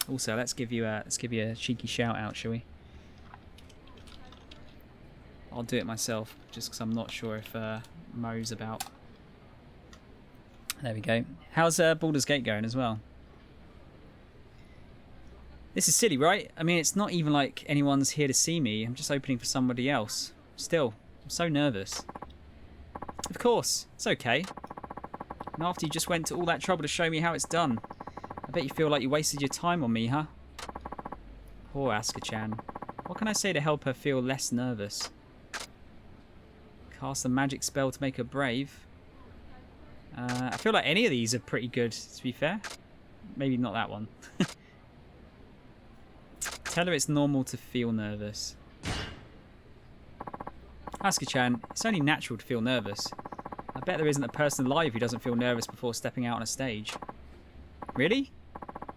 Speaker 1: Also, let's give you a cheeky shout out, shall we? I'll do it myself, just because I'm not sure if Mo's about. There we go. How's Baldur's Gate going as well? This is silly, right? I mean, it's not even like anyone's here to see me. I'm just opening for somebody else. Still, I'm so nervous. Of course, it's okay. And after you just went to all that trouble to show me how it's done, I bet you feel like you wasted your time on me, huh? Poor Asuka-chan. What can I say to help her feel less nervous? Cast a magic spell to make her brave. I feel like any of these are pretty good, to be fair. Maybe not that one. Tell her it's normal to feel nervous. Asuka-chan, it's only natural to feel nervous. I bet there isn't a person alive who doesn't feel nervous before stepping out on a stage. Really?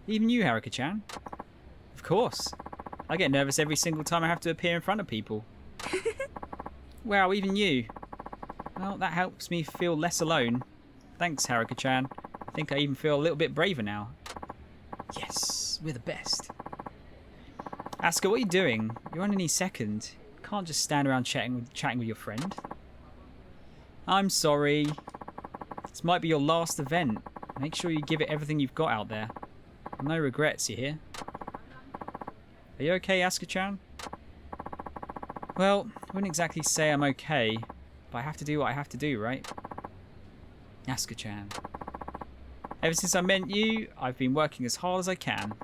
Speaker 1: Even you, Haruka-chan? Of course. I get nervous every single time I have to appear in front of people. Wow, even you. Well, that helps me feel less alone. Thanks, Haruka-chan. I think I even feel a little bit braver now. Yes, we're the best. Asuka, what are you doing? You're on any second. You can't just stand around chatting with your friend. I'm sorry. This might be your last event. Make sure you give it everything you've got out there. No regrets, you hear? Are you okay, Asuka-chan? Well, I wouldn't exactly say I'm okay, but I have to do what I have to do, right? Asuka-chan. Ever since I met you, I've been working as hard as I can.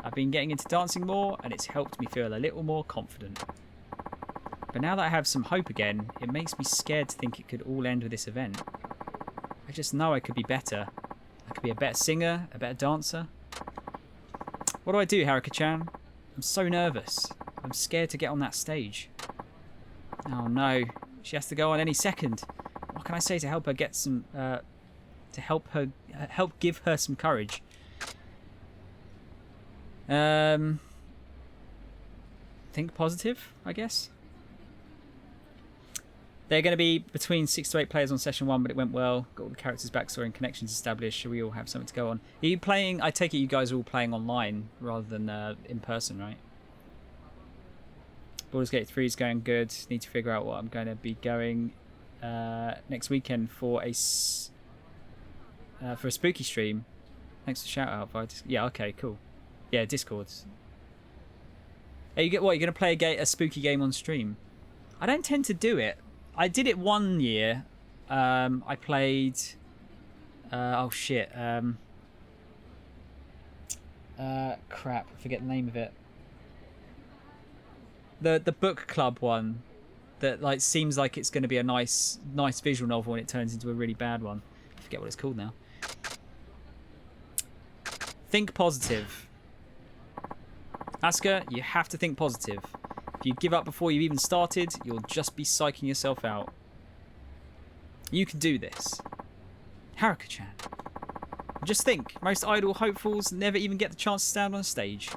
Speaker 1: I've been getting into dancing more, and it's helped me feel a little more confident. But now that I have some hope again, it makes me scared to think it could all end with this event. I just know I could be better. I could be a better singer, a better dancer. What do I do, Haruka-chan? I'm so nervous. I'm scared to get on that stage. Oh no, she has to go on any second. What can I say to help her get some, to help give her some courage? Think positive, I guess. They're going to be between 6 to 8 players on session 1, but it went well. Got all the characters' backstory and connections established. So we all have something to go on. Are you playing? I take it you guys are all playing online rather than in person, right? Baldur's Gate 3 is going good. Need to figure out what I'm going to be going next weekend for a spooky stream. Thanks for shout out. Yeah, okay, cool. Yeah, Discord. Hey, you're going to play a spooky game on stream? I don't tend to do it. I did it one year. I played. Oh shit. Crap. I forget the name of it. The book club one, that like seems like it's going to be a nice visual novel, and it turns into a really bad one. I forget what it's called now. Think positive. Asuka, you have to think positive. If you give up before you've even started, you'll just be psyching yourself out. You can do this. Haruka-chan. Just think, most idle hopefuls never even get the chance to stand on a stage.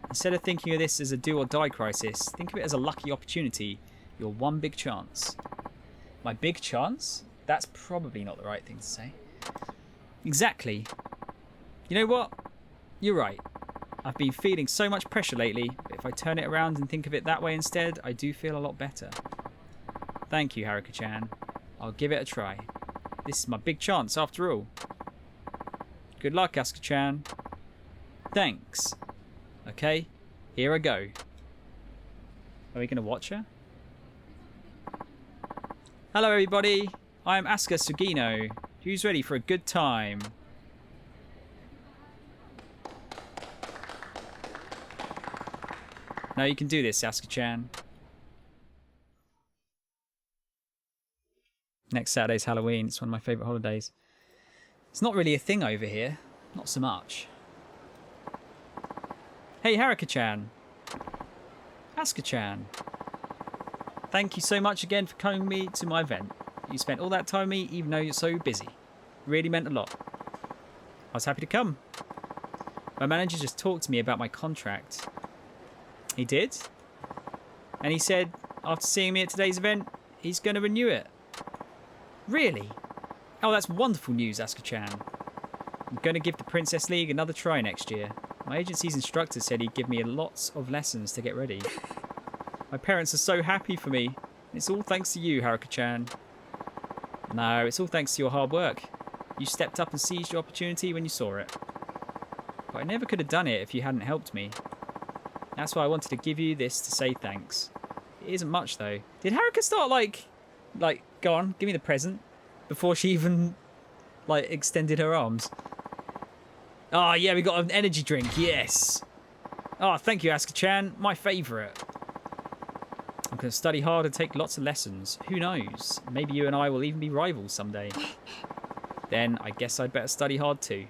Speaker 1: Instead of thinking of this as a do or die crisis, think of it as a lucky opportunity. Your one big chance. My big chance? That's probably not the right thing to say. Exactly. You know what? You're right. I've been feeling so much pressure lately, but if I turn it around and think of it that way instead, I do feel a lot better. Thank you, Haruka-chan. I'll give it a try. This is my big chance, after all. Good luck, Asuka-chan. Thanks. Okay, here I go. Are we going to watch her? Hello, everybody. I'm Asuka Sugino. Who's ready for a good time? No, you can do this, Asuka-chan. Next Saturday's Halloween. It's one of my favourite holidays. It's not really a thing over here. Not so much. Hey, Haruka-chan. Asuka-chan. Thank you so much again for coming with me to my event. You spent all that time with me even though you're so busy. Really meant a lot. I was happy to come. My manager just talked to me about my contract. He did? And he said, after seeing me at today's event, he's going to renew it. Really? Oh, that's wonderful news, Asuka-chan. I'm going to give the Princess League another try next year. My agency's instructor said he'd give me lots of lessons to get ready. My parents are so happy for me. It's all thanks to you, Haruka-chan. No, it's all thanks to your hard work. You stepped up and seized your opportunity when you saw it. But I never could have done it if you hadn't helped me. That's why I wanted to give you this to say thanks. It isn't much, though. Did Haruka start, like, go on, give me the present, before she even, like, extended her arms? Oh, yeah, we got an energy drink, yes. Oh, thank you, Asuka-chan. My favourite. I'm going to study hard and take lots of lessons. Who knows? Maybe you and I will even be rivals someday. Then I guess I'd better study hard, too.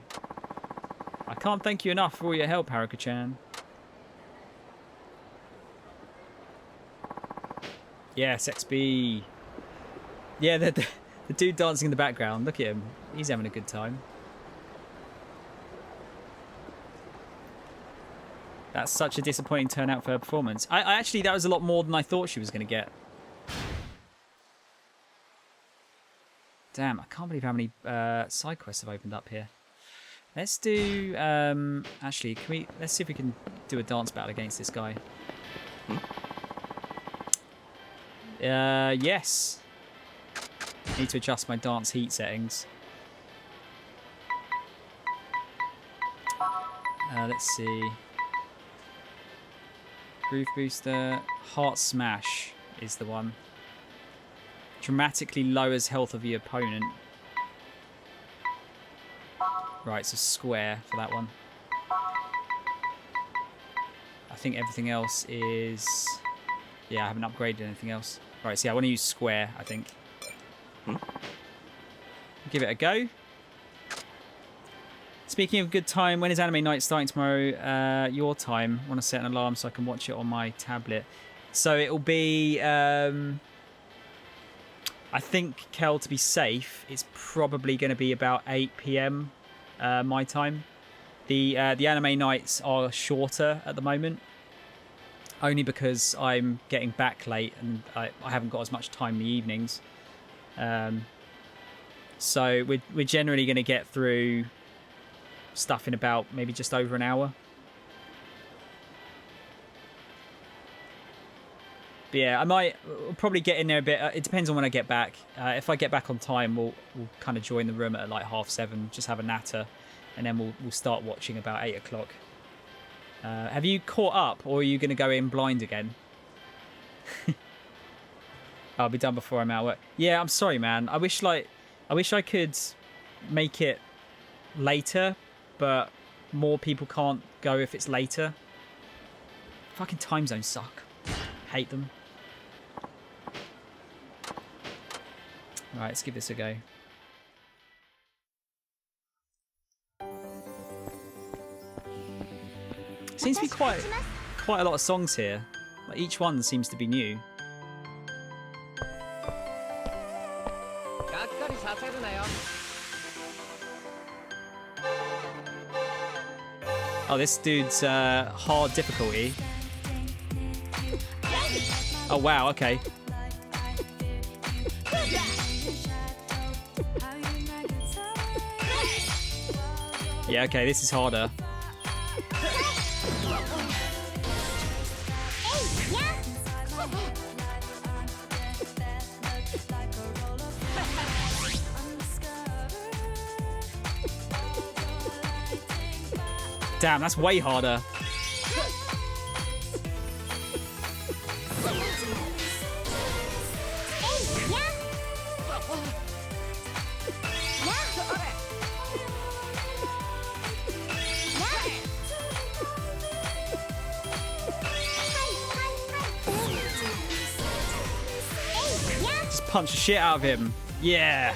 Speaker 1: I can't thank you enough for all your help, Haruka-chan. Yes, XB. Yeah, the dude dancing in the background. Look at him. He's having a good time. That's such a disappointing turnout for her performance. I actually, that was a lot more than I thought she was going to get. Damn, I can't believe how many side quests have opened up here. Let's do... actually, let's see if we can do a dance battle against this guy. Yes. Need to adjust my dance heat settings. Let's see. Groove Booster. Heart Smash is the one. Dramatically lowers health of your opponent. Right, so square for that one. I think everything else is... Yeah, I haven't upgraded anything else. Right, so yeah, I want to use square, I think. Give it a go. Speaking of good time, when is anime night starting tomorrow? Your time. I want to set an alarm so I can watch it on my tablet. So it'll be, I think, Kel, to be safe, it's probably going to be about 8 p.m. My time. The anime nights are shorter at the moment, only because I'm getting back late and I haven't got as much time in the evenings. So we're generally going to get through stuff in about maybe just over an hour. But yeah, we'll probably get in there a bit. It depends on when I get back. If I get back on time, we'll kind of join the room at like 7:30, just have a natter, and then we'll start watching about 8 o'clock. Have you caught up, or are you going to go in blind again? I'll be done before I'm out of work. Yeah, I'm sorry, man. I wish I could make it later, but more people can't go if it's later. Fucking time zones suck. Hate them. Right, let's give this a go. Seems to be quite a lot of songs here. Like, each one seems to be new. Oh, this dude's hard difficulty. Oh wow, okay. Yeah, okay, this is harder. Damn, that's way harder. Just punch the shit out of him. Yeah.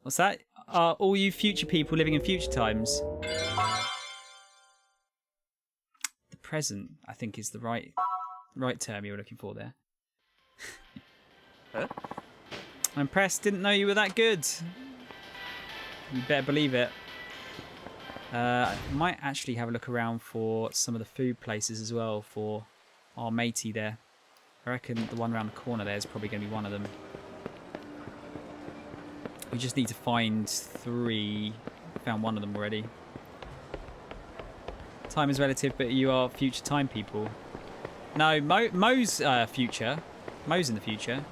Speaker 1: What's that? All you future people living in future times. The present, I think, is the right term you were looking for there. Huh? I'm impressed. Didn't know you were that good. You better believe it. I might actually have a look around for some of the food places as well for our matey there. I reckon the one around the corner there is probably going to be one of them. We just need to find 3. Found one of them already. Time is relative, but you are future time people. No, Mo's future. Mo's in the future.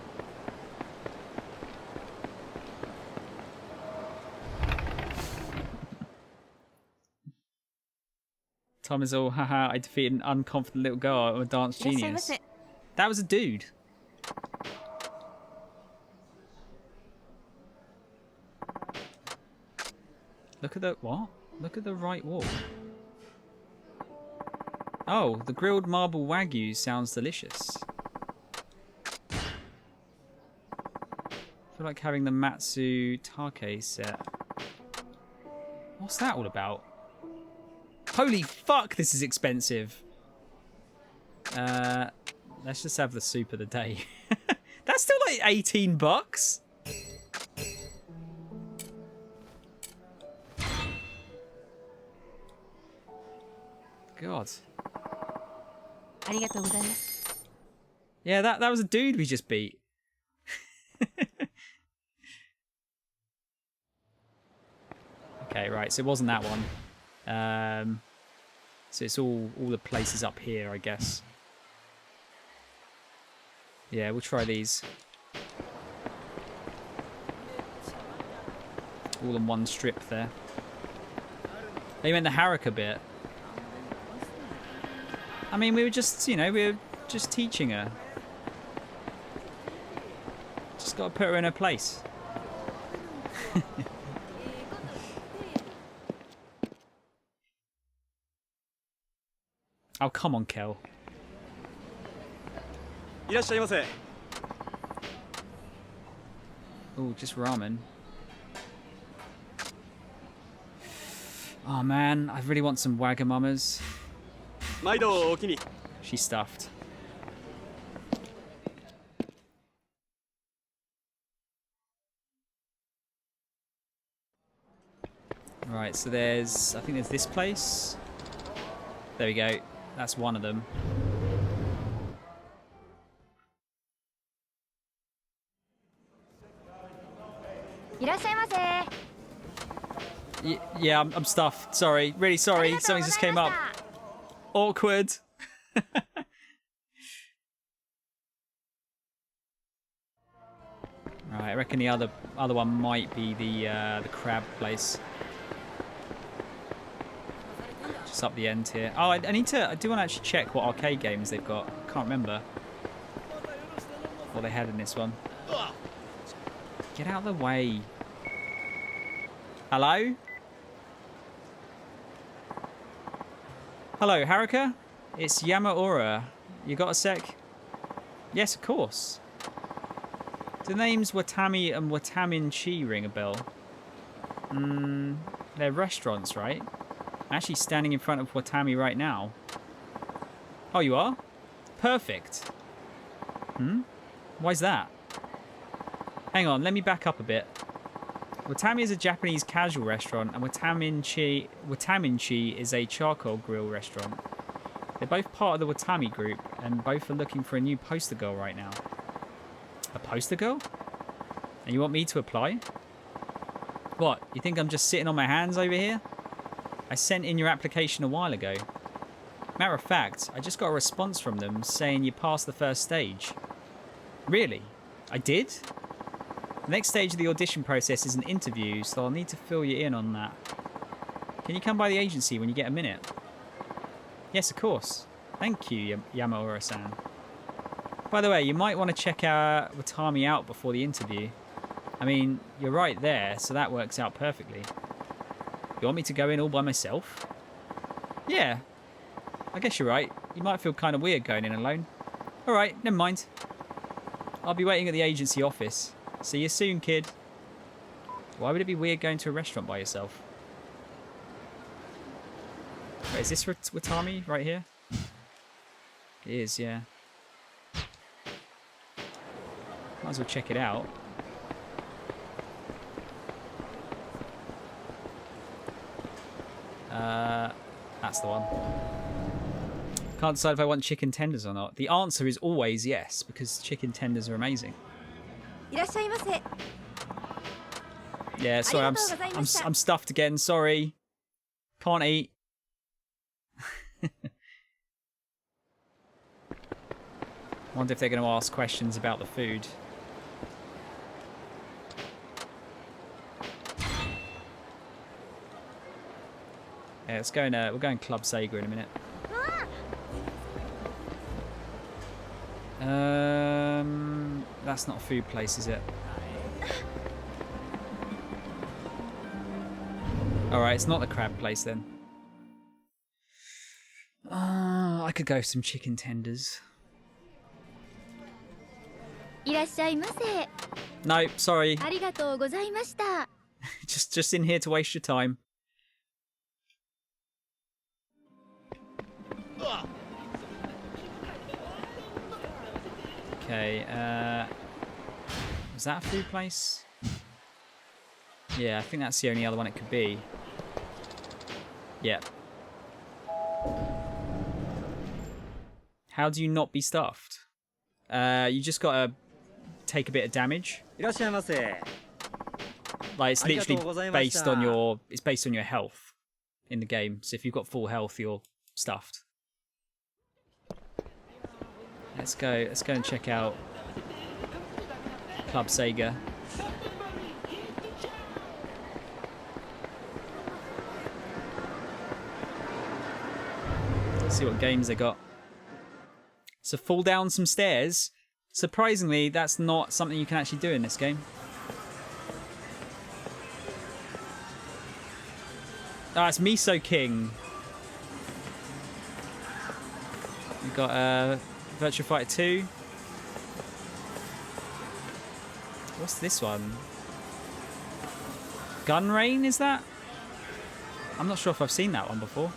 Speaker 1: Tom is all, haha, I defeated an unconfident little girl. I'm a dance genius. That was a dude. Look at the, what? Look at the right wall. Oh, the grilled marble wagyu sounds delicious. I feel like having the Matsu Take set. What's that all about? Holy fuck, this is expensive. Let's just have the soup of the day. That's still like 18 bucks. God. Yeah, that was a dude we just beat. Okay, right, so it wasn't that one. So it's all the places up here, I guess. Yeah, we'll try these. All in one strip there. Oh, you meant the Haruka bit? I mean, we were just, we were just teaching her. Just got to put her in her place. Oh, come on, Kel. Oh, just ramen. Oh man, I really want some Wagamamas.
Speaker 10: 毎度お気に。
Speaker 1: She's stuffed. Right, so I think there's this place. There we go. That's one of them. Yeah, I'm stuffed. Sorry. Really sorry. Something just came up. Awkward. Right, I reckon the other one might be the crab place. Just up the end here. Oh, I do want to actually check what arcade games they've got. Can't remember what they had in this one. Get out of the way. Hello? Hello, Haruka? It's Yamaura. You got a sec? Yes, of course. The names Watami and Watamin-chi ring a bell. They're restaurants, right? I'm actually standing in front of Watami right now. Oh, you are? Perfect. Why's that? Hang on, let me back up a bit. Watami is a Japanese casual restaurant, and Watamin-chi is a charcoal grill restaurant. They're both part of the Watami group, and both are looking for a new poster girl right now. A poster girl? And you want me to apply? What, you think I'm just sitting on my hands over here? I sent in your application a while ago. Matter of fact, I just got a response from them saying you passed the first stage. Really? I did? The next stage of the audition process is an interview, so I'll need to fill you in on that. Can you come by the agency when you get a minute? Yes, of course. Thank you, Yamaura-san. By the way, you might want to check Watami out before the interview. I mean, you're right there, so that works out perfectly. You want me to go in all by myself? Yeah. I guess you're right. You might feel kind of weird going in alone. Alright, never mind. I'll be waiting at the agency office. See you soon, kid. Why would it be weird going to a restaurant by yourself? Wait, is this Watami right here? It is, yeah. Might as well check it out. That's the one. Can't decide if I want chicken tenders or not. The answer is always yes, because chicken tenders are amazing. Yeah, sorry, I'm stuffed again. Sorry, can't eat. Wonder if they're going to ask questions about the food. Yeah, let's go. We're going Club Sega in a minute. That's not a food place, is it? Alright, it's not the crab place then. I could go for some chicken tenders. No, sorry. just in here to waste your time. Okay, was that a food place? Yeah, I think that's the only other one it could be. Yeah. How do you not be stuffed? You just gotta take a bit of damage. Like it's literally based on your health in the game. So if you've got full health, you're stuffed. Let's go and check out Club Sega. Let's see what games they got. So fall down some stairs. Surprisingly, that's not something you can actually do in this game. Ah, it's Miso King. We've got Virtua Fighter 2. What's this one? Gun Rain, is that? I'm not sure if I've seen that one before.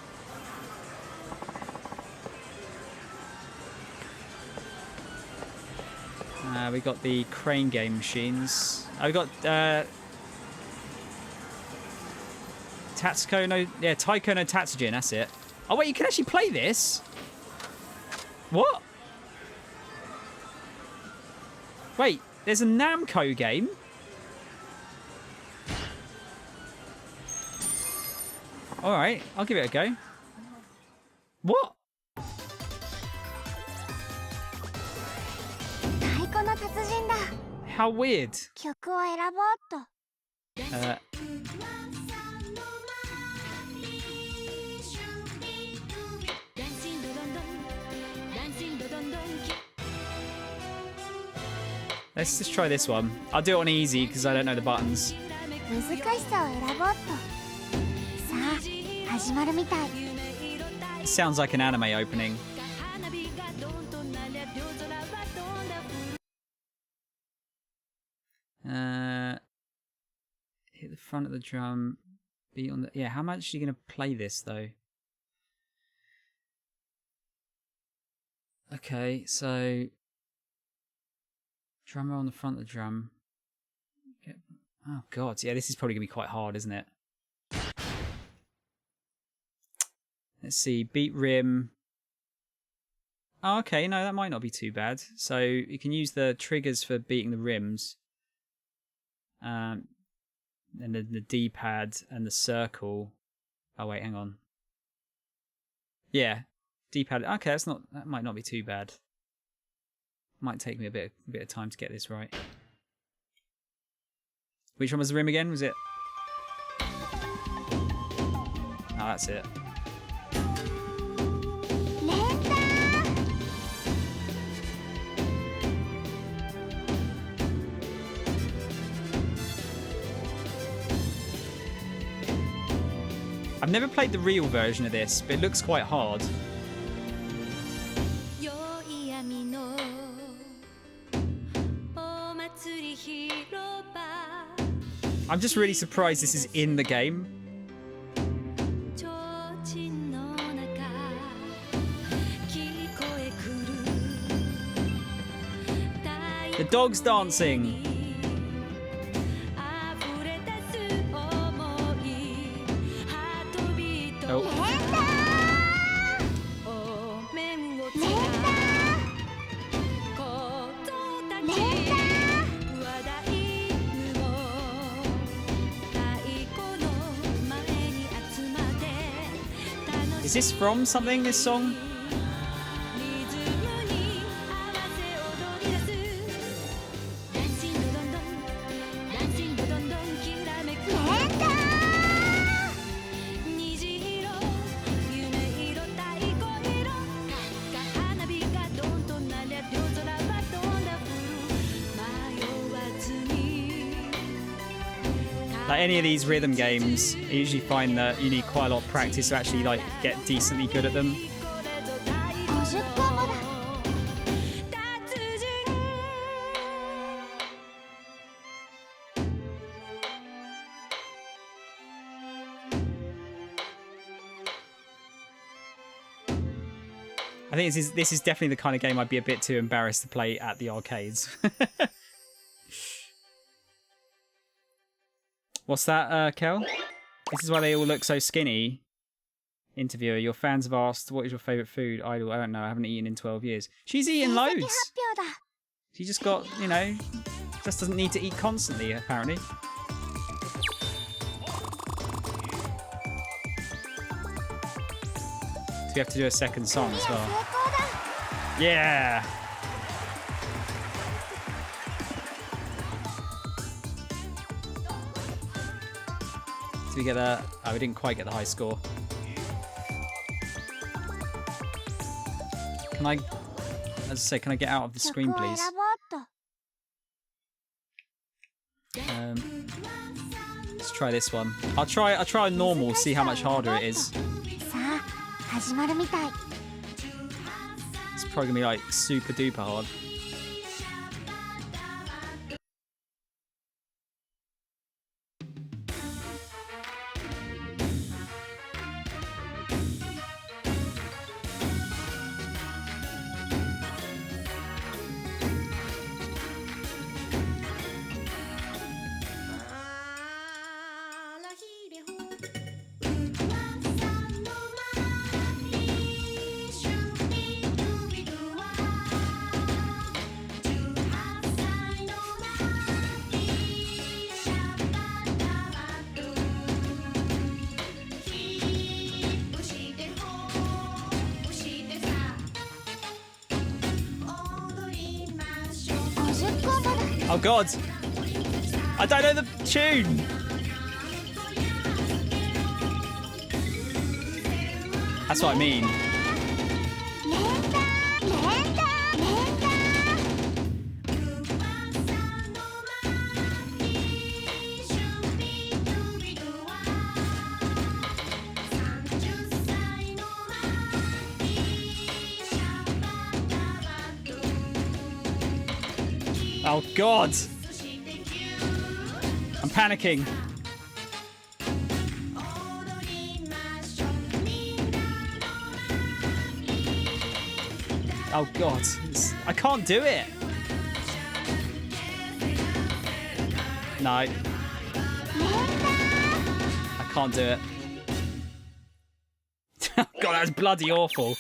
Speaker 1: We got the crane game machines. We got Tatsuko no... Yeah, Taiko no Tatsujin, that's it. Oh, wait, you can actually play this? What? Wait, there's a Namco game? Alright, I'll give it a go. What?
Speaker 4: 太鼓の達人だ。
Speaker 1: How weird.
Speaker 4: 曲を選ぼうっと。
Speaker 1: Let's just try this one. I'll do it on easy because I don't know the buttons.
Speaker 4: 難しさを選ぼうっと。さあ、始まるみたい。
Speaker 1: Sounds like an anime opening. Hit the front of the drum. Beat on the... Yeah, how much are you going to play this, though? Okay, so... Drummer on the front of the drum. Oh, God. Yeah, this is probably going to be quite hard, isn't it? Let's see. Beat rim. Oh, okay. No, that might not be too bad. So you can use the triggers for beating the rims. And the D-pad and the circle. Oh, wait, hang on. Yeah. D-pad. Okay, that might not be too bad. Might take me a bit of time to get this right. Which one was the rim again? Was it? Oh, that's it. I've never played the real version of this, but it looks quite hard. I'm just really surprised this is in the game. The dog's dancing. Oh. Is this from something, this song? Like any of these rhythm games, I usually find that you need quite a lot of practice to actually like get decently good at them. I think this is definitely the kind of game I'd be a bit too embarrassed to play at the arcades. What's that, Kel? This is why they all look so skinny. Interviewer, your fans have asked, what is your favourite food? Idol, I don't know, I haven't eaten in 12 years. She's eaten loads. She just got, you know, just doesn't need to eat constantly, apparently. So we have to do a second song as well. Yeah! We get a... Oh, we didn't quite get the high score. Can I... As I say, can I get out of the screen, please? Let's try this one. I'll try a normal, see how much harder it is. It's probably gonna be like super duper hard. Oh god! I don't know the tune! That's what I mean. Oh god! I'm panicking. Oh god, I can't do it. No. I can't do it. God, that's bloody awful.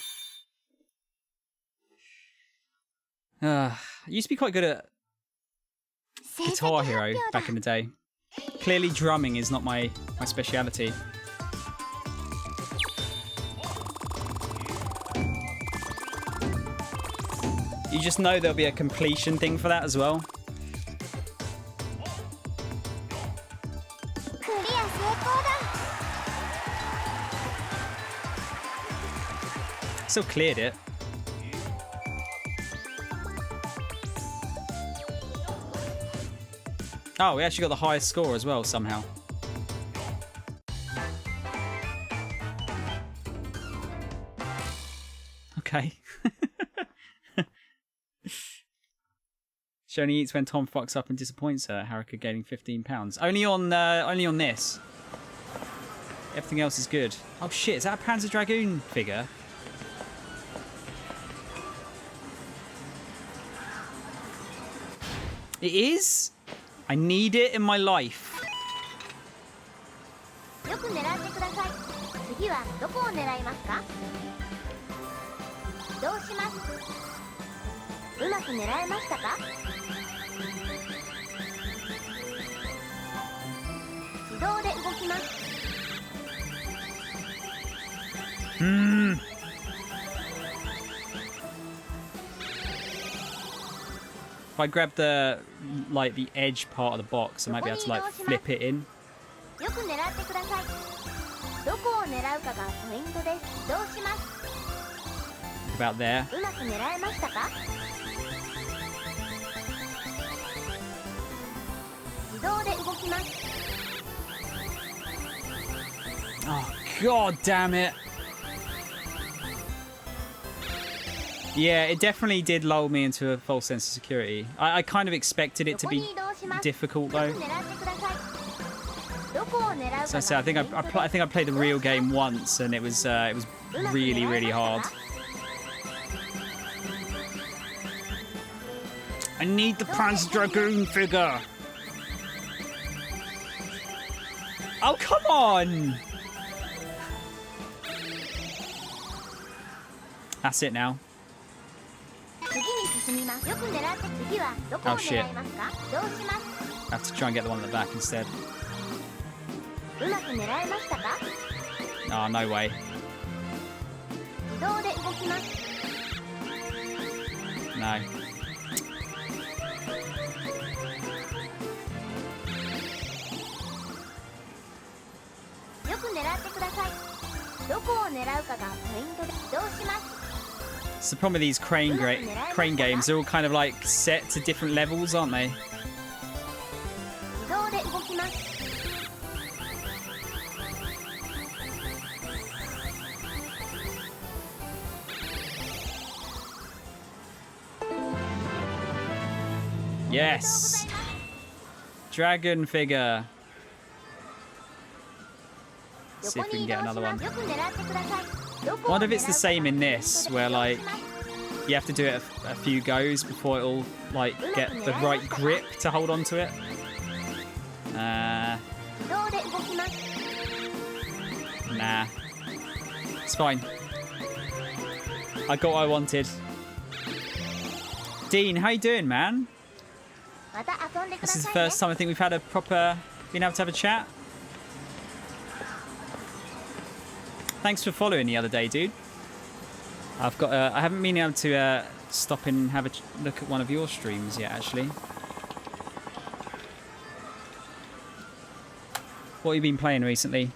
Speaker 1: I used to be quite good at Guitar Hero back in the day. Clearly drumming is not my speciality. You just know there'll be a completion thing for that as well. Still cleared it. Oh, we actually got the highest score as well somehow. Okay. She only eats when Tom fucks up and disappoints her. Haruka gaining £15. Only on this. Everything else is good. Oh shit! Is that a Panzer Dragoon figure? It is. I need it in my life. If I grab the edge part of the box, I might be able to flip it in. About there. Oh god damn it. Yeah, it definitely did lull me into a false sense of security. I kind of expected it to be difficult though. So I say, I think I played the real game once, and it was really, really hard. I need the Panzer Dragoon figure. Oh come on! That's it now. Oh shit. I have to try and get the one at the back instead. Oh, no way. No. So the problem with these crane games, they're all kind of like set to different levels, aren't they? Yes! Dragon figure. Let's see if we can get another one. I wonder if it's the same in this, where like you have to do it a few goes before it'll like get the right grip to hold on to it. Nah. It's fine. I got what I wanted. Dean, how you doing, man? This is the first time I think we've had been able to have a chat. Thanks for following the other day, dude. I haven't been able to stop and have a look at one of your streams yet, actually. What have you been playing recently?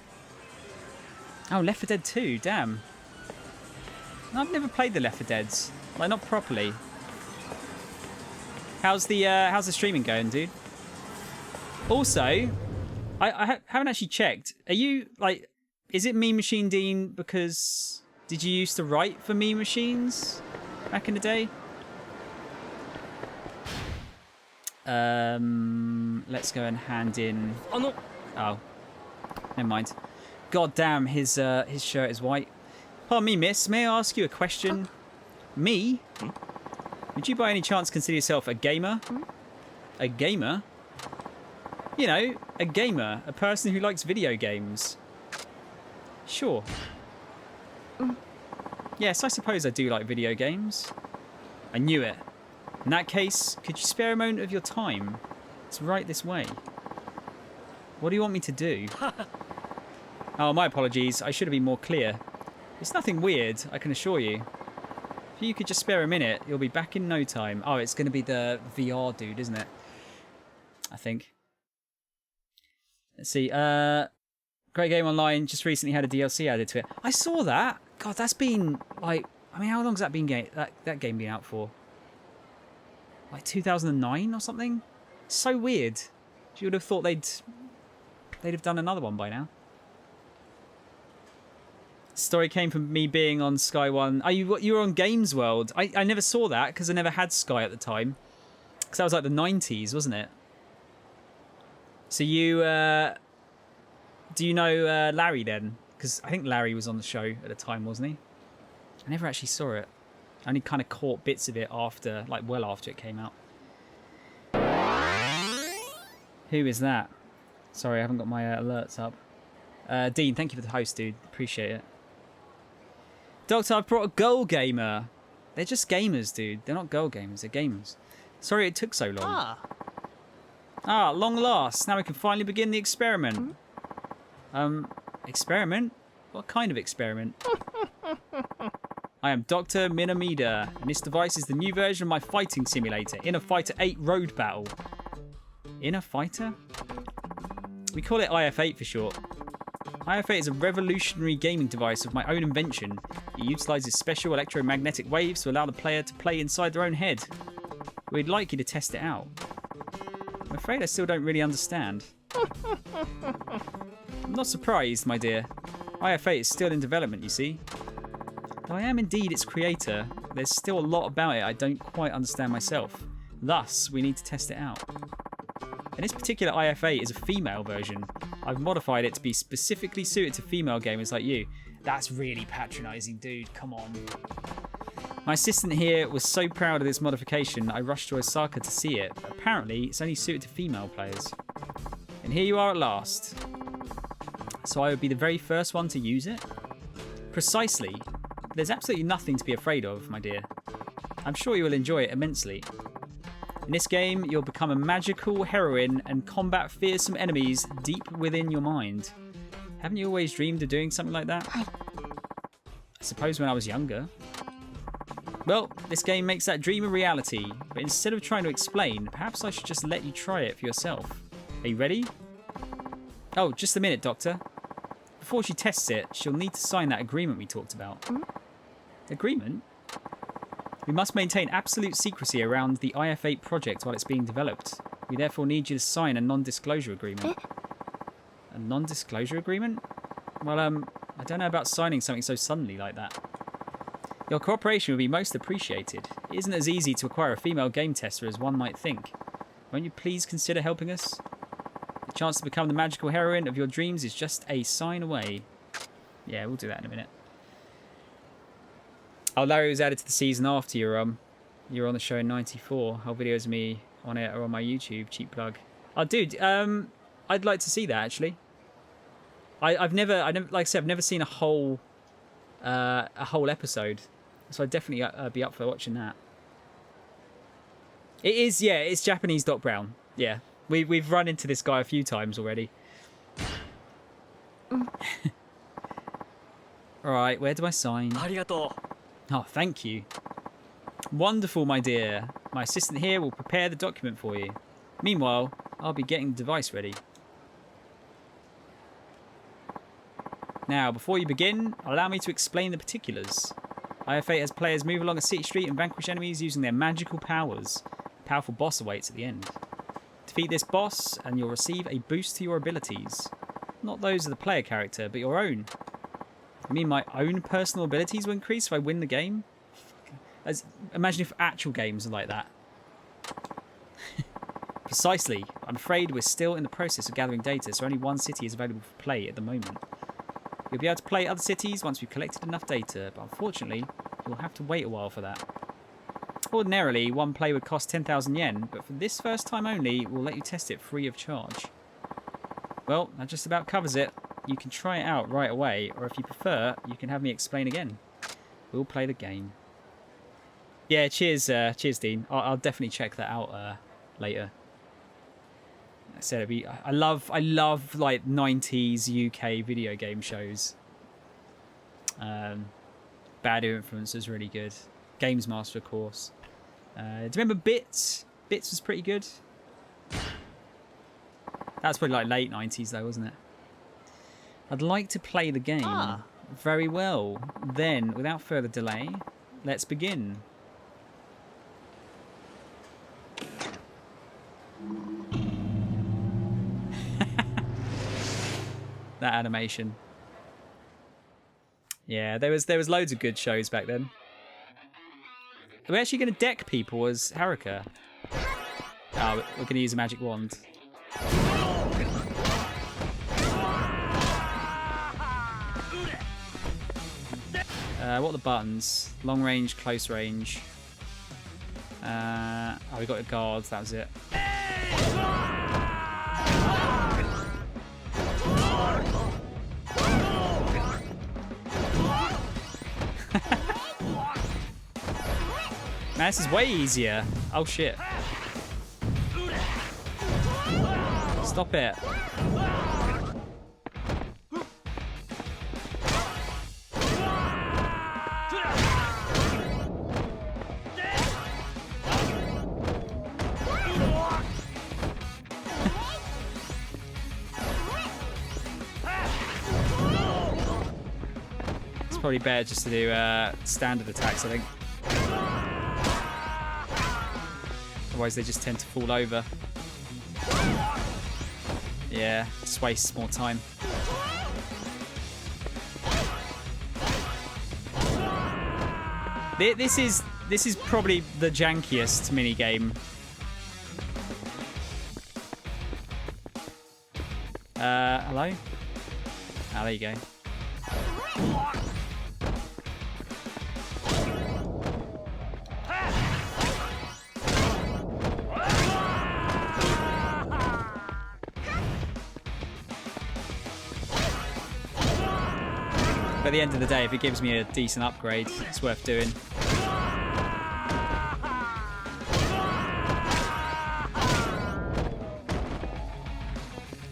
Speaker 1: Oh, Left 4 Dead 2, damn. I've never played the Left 4 Deads. Like, not properly. How's the streaming going, dude? Also, I haven't actually checked. Are you, like, is it Mean Machine Dean because did you used to write for Mean Machines back in the day? Let's go and hand in. Oh, never mind. God damn, his shirt is white. Pardon me, miss. May I ask you a question? Me? Would you by any chance consider yourself a gamer? A gamer? You know, a gamer. A person who likes video games. Sure. Yes, I suppose I do like video games. I knew it. In that case, could you spare a moment of your time? It's right this way. What do you want me to do? Oh, my apologies. I should have been more clear. It's nothing weird, I can assure you. If you could just spare a minute, you'll be back in no time. Oh, it's going to be the VR dude, isn't it? I think. Let's see. Great Game Online just recently had a DLC added to it. I saw that. God, that's been like... I mean, how long's that been that game been out for? Like 2009 or something? So weird. You would have thought they'd have done another one by now. Story came from me being on Sky One. Oh, you were on Games World. I never saw that because I never had Sky at the time. Because that was like the 90s, wasn't it? So you... do you know Larry then? Because I think Larry was on the show at the time, wasn't he? I never actually saw it. I only kind of caught bits of it after, like well after it came out. Who is that? Sorry, I haven't got my alerts up. Dean, thank you for the host, dude. Appreciate it. Doctor, I've brought a girl gamer. They're just gamers, dude. They're not girl gamers, they're gamers. Sorry it took so long. Ah, long last. Now we can finally begin the experiment. Experiment? What kind of experiment? I am Dr. Minamida, and this device is the new version of my fighting simulator, Inner Fighter 8 Road Battle. Inner Fighter? We call it IF8 for short. IF8 is a revolutionary gaming device of my own invention. It utilises special electromagnetic waves to allow the player to play inside their own head. We'd like you to test it out. I'm afraid I still don't really understand. I'm not surprised, my dear. IF8 is still in development, you see. Though I am indeed its creator, there's still a lot about it I don't quite understand myself. Thus, we need to test it out. And this particular IF8 is a female version. I've modified it to be specifically suited to female gamers like you. That's really patronising, dude. Come on. My assistant here was so proud of this modification, I rushed to Osaka to see it. Apparently, it's only suited to female players. And here you are at last. So I would be the very first one to use it? Precisely. There's absolutely nothing to be afraid of, my dear. I'm sure you will enjoy it immensely. In this game, you'll become a magical heroine and combat fearsome enemies deep within your mind. Haven't you always dreamed of doing something like that? I suppose when I was younger. Well, this game makes that dream a reality, but instead of trying to explain, perhaps I should just let you try it for yourself. Are you ready? Oh, just a minute, Doctor. Before she tests it, she'll need to sign that agreement we talked about. Agreement? We must maintain absolute secrecy around the IF8 project while it's being developed. We therefore need you to sign a non-disclosure agreement. A non-disclosure agreement? Well, I don't know about signing something so suddenly like that. Your cooperation would be most appreciated. It isn't as easy to acquire a female game tester as one might think. Won't you please consider helping us? The chance to become the magical heroine of your dreams is just a sign away. Yeah, we'll do that in a minute. Oh, Larry was added to the season after you were on the show in '94. Whole videos of me on it are on my YouTube. Cheap plug. Oh, dude, I'd like to see that actually. I've never, like I said, I've never seen a whole episode, so I'd definitely be up for watching that. It is, yeah, it's Japanese Doc Brown. Yeah, we've run into this guy a few times already. All right, where do I sign? Oh, thank you. Wonderful, my dear. My assistant here will prepare the document for you. Meanwhile, I'll be getting the device ready. Now, before you begin, allow me to explain the particulars. IF8 has players move along a city street and vanquish enemies using their magical powers. A powerful boss awaits at the end. Defeat this boss and you'll receive a boost to your abilities. Not those of the player character, but your own. I mean my own personal abilities will increase if I win the game? Imagine if actual games are like that. Precisely. I'm afraid we're still in the process of gathering data, so only one city is available for play at the moment. You'll be able to play other cities once we've collected enough data, but unfortunately, you'll have to wait a while for that. Ordinarily, one play would cost 10,000 yen, but for this first time only, we'll let you test it free of charge. Well, that just about covers it. You can try it out right away, or if you prefer, you can have me explain again. We'll play the game. Yeah, cheers, Dean. I'll definitely check that out later. I said I love like 90s UK video game shows. Bad Influence was really good. Games Master, of course. Do you remember Bits? Bits was pretty good. That's probably like late 90s though, wasn't it? I'd like to play the game. Very well. Then, without further delay, let's begin. That animation. Yeah, there was loads of good shows back then. Are we actually going to deck people as Haruka? Oh, we're going to use a magic wand. What are the buttons? Long range, close range. Oh, we got a guard. That was it. Man, this is way easier. Oh shit. Stop it. It's probably better just to do standard attacks, I think. Otherwise they just tend to fall over. Yeah, just wastes more time. This is probably the jankiest minigame. Hello? Ah, there you go. But at the end of the day, if it gives me a decent upgrade, it's worth doing.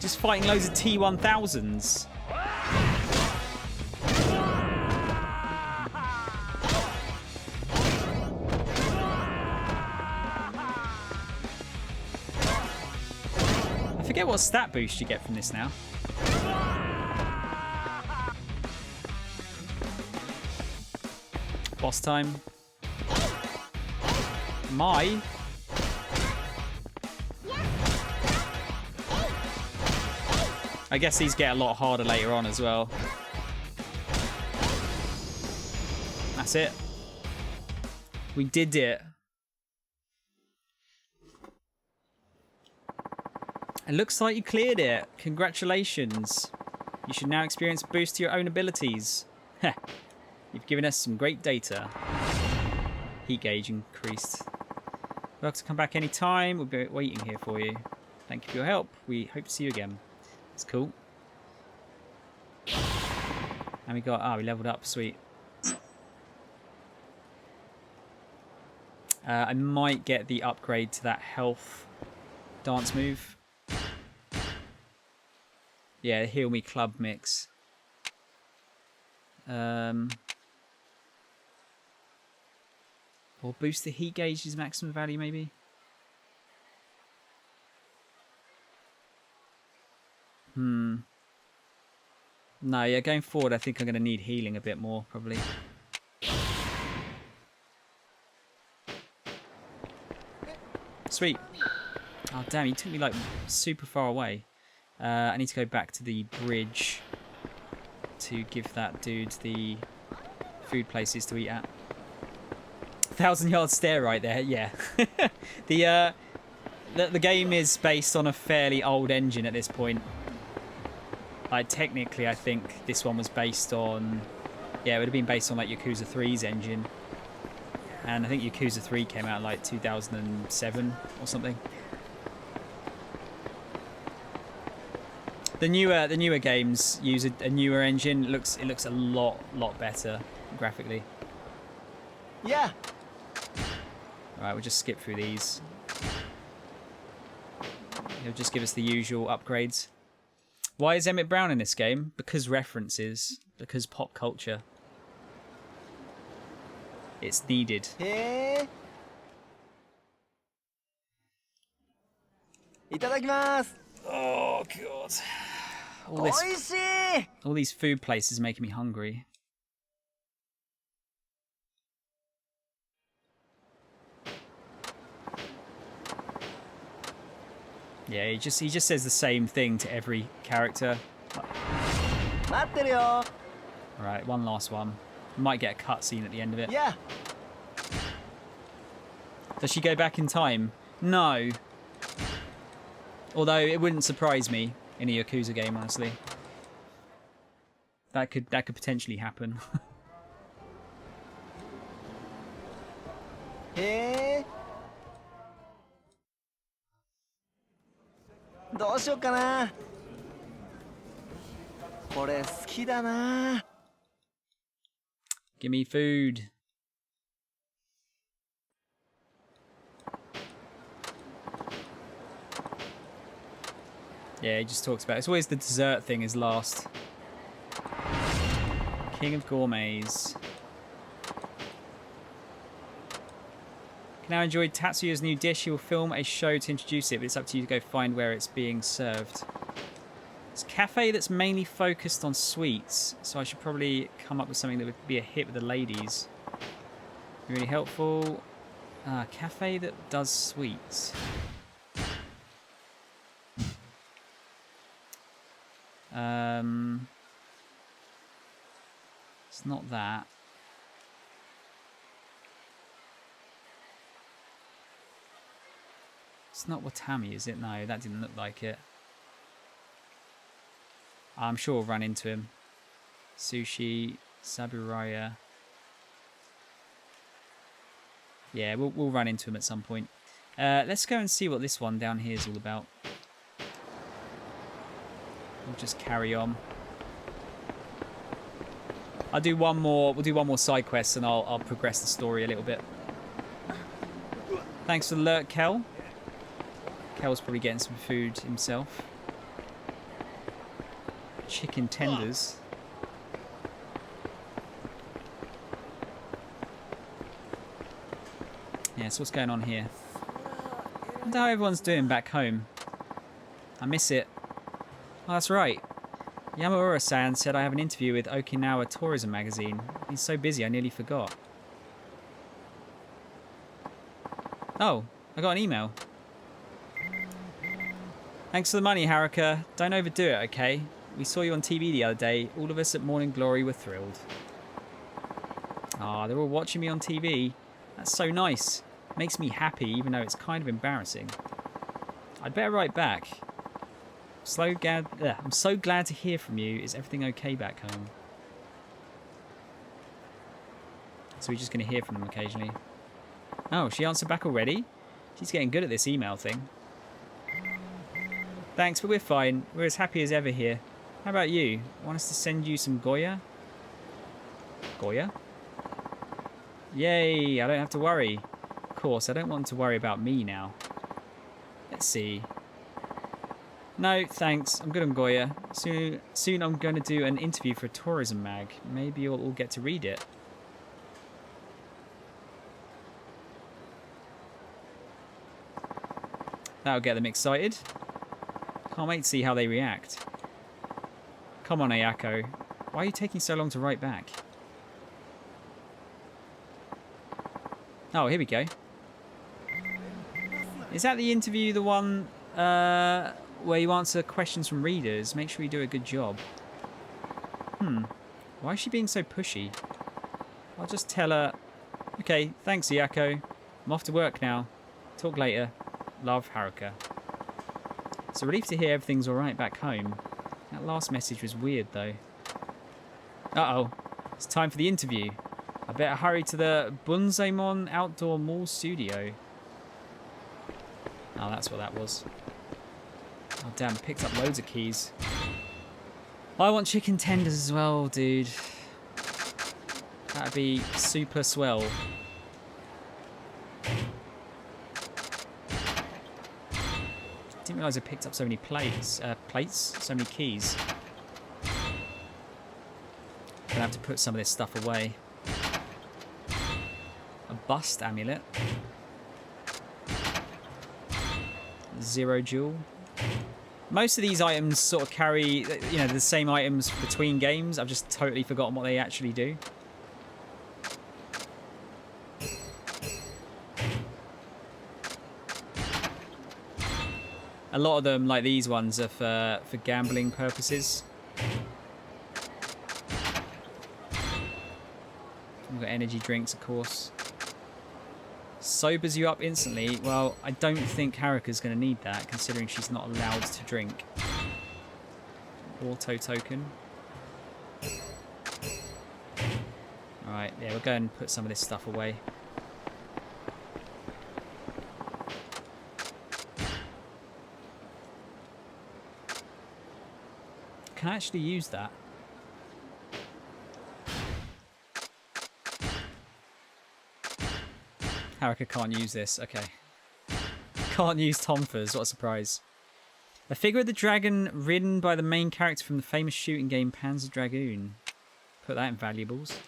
Speaker 1: Just fighting loads of T1000s. I forget what stat boost you get from this now. Boss time. I guess these get a lot harder later on as well. That's it. We did it. It looks like you cleared it. Congratulations. You should now experience a boost to your own abilities. Heh. You've given us some great data. Heat gauge increased. Welcome to come back anytime. We'll be waiting here for you. Thank you for your help. We hope to see you again. That's cool. And we got... we leveled up. Sweet. I might get the upgrade to that health dance move. Yeah, Heal Me Club mix. Or boost the heat gauge's maximum value, maybe? No, yeah, going forward, I think I'm going to need healing a bit more, probably. Sweet. Oh, damn, you took me, like, super far away. I need to go back to the bridge to give that dude the food places to eat at. 1,000-yard stare right there, yeah. The game is based on a fairly old engine at this point. Like, technically, I think this one was based on... Yeah, it would have been based on, like, Yakuza 3's engine. And I think Yakuza 3 came out, like, 2007 or something. The newer games use a newer engine. It looks a lot better graphically.
Speaker 2: Yeah.
Speaker 1: Alright, we'll just skip through these. He'll just give us the usual upgrades. Why is Emmett Brown in this game? Because references. Because pop culture. It's needed.
Speaker 2: Hey. いただきます。
Speaker 1: Oh god. All these food places making me hungry. Yeah, he just says the same thing to every character.
Speaker 2: 待ってるよ。
Speaker 1: Alright, one last one. Might get a cutscene at the end of it.
Speaker 2: Yeah.
Speaker 1: Does she go back in time? No. Although it wouldn't surprise me in a Yakuza game, honestly. That could potentially happen.
Speaker 2: へえ。どうしようかな。これ好きだな。
Speaker 1: Give me food. Yeah, he just talks about it. It's always the dessert thing is last. King of gourmets. Can now enjoy Tatsuya's new dish. He will film a show to introduce it, but it's up to you to go find where it's being served. It's a cafe that's mainly focused on sweets, so I should probably come up with something that would be a hit with the ladies. Really helpful. Cafe that does sweets. It's not that. It's not Watami, is it? No, that didn't look like it. I'm sure we'll run into him. Sushi, Saburaya. Yeah, we'll run into him at some point. Let's go and see what this one down here is all about. We'll just carry on. We'll do one more side quest and I'll progress the story a little bit. Thanks for the alert, Kel. Kel's probably getting some food himself. Chicken tenders. Yeah, so what's going on here? I wonder how everyone's doing back home. I miss it. Oh, that's right. Yamaura-san said I have an interview with Okinawa Tourism magazine. He's so busy I nearly forgot. Oh, I got an email. Thanks for the money, Haruka. Don't overdo it, okay? We saw you on TV the other day. All of us at Morning Glory were thrilled. Ah, they're all watching me on TV. That's so nice. Makes me happy, even though it's kind of embarrassing. I'd better write back. I'm so glad to hear from you. Is everything okay back home? So we're just going to hear from them occasionally. Oh, she answered back already? She's getting good at this email thing. Thanks, but we're fine. We're as happy as ever here. How about you? Want us to send you some Goya? Goya? Yay, I don't have to worry. Of course, I don't want to worry about me now. Let's see. No, thanks. I'm good on Goya. Soon I'm going to do an interview for a tourism mag. Maybe you'll all get to read it. That'll get them excited. Can't wait to see how they react. Come on, Ayako. Why are you taking so long to write back? Oh, here we go. Is that the interview, the one where you answer questions from readers? Make sure you do a good job. Why is she being so pushy? I'll just tell her, okay, thanks, Yako. I'm off to work now. Talk later. Love, Haruka. It's a relief to hear everything's alright back home. That last message was weird, though. Uh-oh. It's time for the interview. I better hurry to the Bunzaemon Outdoor Mall Studio. Oh, that's what that was. Oh, damn. Picked up loads of keys. I want chicken tenders as well, dude. That'd be super swell. Didn't realise I picked up so many plates, so many keys. Gonna have to put some of this stuff away. A bust amulet. 0 jewel. Most of these items sort of carry, you know, the same items between games. I've just totally forgotten what they actually do. A lot of them, like these ones, are for gambling purposes. We've got energy drinks, of course. Sobers you up instantly. Well, I don't think Haruka's going to need that, considering she's not allowed to drink. Auto token. Alright, yeah, we'll go and put some of this stuff away. Can I actually use that? Haruka can't use this. Okay. Can't use Tonfas. What a surprise. A figure of the dragon ridden by the main character from the famous shooting game Panzer Dragoon. Put that in valuables.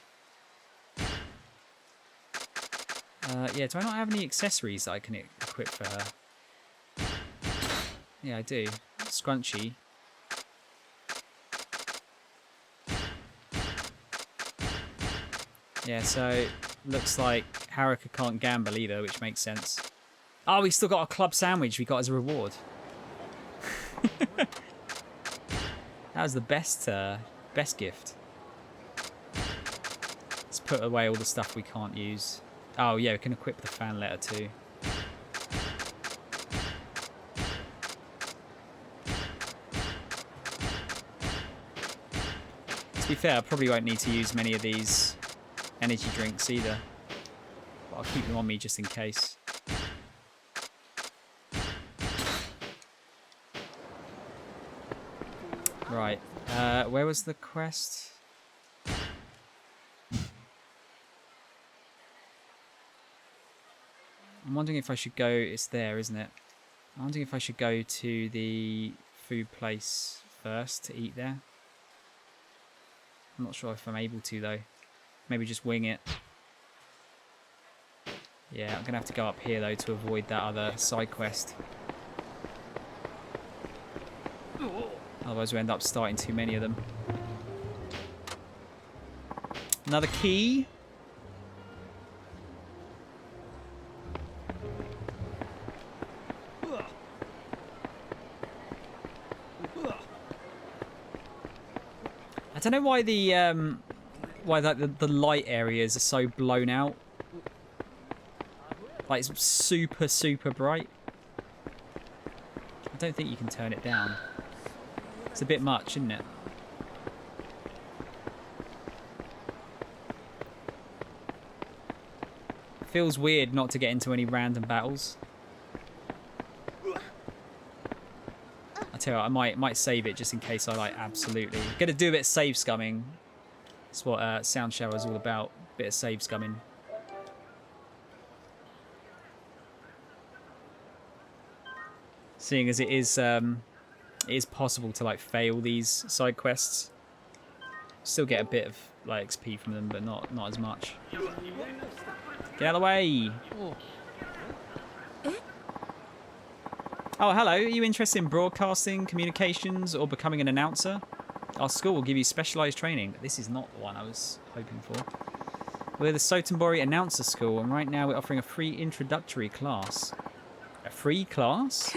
Speaker 1: Yeah, do I not have any accessories that I can equip for her? Yeah, I do. Scrunchy. Yeah, so looks like Haruka can't gamble either, which makes sense. Oh, we still got a club sandwich we got as a reward. That was the best gift. Let's put away all the stuff we can't use. Oh yeah, we can equip the fan letter too. To be fair, I probably won't need to use many of these energy drinks either. But I'll keep them on me just in case. Right, where was the quest? I'm wondering if I should go, it's there, isn't it? I'm wondering if I should go to the food place first to eat there. I'm not sure if I'm able to though. Maybe just wing it. Yeah, I'm gonna have to go up here though to avoid that other side quest. Otherwise we end up starting too many of them. Another key. I don't know why the light areas are so blown out. Like it's super bright. I don't think you can turn it down. It's a bit much, isn't it? Feels weird not to get into any random battles. I tell you what, I might save it just in case I like absolutely. Gonna do a bit of save scumming. That's what Sound Shower is all about. Bit of save scumming. Seeing as it is possible to like fail these side quests. Still get a bit of like XP from them, but not as much. Get out of the way! Oh, hello. Are you interested in broadcasting, communications, or becoming an announcer? Our school will give you specialized training. This is not the one I was hoping for. We're the Sotenbori Announcer School, and right now we're offering a free introductory class. A free class?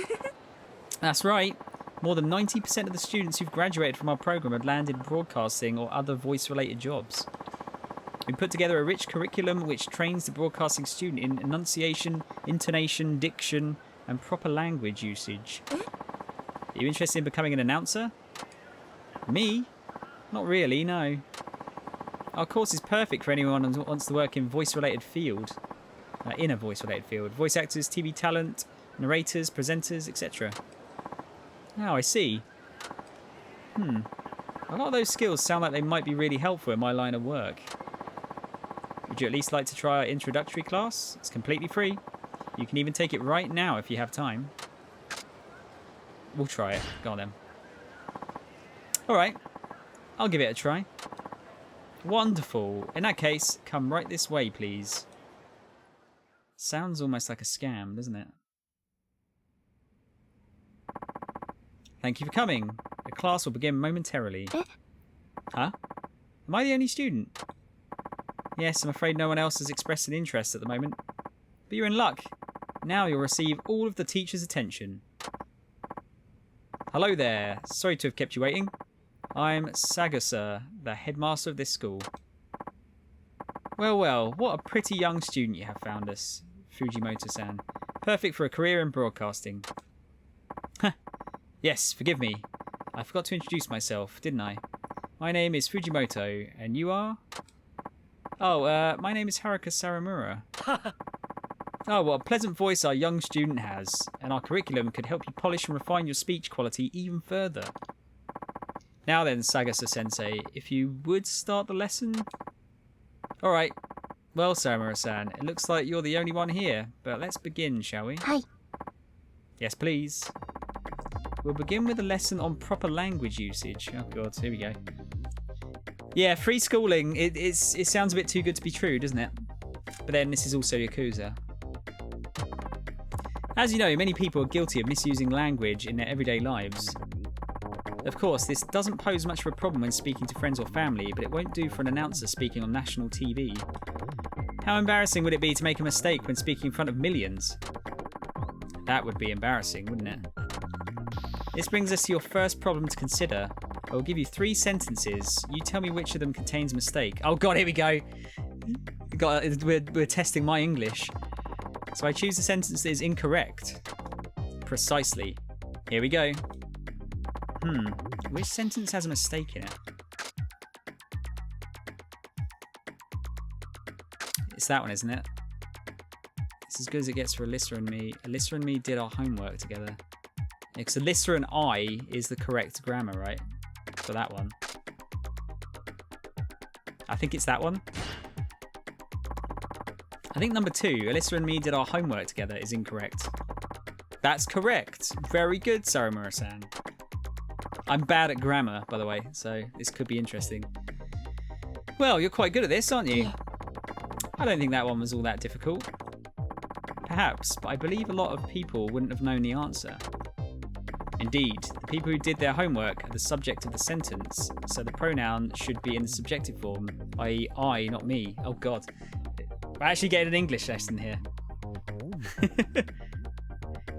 Speaker 1: That's right. More than 90% of the students who've graduated from our program have landed in broadcasting or other voice-related jobs. We put together a rich curriculum which trains the broadcasting student in enunciation, intonation, diction, and proper language usage. Are you interested in becoming an announcer? Me? Not really, no. Our course is perfect for anyone who wants to work in voice-related field. In a voice-related field. Voice actors, TV talent, narrators, presenters, etc. Oh, I see. A lot of those skills sound like they might be really helpful in my line of work. Would you at least like to try our introductory class? It's completely free. You can even take it right now if you have time. We'll try it. Go on then. Alright. I'll give it a try. Wonderful. In that case, come right this way, please. Sounds almost like a scam, doesn't it? Thank you for coming. The class will begin momentarily. Huh? Am I the only student? Yes, I'm afraid no one else has expressed an interest at the moment. But you're in luck. Now you'll receive all of the teacher's attention. Hello there. Sorry to have kept you waiting. I'm Sagusa, the headmaster of this school. Well, well, what a pretty young student you have found us, Fujimoto-san. Perfect for a career in broadcasting. Yes, forgive me. I forgot to introduce myself, didn't I? My name is Fujimoto, and you are? Oh, my name is Haruka Saramura. Oh, what a pleasant voice our young student has, and our curriculum could help you polish and refine your speech quality even further. Now then, Sagasa-sensei, if you would start the lesson? Alright. Well, Saramura-san, it looks like you're the only one here, but let's begin, shall we?
Speaker 4: Hi.
Speaker 1: Yes, please. We'll begin with a lesson on proper language usage. Oh god, here we go. Yeah, free schooling, it sounds a bit too good to be true, doesn't it? But then this is also Yakuza. As you know, many people are guilty of misusing language in their everyday lives. Of course, this doesn't pose much of a problem when speaking to friends or family, but it won't do for an announcer speaking on national TV. How embarrassing would it be to make a mistake when speaking in front of millions? That would be embarrassing, wouldn't it? This brings us to your first problem to consider. I will give you 3 sentences. You tell me which of them contains a mistake. Oh god, here we go. We're testing my English. So I choose the sentence that is incorrect. Precisely. Here we go. Which sentence has a mistake in it? It's that one, isn't it? It's as good as it gets for Alyssa and me. Alyssa and me did our homework together. Because Alyssa and I is the correct grammar, right? For that one. I think it's that one. I think number 2, Alyssa and me did our homework together, is incorrect. That's correct. Very good, Saramura-san. I'm bad at grammar, by the way, so this could be interesting. Well, you're quite good at this, aren't you?
Speaker 4: Yeah.
Speaker 1: I don't think that one was all that difficult. Perhaps, but I believe a lot of people wouldn't have known the answer. Indeed, the people who did their homework are the subject of the sentence, so the pronoun should be in the subjective form, i.e. I, not me. Oh god. We're actually getting an English lesson here.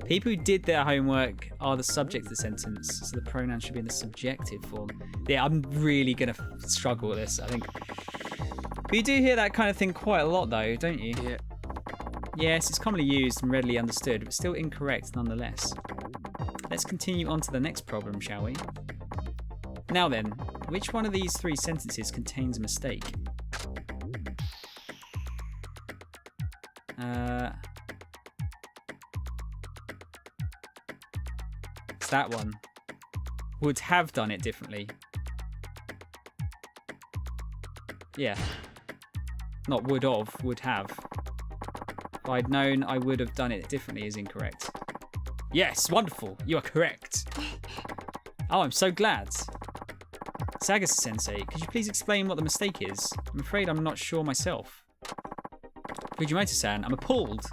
Speaker 1: People who did their homework are the subject of the sentence, so the pronoun should be in the subjective form. Yeah, I'm really going to struggle with this, I think. But you do hear that kind of thing quite a lot, though, don't you?
Speaker 2: Yeah.
Speaker 1: Yes, it's commonly used and readily understood, but still incorrect nonetheless. Let's continue on to the next problem, shall we? Now then, which one of these 3 sentences contains a mistake? It's that one. Would have done it differently. Yeah. Not would have. If I'd known I would have done it differently is incorrect. Yes, wonderful. You are correct. Oh, I'm so glad. Sagasa-sensei, could you please explain what the mistake is? I'm afraid I'm not sure myself. Fujimoto-san, I'm appalled.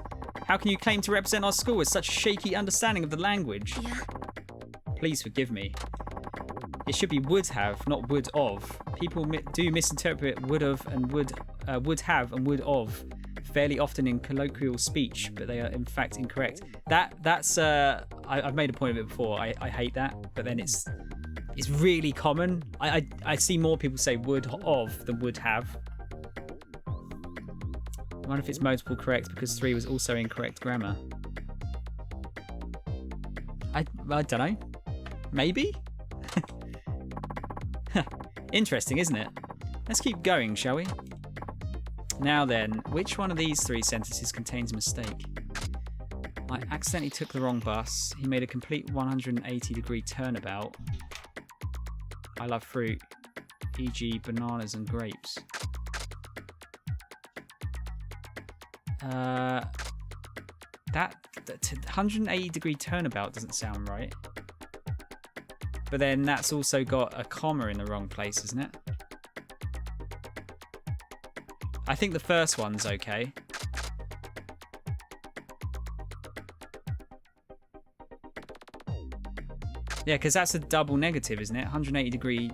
Speaker 1: How can you claim to represent our school with such a shaky understanding of the language?
Speaker 4: Yeah.
Speaker 1: Please forgive me. It should be would have, not would of. People do misinterpret would have and would have and would of fairly often in colloquial speech, but they are in fact incorrect. That's I've made a point of it before. I hate that, but then it's really common. I see more people say would of than would have. I wonder if it's multiple correct because 3 was also incorrect grammar. I don't know. Maybe? Interesting, isn't it? Let's keep going, shall we? Now then, which one of these 3 sentences contains a mistake? I accidentally took the wrong bus. He made a complete 180-degree turnabout. I love fruit, e.g. bananas and grapes. That 180-degree turnabout doesn't sound right. But then that's also got a comma in the wrong place, isn't it? I think the first one's okay. Yeah, because that's a double negative, isn't it? 180-degree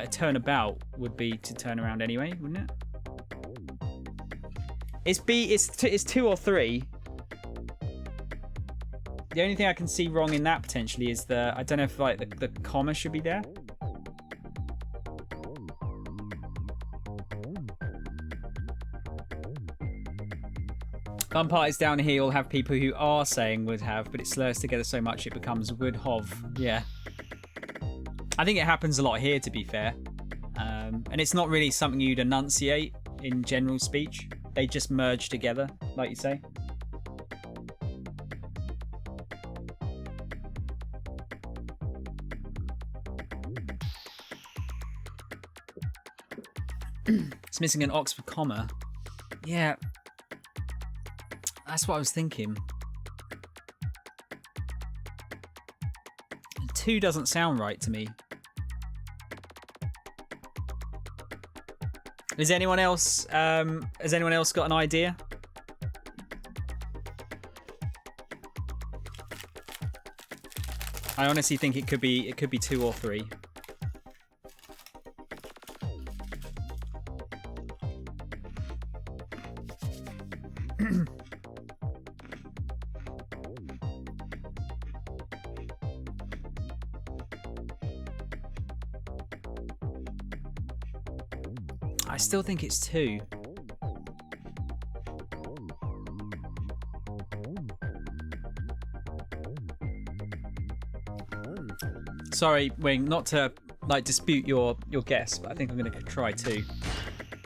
Speaker 1: turnabout would be to turn around anyway, wouldn't it? It's B. It's 2 or 3. The only thing I can see wrong in that potentially is I don't know if like the comma should be there. Fun part is down here you'll have people who are saying would have, but it slurs together so much it becomes would have. Yeah. I think it happens a lot here, to be fair. And it's not really something you'd enunciate in general speech. They just merge together, like you say. It's missing an Oxford comma. Yeah. That's what I was thinking. 2 doesn't sound right to me. Has anyone else got an idea? I honestly think it could be 2 or 3. I still think it's 2. Sorry, Wing, not to like dispute your guess, but I think I'm going to try 2.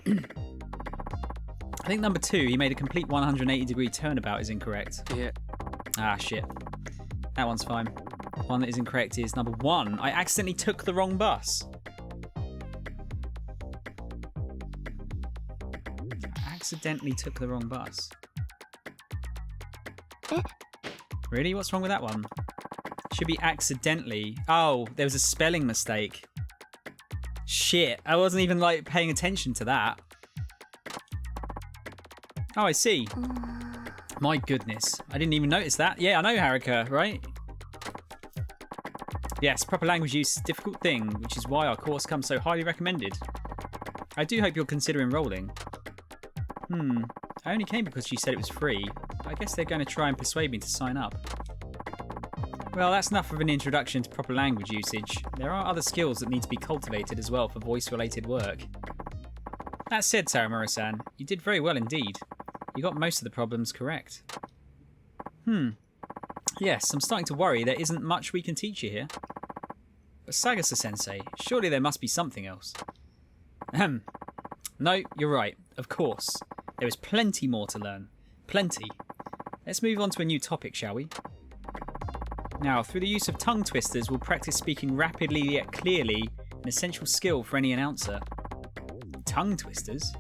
Speaker 1: I think number 2, he made a complete 180-degree turnabout, is incorrect.
Speaker 11: Yeah.
Speaker 1: Ah, shit. That one's fine. One that is incorrect is number 1. I accidentally took the wrong bus. Accidentally took the wrong bus. Really? What's wrong with that one? Should be accidentally. Oh, there was a spelling mistake. Shit. I wasn't even like paying attention to that. Oh, I see. My goodness. I didn't even notice that. Yeah, I know Haruka, right? Yes, proper language use is a difficult thing, which is why our course comes so highly recommended. I do hope you'll consider enrolling. I only came because you said it was free. I guess they're going to try and persuade me to sign up. Well, that's enough of an introduction to proper language usage. There are other skills that need to be cultivated as well for voice-related work. That said, Saramura-san, you did very well indeed. You got most of the problems correct. Yes, I'm starting to worry there isn't much we can teach you here. But Sagasa-sensei, surely there must be something else. No, you're right, of course. There is plenty more to learn. Plenty. Let's move on to a new topic, shall we? Now, through the use of tongue twisters, we'll practice speaking rapidly yet clearly, an essential skill for any announcer. Tongue twisters?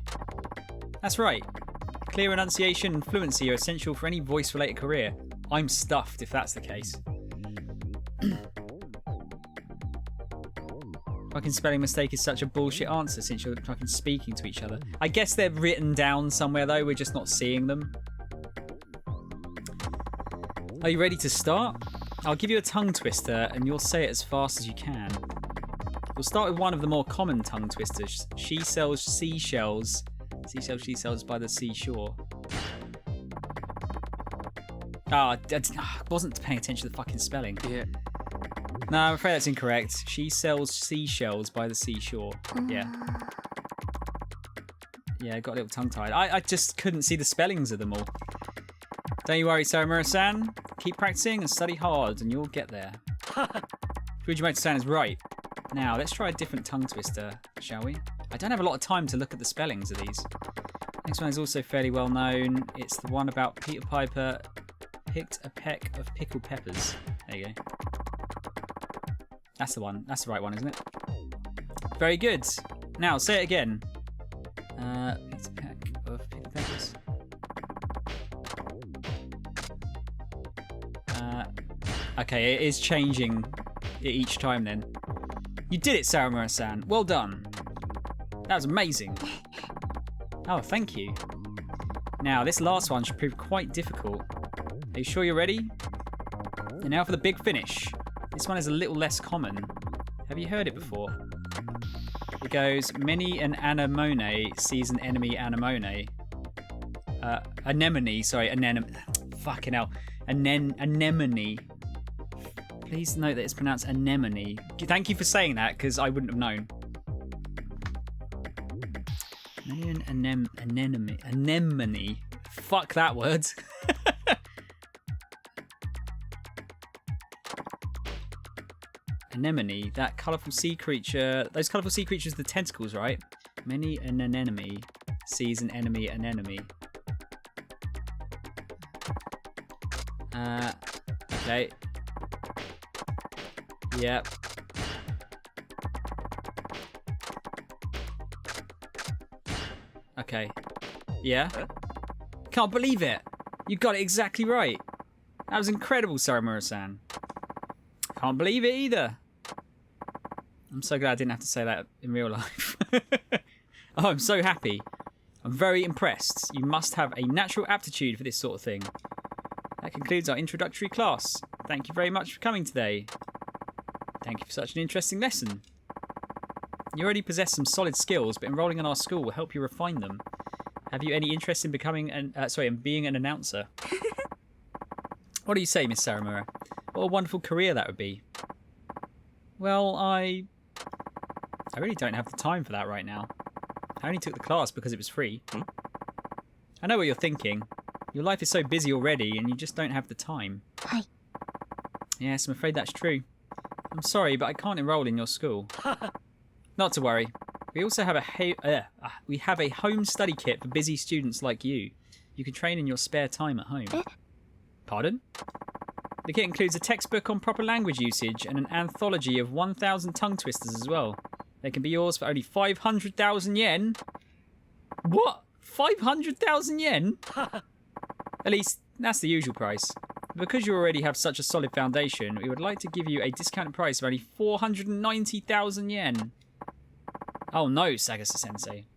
Speaker 1: That's right. Clear enunciation and fluency are essential for any voice-related career. I'm stuffed if that's the case. Fucking spelling mistake is such a bullshit answer since you're fucking speaking to each other. I guess they're written down somewhere though, we're just not seeing them. Are you ready to start? I'll give you a tongue twister and you'll say it as fast as you can. We'll start with one of the more common tongue twisters. She sells seashells. She sells by the seashore. I wasn't paying attention to the fucking spelling.
Speaker 11: Yeah.
Speaker 1: No, I'm afraid that's incorrect. She sells seashells by the seashore. Yeah. Yeah, got a little tongue-tied. I just couldn't see the spellings of them all. Don't you worry, Saramura-san. Keep practicing and study hard, and you'll get there. Fujimoto-san is right. Now, let's try a different tongue twister, shall we? I don't have a lot of time to look at the spellings of these. Next one is also fairly well known. It's the one about Peter Piper picked a peck of pickled peppers. There you go. That's the one. That's the right one, isn't it? Very good. Now, say it again. It's a peck of pickled peppers. Okay, it is changing each time then. You did it, Saramura-san. Well done. That was amazing. Oh, thank you. Now, this last one should prove quite difficult. Are you sure you're ready? And now for the big finish. This one is a little less common. Have you heard it before? It goes, many an anemone sees an enemy anemone. Anemone, sorry, anemone. Fucking hell. Anemone. Please note that it's pronounced anemone. Thank you for saying that, because I wouldn't have known. Anemone. Fuck that word. Anemone, that colourful sea creature. Those colourful sea creatures with the tentacles, right? Many an anemone sees an enemy anemone. Okay. Yep. Okay. Yeah? Can't believe it! You got it exactly right. That was incredible, Saramura-san. Can't believe it either. I'm so glad I didn't have to say that in real life. Oh, I'm so happy. I'm very impressed. You must have a natural aptitude for this sort of thing. That concludes our introductory class. Thank you very much for coming today. Thank you for such an interesting lesson. You already possess some solid skills, but enrolling in our school will help you refine them. Have you any interest in becoming in being an announcer? What do you say, Miss Saramura? What a wonderful career that would be. Well, I really don't have the time for that right now. I only took the class because it was free. I know what you're thinking. Your life is so busy already, and you just don't have the time.
Speaker 4: Hi.
Speaker 1: Yes, I'm afraid that's true. I'm sorry, but I can't enroll in your school. Not to worry. We also have a home study kit for busy students like you. You can train in your spare time at home. Pardon? The kit includes a textbook on proper language usage and an anthology of 1,000 tongue twisters as well. They can be yours for only 500,000 yen. What? 500,000 yen? At least, that's the usual price. Because you already have such a solid foundation, we would like to give you a discounted price of only 490,000 yen. Oh no, Sagasa-sensei.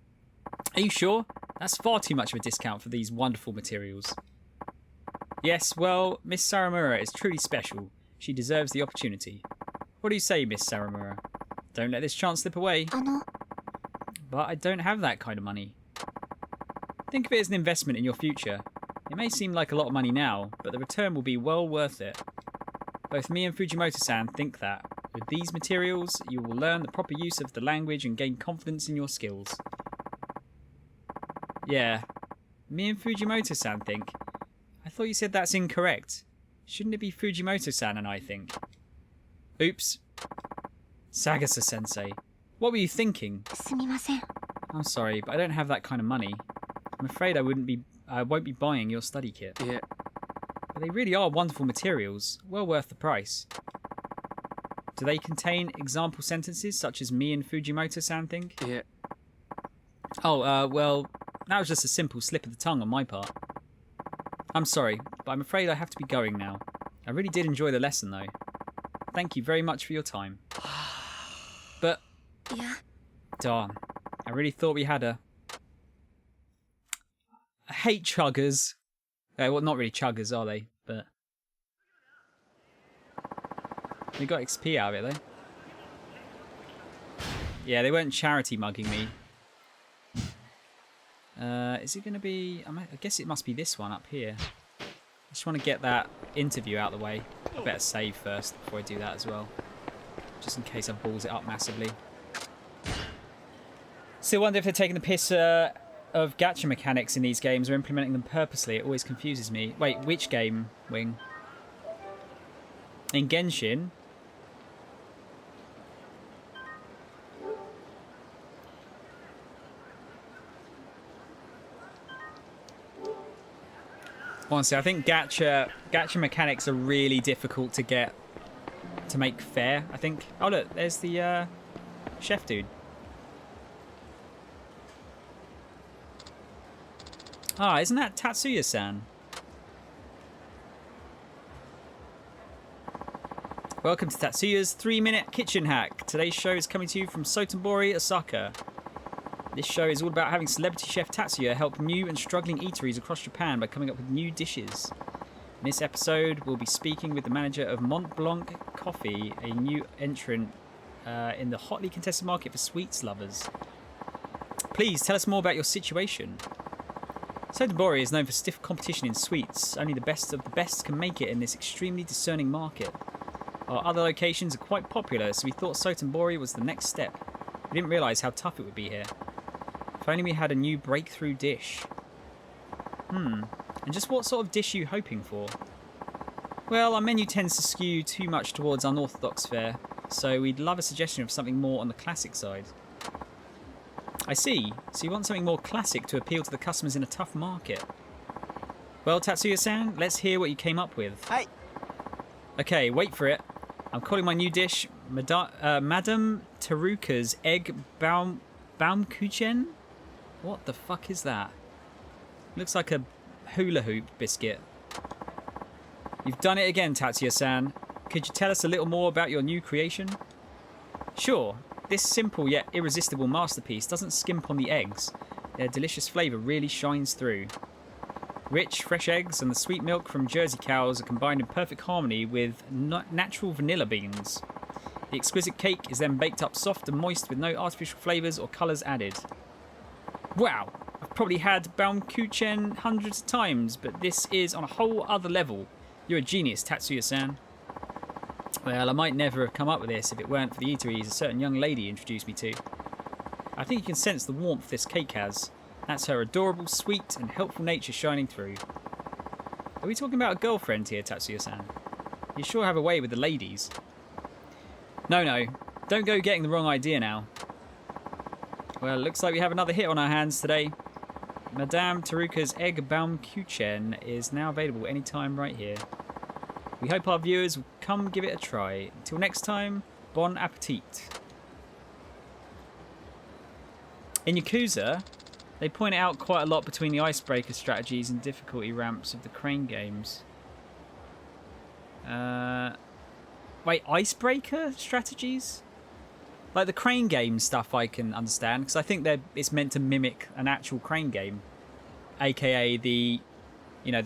Speaker 1: Are you sure? That's far too much of a discount for these wonderful materials. Yes, well, Miss Saramura is truly special. She deserves the opportunity. What do you say, Miss Saramura? Don't let this chance slip away. But I don't have that kind of money. Think of it as an investment in your future. It may seem like a lot of money now, but the return will be well worth it. Both me and Fujimoto-san think that. With these materials, you will learn the proper use of the language and gain confidence in your skills. Yeah, me and Fujimoto-san think. I thought you said that's incorrect. Shouldn't it be Fujimoto-san and I think? Oops. Sagasa-sensei, what were you thinking?
Speaker 4: すみません.
Speaker 1: I'm sorry, but I don't have that kind of money. I'm afraid I won't be buying your study kit.
Speaker 11: Yeah.
Speaker 1: But they really are wonderful materials, well worth the price. Do they contain example sentences such as me and Fujimoto-san think?
Speaker 11: Yeah.
Speaker 1: Oh, well, that was just a simple slip of the tongue on my part. I'm sorry, but I'm afraid I have to be going now. I really did enjoy the lesson, though. Thank you very much for your time. But...
Speaker 4: Yeah.
Speaker 1: Darn. I really thought we had a... I hate chuggers. Well, not really chuggers, are they? But... We got XP out of it, though. Yeah, they weren't charity mugging me. Is it going to be... I guess it must be this one up here. I just want to get that interview out of the way. I better save first before I do that as well. Just in case I balls it up massively. Still wonder if they're taking the piss of gacha mechanics in these games or implementing them purposely. It always confuses me. Wait, which game, Wing? In Genshin? Honestly, I think gacha mechanics are really difficult to make fair, I think. Oh look, there's the chef dude. Ah, isn't that Tatsuya-san? Welcome to Tatsuya's 3-minute kitchen hack. Today's show is coming to you from Sotenbori, Osaka. This show is all about having celebrity chef Tatsuya help new and struggling eateries across Japan by coming up with new dishes. In this episode, we'll be speaking with the manager of Mont Blanc Coffee, a new entrant in the hotly contested market for sweets lovers. Please tell us more about your situation. Sotenbori is known for stiff competition in sweets. Only the best of the best can make it in this extremely discerning market. Our other locations are quite popular, so we thought Sotenbori was the next step. We didn't realise how tough it would be here. If only we had a new breakthrough dish. And just what sort of dish are you hoping for? Well, our menu tends to skew too much towards unorthodox fare, so we'd love a suggestion of something more on the classic side. I see. So you want something more classic to appeal to the customers in a tough market. Well, Tatsuya-san, let's hear what you came up with.
Speaker 2: Hi.
Speaker 1: Okay, wait for it. I'm calling my new dish Madame Teruka's Egg Baumkuchen? What the fuck is that? Looks like a hula hoop biscuit. You've done it again, Tatsuya-san. Could you tell us a little more about your new creation? Sure. This simple yet irresistible masterpiece doesn't skimp on the eggs. Their delicious flavour really shines through. Rich, fresh eggs and the sweet milk from Jersey cows are combined in perfect harmony with natural vanilla beans. The exquisite cake is then baked up soft and moist with no artificial flavours or colours added. Wow, I've probably had Baumkuchen hundreds of times, but this is on a whole other level. You're a genius, Tatsuya-san. Well, I might never have come up with this if it weren't for the eateries a certain young lady introduced me to. I think you can sense the warmth this cake has. That's her adorable, sweet and helpful nature shining through. Are we talking about a girlfriend here, Tatsuya-san? You sure have a way with the ladies. No, don't go getting the wrong idea now. Well, looks like we have another hit on our hands today. Madame Teruka's Egg Baumkuchen is now available anytime right here. We hope our viewers will come give it a try. Until next time, bon appetit. In Yakuza, they point out quite a lot between the icebreaker strategies and difficulty ramps of the crane games. Wait, icebreaker strategies? Like the crane game stuff I can understand, because I think it's meant to mimic an actual crane game. AKA the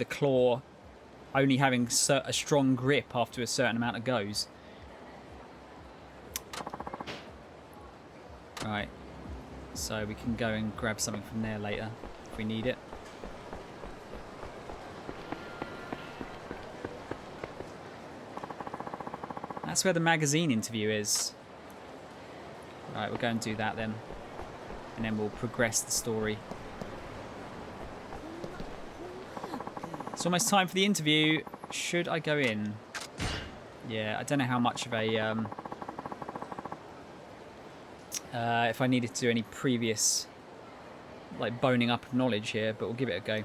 Speaker 1: claw only having a strong grip after a certain amount of goes. Right. So we can go and grab something from there later if we need it. That's where the magazine interview is. Right, we'll go and do that then. And then we'll progress the story. It's almost time for the interview. Should I go in? Yeah, I don't know how much of a... if I needed to do any previous like boning up of knowledge here, but we'll give it a go.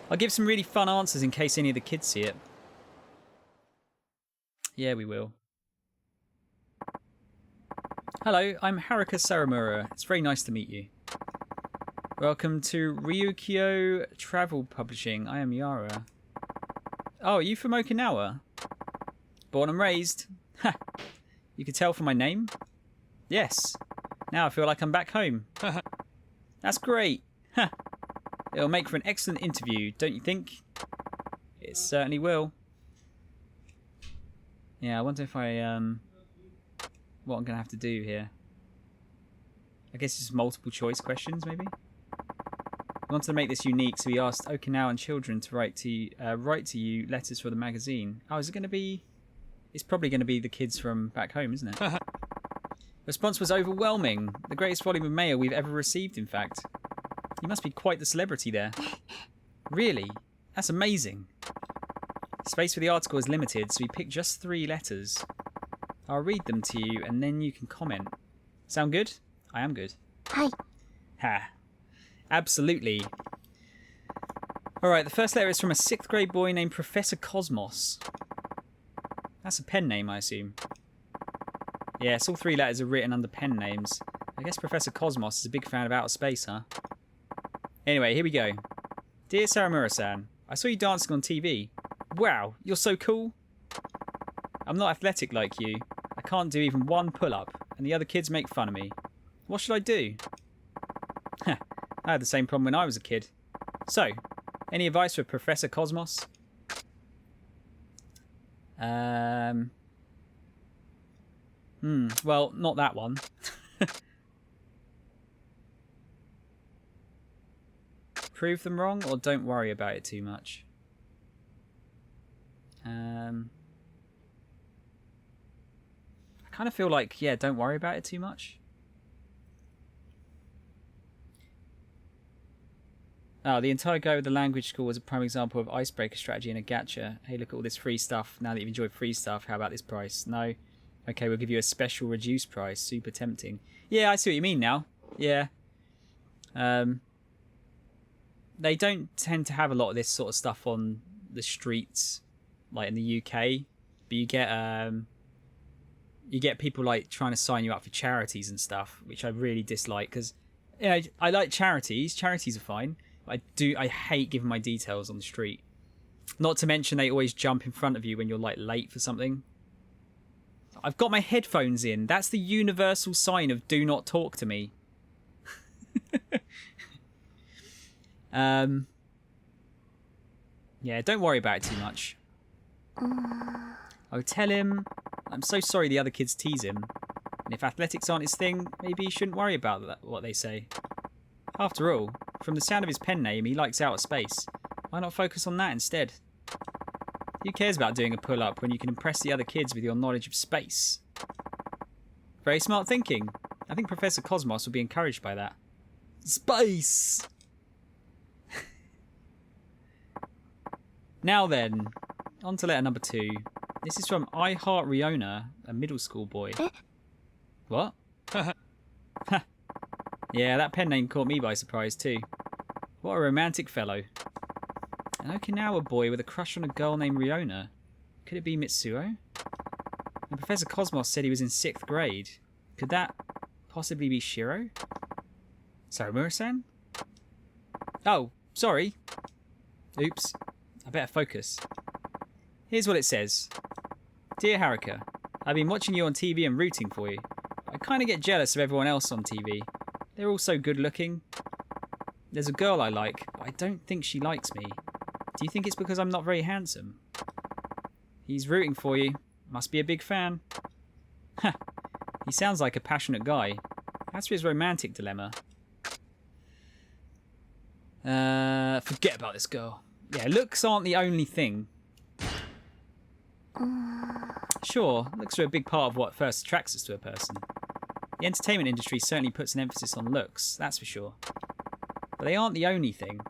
Speaker 1: I'll give some really fun answers in case any of the kids see it. Yeah, we will. Hello, I'm Haruka Saramura. It's very nice to meet you. Welcome to Ryukyo Travel Publishing. I am Yara. Oh, are you from Okinawa? Born and raised. Ha! You can tell from my name? Yes. Now I feel like I'm back home. That's great. Ha! It'll make for an excellent interview, don't you think? It certainly will. Yeah, I wonder if I what I'm gonna have to do here. I guess it's multiple choice questions, maybe? We wanted to make this unique, so we asked Okinawan children to write to you letters for the magazine. Oh, is it going to be... It's probably going to be the kids from back home, isn't it? The response was overwhelming. The greatest volume of mail we've ever received, in fact. You must be quite the celebrity there. Really? That's amazing. Space for the article is limited, so we picked just 3 letters. I'll read them to you, and then you can comment. Sound good? I am good.
Speaker 4: Hi.
Speaker 1: Ha. Absolutely. Alright, the first letter is from a 6th grade boy named Professor Cosmos. That's a pen name, I assume. Yes, all 3 letters are written under pen names. I guess Professor Cosmos is a big fan of outer space, huh? Anyway, here we go. Dear Saramura-san, I saw you dancing on TV. Wow, you're so cool. I'm not athletic like you. I can't do even 1 pull-up, and the other kids make fun of me. What should I do? I had the same problem when I was a kid. So, any advice for Professor Cosmos? Well, not that one. Prove them wrong or don't worry about it too much? I kind of feel like, yeah, don't worry about it too much. Oh, the entire go with the language school was a prime example of icebreaker strategy and a gacha. Hey, look at all this free stuff. Now that you've enjoyed free stuff, how about this price? No. Okay, we'll give you a special reduced price. Super tempting. Yeah, I see what you mean now. Yeah. They don't tend to have a lot of this sort of stuff on the streets, like in the UK. But you get people like trying to sign you up for charities and stuff, which I really dislike because, you know, I like charities. Charities are fine. I hate giving my details on the street. Not to mention they always jump in front of you when you're like late for something. I've got my headphones in. That's the universal sign of do not talk to me. Yeah, don't worry about it too much. I'll tell him I'm so sorry the other kids tease him. And if athletics aren't his thing, maybe he shouldn't worry about what they say. After all, from the sound of his pen name, he likes outer space. Why not focus on that instead? Who cares about doing a pull-up when you can impress the other kids with your knowledge of space? Very smart thinking. I think Professor Cosmos will be encouraged by that. Space! Now then, on to letter number 2. This is from I Heart Riona, a middle school boy. What? Yeah, that pen name caught me by surprise too. What a romantic fellow. An Okinawa boy with a crush on a girl named Riona. Could it be Mitsuo? And Professor Cosmos said he was in 6th grade. Could that possibly be Shiro? Saramura-san? Oh, sorry. Oops. I better focus. Here's what it says. Dear Haruka, I've been watching you on TV and rooting for you. I kind of get jealous of everyone else on TV. They're all so good looking. There's a girl I like, but I don't think she likes me. Do you think it's because I'm not very handsome? He's rooting for you. Must be a big fan. Ha! He sounds like a passionate guy. As for his romantic dilemma... forget about this girl. Yeah, looks aren't the only thing. Sure, looks are a big part of what first attracts us to a person. The entertainment industry certainly puts an emphasis on looks, that's for sure. But they aren't the only thing.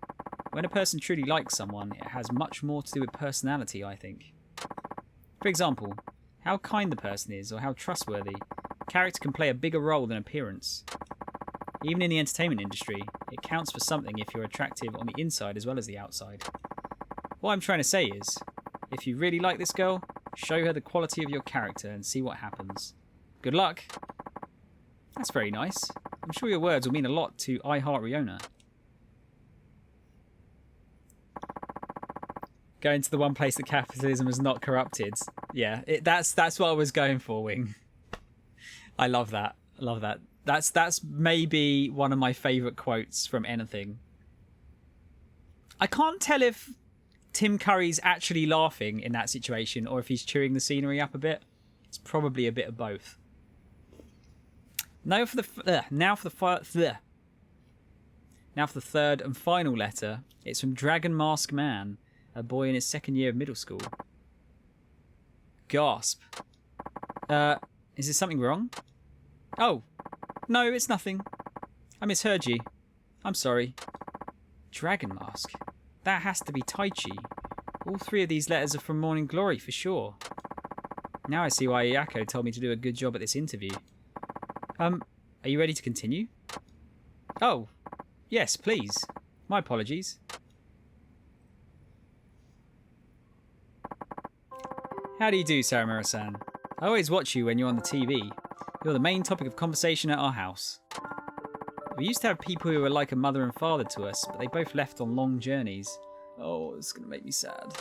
Speaker 1: When a person truly likes someone, it has much more to do with personality, I think. For example, how kind the person is or how trustworthy. Character can play a bigger role than appearance. Even in the entertainment industry, it counts for something if you're attractive on the inside as well as the outside. What I'm trying to say is, if you really like this girl, show her the quality of your character and see what happens. Good luck! That's very nice. I'm sure your words will mean a lot to I Heart Riona. Going to the one place that capitalism is not corrupted. Yeah, that's what I was going for, Wing. I love that. I love that. That's maybe one of my favourite quotes from anything. I can't tell if Tim Curry's actually laughing in that situation or if he's chewing the scenery up a bit. It's probably a bit of both. Now for the now for the third and final letter. It's from Dragon Mask Man, a boy in his second year of middle school. Gasp. Is there something wrong? Oh, no, it's nothing. I misheard you. I'm sorry. Dragon Mask. That has to be Taichi. All three of these letters are from Morning Glory for sure. Now I see why Ayako told me to do a good job at this interview. Are you ready to continue? Oh, yes, please. My apologies. How do you do, Saramura-san? I always watch you when you're on the TV. You're the main topic of conversation at our house. We used to have people who were like a mother and father to us, but they both left on long journeys. Oh, it's going to make me sad.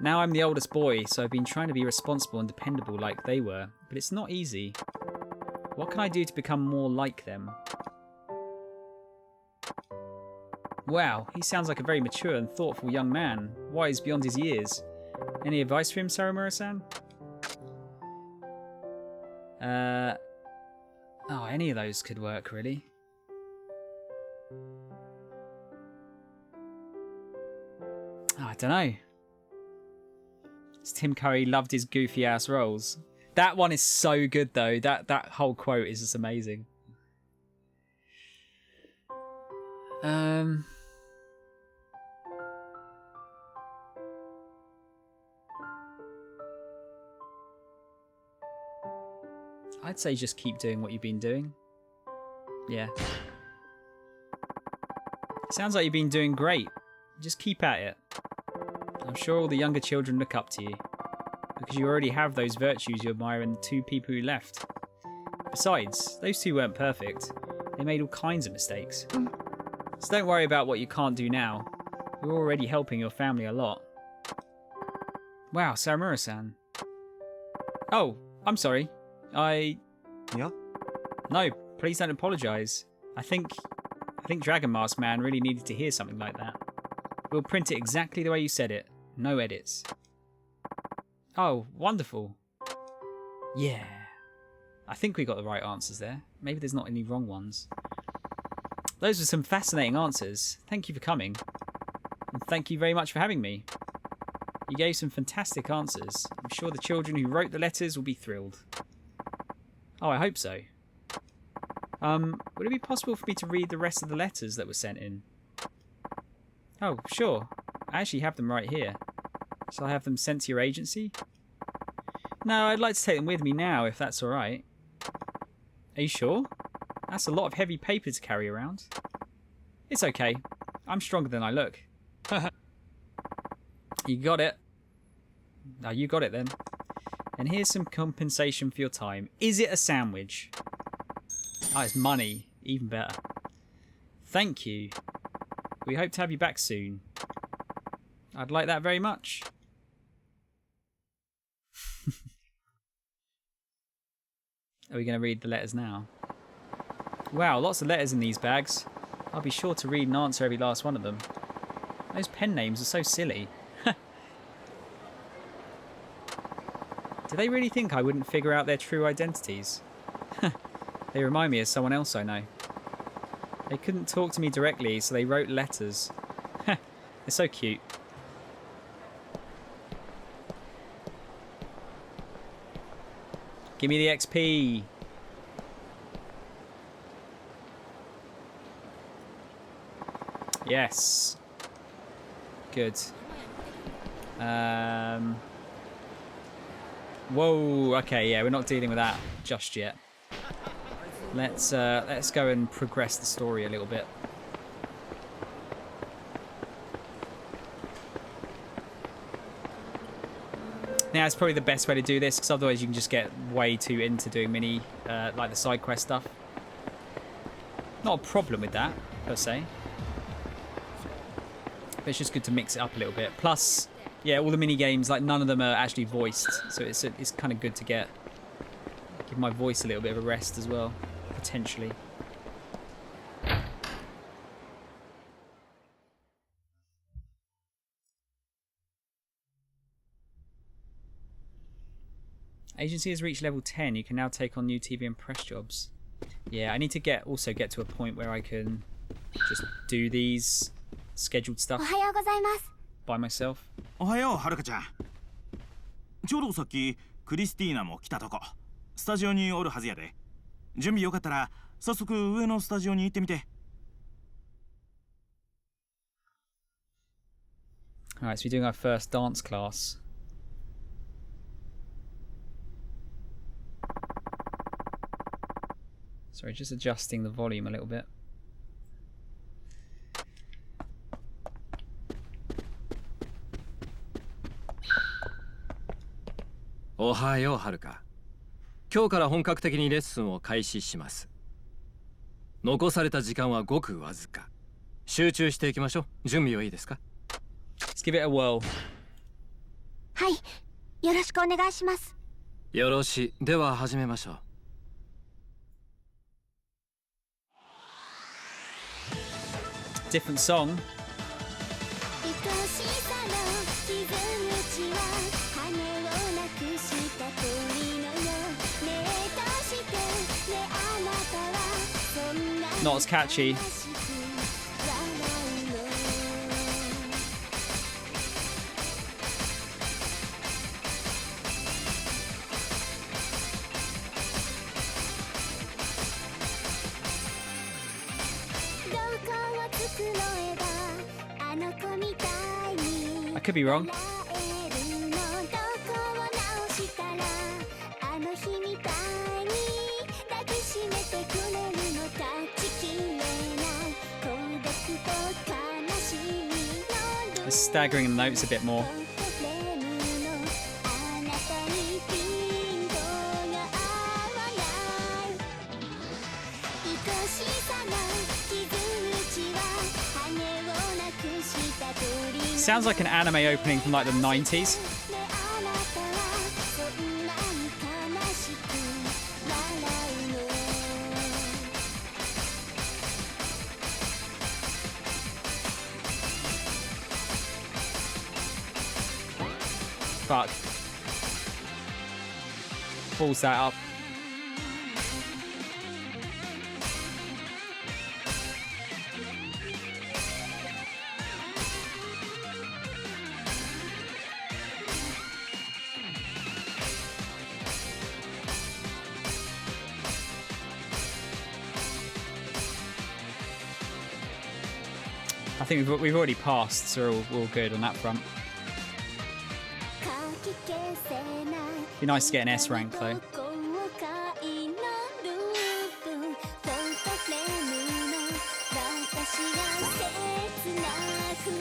Speaker 1: Now I'm the oldest boy, so I've been trying to be responsible and dependable like they were, but it's not easy. What can I do to become more like them? Wow, he sounds like a very mature and thoughtful young man, wise beyond his years. Any advice for him, Saramura-san? Oh, any of those could work, really. Oh, I don't know. Tim Curry loved his goofy ass roles. That one is so good though. That whole quote is just amazing. I'd say just keep doing what you've been doing. Yeah. Sounds like you've been doing great. Just keep at it. I'm sure all the younger children look up to you, because you already have those virtues you admire in the two people who left. Besides, those two weren't perfect. They made all kinds of mistakes. So don't worry about what you can't do now. You're already helping your family a lot. Wow, Saramura-san. Oh, I'm sorry.
Speaker 2: Yeah?
Speaker 1: No, please don't apologise. I think Dragon Mask Man really needed to hear something like that. We'll print it exactly the way you said it. No edits. Oh, wonderful. Yeah. I think we got the right answers there. Maybe there's not any wrong ones. Those were some fascinating answers. Thank you for coming. And thank you very much for having me. You gave some fantastic answers. I'm sure the children who wrote the letters will be thrilled. Oh, I hope so. Would it be possible for me to read the rest of the letters that were sent in? Oh, sure. I actually have them right here. Shall I have them sent to your agency? No, I'd like to take them with me now, if that's alright. Are you sure? That's a lot of heavy paper to carry around. It's okay. I'm stronger than I look. You got it. Oh, you got it then. And here's some compensation for your time. Is it a sandwich? Oh, it's money. Even better. Thank you. We hope to have you back soon. I'd like that very much. Are we going to read the letters now? Wow, lots of letters in these bags. I'll be sure to read and answer every last one of them. Those pen names are so silly. Do they really think I wouldn't figure out their true identities? They remind me of someone else I know. They couldn't talk to me directly, so they wrote letters. They're so cute. Give me the XP. Yes. Good. Whoa. Okay, yeah, we're not dealing with that just yet. Let's go and progress the story a little bit. Now, it's probably the best way to do this, because otherwise you can just get way too into doing like the side quest stuff. Not a problem with that, per se. But it's just good to mix it up a little bit. Plus, yeah, all the mini games, like none of them are actually voiced, so it's kind of good to give my voice a little bit of a rest as well, potentially. Agency has reached level 10. You can now take on new TV and press jobs. Yeah, I need to also get to a point where I can just do these scheduled stuff
Speaker 4: おはようございます。
Speaker 1: by myself.
Speaker 3: おはようはるかちゃん。ちょうどさっきクリスティーナも来たとこ。スタジオにおるはずやで。準備よかったら早速上のスタジオに行ってみて。
Speaker 1: Alright, so we're doing our first dance class. Sorry, just adjusting the volume a little bit.
Speaker 7: Ohayo, Haruka. 今日から本格的にレッスンを開始します。残された時間はごくわずか。集中していきましょう。準備はいいですか？
Speaker 1: Let's give it a whirl.
Speaker 4: はい、よろしくお願いします。
Speaker 7: よろしい。では始めましょう。
Speaker 1: Different song.
Speaker 4: 愛しさの傷口は羽をなくした鳥のよう。ねえどうしてねあなたはそんな
Speaker 1: Not as catchy.
Speaker 4: 悲しく笑うの。どこを繕えばあの子みたいに
Speaker 1: I could be wrong.
Speaker 4: 笑えるの。どこを直したらあの日みたいに抱きしめてくれるの。断ち切れない孤独と悲しみのルー
Speaker 1: It's staggering the notes a bit more.
Speaker 4: フレームのあなたにピントが合わない愛しさの傷口は羽をなくした鳥の
Speaker 1: Sounds like an anime opening from like the 90s.
Speaker 4: ねあなたはそんなに悲しく笑うの。
Speaker 1: Fuck. Balls that up. I think we've already passed, so we're all good on that front.
Speaker 4: かき消せない
Speaker 1: Be nice to get an S rank though.
Speaker 4: 後悔のループフォトフレームの私が切なくに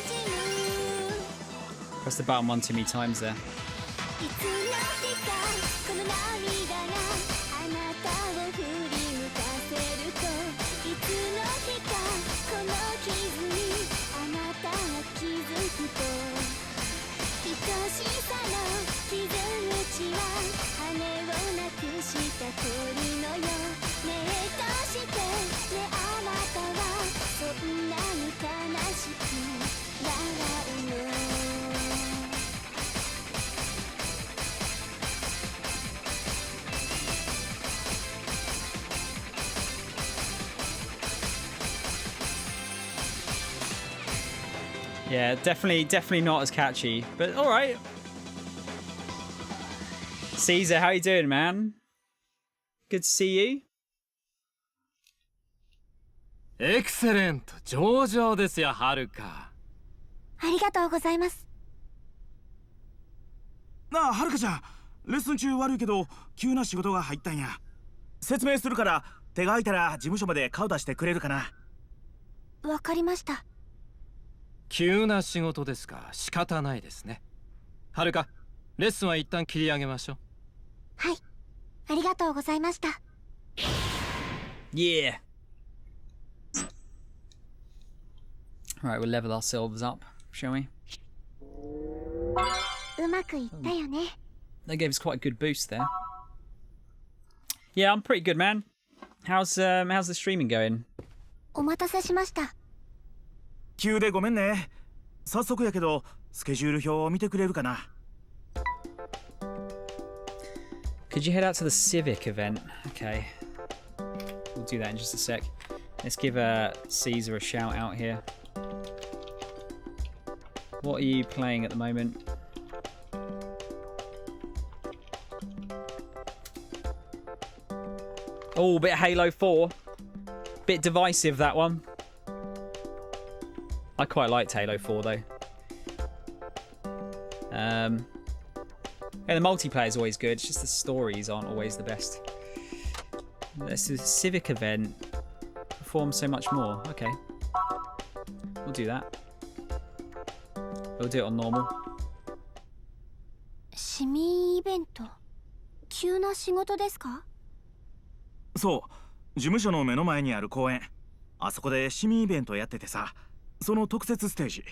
Speaker 4: じむ
Speaker 1: Press the button 1 too many times there.
Speaker 4: いつの日かこの涙があなたを振り向かせるといつの日かこの傷にあなたが気づくと愛しさの傷口は羽をなくした鳥のよう。ねえどうしてねあなたはそんなに悲しく笑うの。
Speaker 1: Yeah, definitely not as catchy, but all right. Caesar, how you doing, man? Good to see you.
Speaker 7: Excellent! 上々ですよ、はるか。
Speaker 4: ありがとうございます。
Speaker 3: なあはるかちゃん、レッスン中悪いけど急な仕事が入ったんや。説明するから手が空いたら事務所まで顔出してくれるかな。
Speaker 4: わかりました。
Speaker 7: 急な仕事ですか。仕方ないですね。はるか、レッスンは一旦切り上げましょう。
Speaker 4: はい、ありがとうございました。
Speaker 1: Yeah. Right, we'll level ourselves up, shall we?
Speaker 4: うまくいったよね。
Speaker 1: They gave us quite a good boost there. Yeah, I'm pretty good, man. How's the streaming going?
Speaker 4: お待たせしました。
Speaker 3: 急でごめんね。早速やけどスケジュール表を見てくれるかな。
Speaker 1: Could you head out to the Civic event? Okay. We'll do that in just a sec. Let's give Caesar a shout out here. What are you playing at the moment? Oh, bit of Halo 4. Bit divisive, that one. I quite liked Halo 4, though. And the multiplayer is always good. It's just the stories aren't always the best. This is a civic event. Perform so much more. Okay. We'll do that. We'll do it on normal.
Speaker 4: 市民イベント急な仕事ですか？
Speaker 3: そう事務所の目の前にある公園あそこで市民イベントやっててさその特設ステージ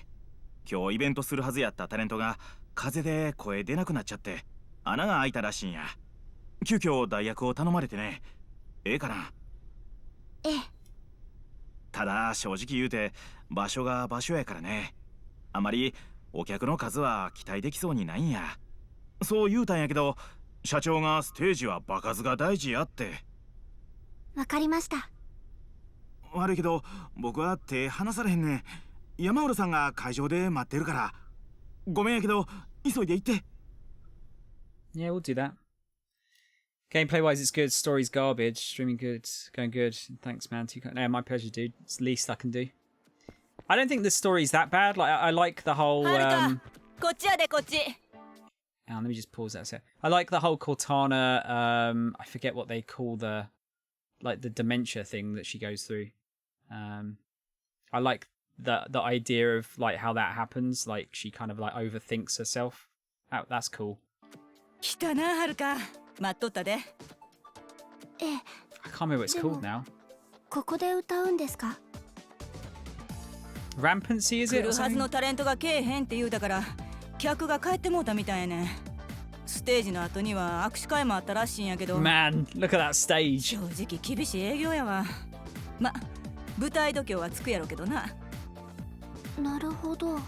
Speaker 3: 今日イベントするはずやったタレントが風邪で声出なくなっちゃって穴が開いたらしいんや急遽代役を頼まれてねええかな
Speaker 4: ええ
Speaker 3: ただ正直言うて場所が場所やからねあまりお客の数は期待できそうにないんやそう言うたんやけど社長がステージは場数が大事やって
Speaker 4: わかりました
Speaker 3: 悪いけど僕は手離されへんねん山浦さんが会場で待ってるからごめんやけど急いで行って
Speaker 1: Yeah, we'll do that. Gameplay wise, it's good. Story's garbage. Streaming good. Going good. Thanks, man. No, my pleasure, dude. It's the least I can do. I don't think the story's that bad. Like, I like the whole.
Speaker 6: こっちやでこっち
Speaker 1: Let me just pause that a sec. I like the whole Cortana. I forget what they call the dementia thing that she goes through. I like the idea of like how that happens. Like she kind of like overthinks herself. That's cool.
Speaker 6: 来たなはるか待っとったで
Speaker 4: ええ
Speaker 1: I can't remember what it's called now.
Speaker 4: ここで歌うんですか？
Speaker 1: Rampancy, is
Speaker 6: 来
Speaker 1: it?
Speaker 6: る
Speaker 1: or
Speaker 6: はず
Speaker 1: something?
Speaker 6: のタレントが来えへんって言うたから客が帰ってもうたみたいやねんステージの後には握手会もあったらしいんやけど
Speaker 1: Man, look at that stage.
Speaker 6: 正直厳しい営業やわま舞台度胸はつくやろけどな
Speaker 4: なるほど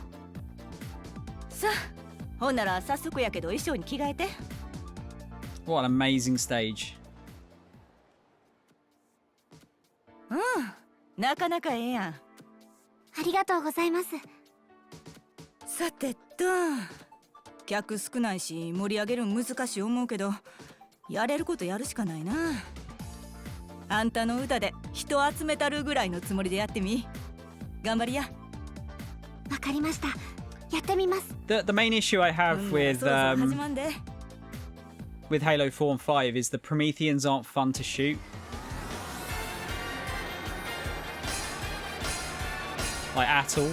Speaker 6: さあほんなら早速やけど衣装に着替えて
Speaker 1: What an amazing stage.
Speaker 6: うんなかなかええやん
Speaker 4: ありがとうございます
Speaker 6: さてと客少ないし盛り上げるん難しい思うけどやれることやるしかないなあんたの歌で人集めたるぐらいのつもりでやってみ頑張りや
Speaker 4: わかりましたやってみます
Speaker 1: The main issue I have
Speaker 6: そろそろ始まんで
Speaker 1: with Halo 4 and 5 is the Prometheans aren't fun to shoot. Like at all.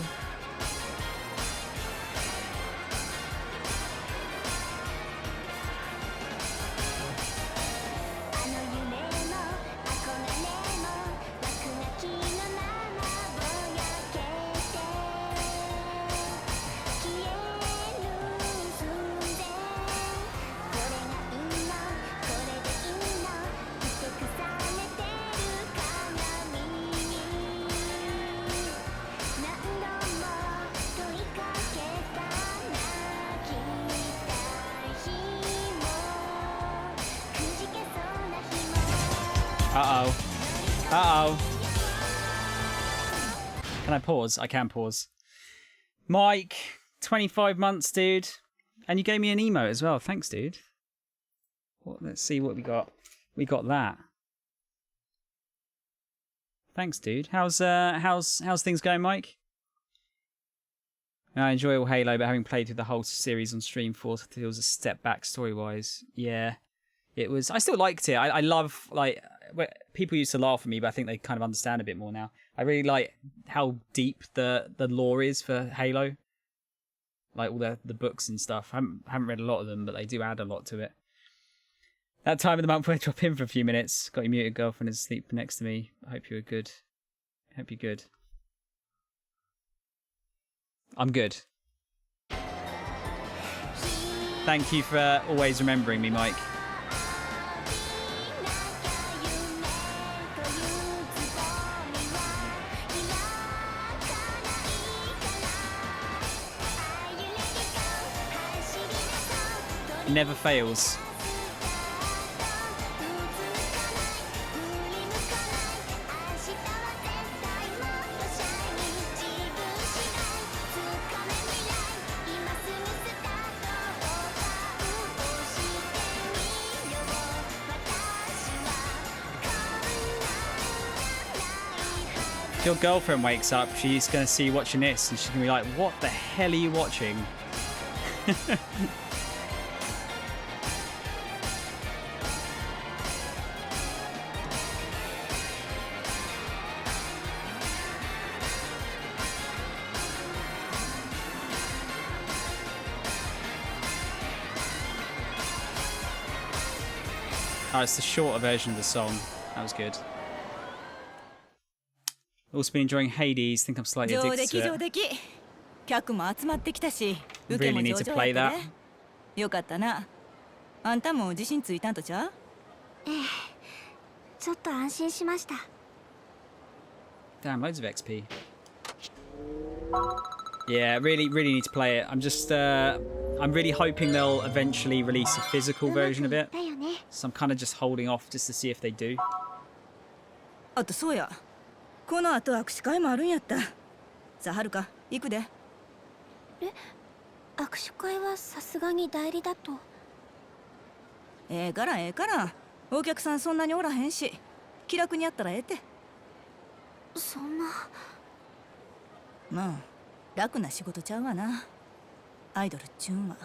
Speaker 1: Uh-oh. Uh-oh. Can I pause? I can pause. Mike, 25 months, dude. And you gave me an emote as well. Thanks, dude. Well, let's see what we got. We got that. Thanks, dude. How's things going, Mike? I enjoy all Halo, but having played through the whole series on stream feels a step back story-wise. Yeah, it was. I still liked it. I love, like, people used to laugh at me, but I think they kind of understand a bit more now. I really like how deep the lore is for Halo. Like all the books and stuff. I haven't read a lot of them, but they do add a lot to it. That time of the month where I drop in for a few minutes. Got your muted girlfriend asleep next to me. I hope you're good. Hope you're good. I'm good. Thank you for always remembering me, Mike. Never fails. your girlfriend wakes up, she's gonna see you watching this, and she's gonna be like, "What the hell are you watching?" Oh, it's the shorter version of the song. That was good. Also been enjoying Hades. Think I'm slightly
Speaker 6: 上
Speaker 1: addicted
Speaker 6: 出来
Speaker 1: to
Speaker 6: 上
Speaker 1: it.
Speaker 6: 出来客も集まってきたし受け
Speaker 1: Really
Speaker 6: も
Speaker 1: need
Speaker 6: 上
Speaker 1: to
Speaker 6: 々
Speaker 1: play
Speaker 6: やった
Speaker 1: that.
Speaker 6: ねよかったなあんたも自信ついたんとちゃう
Speaker 4: ええちょっと安心しました
Speaker 1: Damn, loads of XP. Yeah, really need to play it. I'm just, I'm really hoping they'll eventually release a physical
Speaker 4: うまく
Speaker 1: version of
Speaker 4: いっ
Speaker 1: it.
Speaker 4: たよね
Speaker 1: So I'm kind of just holding off just to see if they do.
Speaker 6: あとそうやこの後握手会もあるんやったさあはるか行くで
Speaker 4: 握手会はさすがに代理だと
Speaker 6: ええからええからお客さんそんなにおらへんし気楽にやったらええって
Speaker 4: そんな
Speaker 6: まあ楽な仕事ちゃうわなアイドルっちゅうんは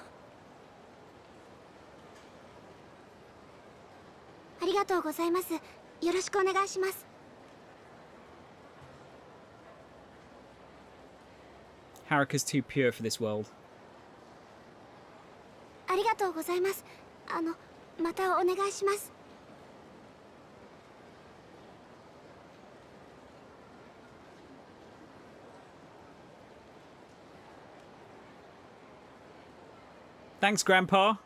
Speaker 4: ありがとうございますよろしくお願いします
Speaker 1: Haruka's too pure for this world.
Speaker 4: ありがとうございますまたお願いします
Speaker 1: Thanks, Grandpa.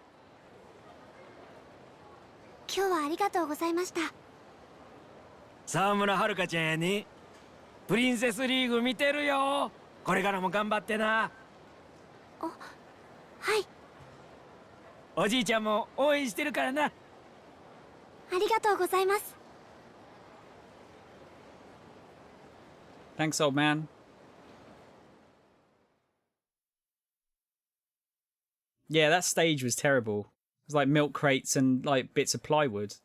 Speaker 4: 今日はありがとうございました
Speaker 11: 沢村遥ちゃんやにプリンセスリーグ見てるよこれからも頑張ってな
Speaker 4: はい
Speaker 11: おじいちゃんも応援してるからな
Speaker 4: ありがとうございます
Speaker 1: Thanks, old man. Yeah, that stage was terrible. It was like milk crates and like bits of plywood.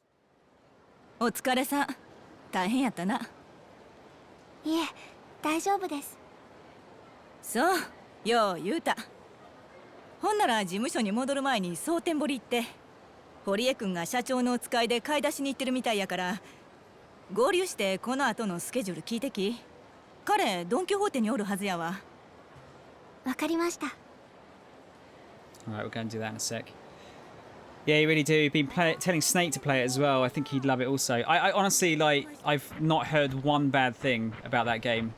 Speaker 6: お疲れさん大変やったない
Speaker 4: え大丈夫です
Speaker 6: そうよう言うたほんなら事務所に戻る前に蒼天堀行って堀江君が社長のお使いで買い出しに行ってるみたいやから合流してこの後のスケジュール聞いてき彼ドン・キホーテにおるはずやわ
Speaker 4: わかりました
Speaker 1: Alright, we're going to do that in a sec. Yeah, you really do. Been telling Snake to play it as well. I think he'd love it also. I honestly, like, I've not heard one bad thing about that game.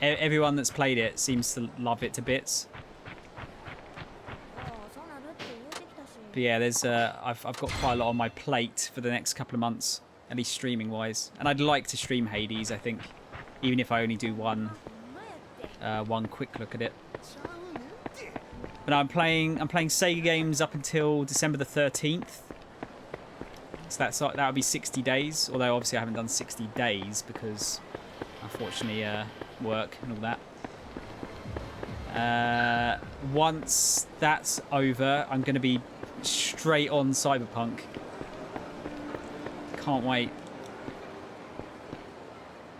Speaker 1: Everyone that's played it seems to love it to bits. But yeah, there's I've got quite a lot on my plate for the next couple of months, at least streaming wise. And I'd like to stream Hades, I think, even if I only do one quick look at it. But I'm playing Sega games up until December the 13th. So that would be 60 days. Although obviously I haven't done 60 days because unfortunately work and all that. Once that's over, I'm going to be straight on Cyberpunk. Can't wait.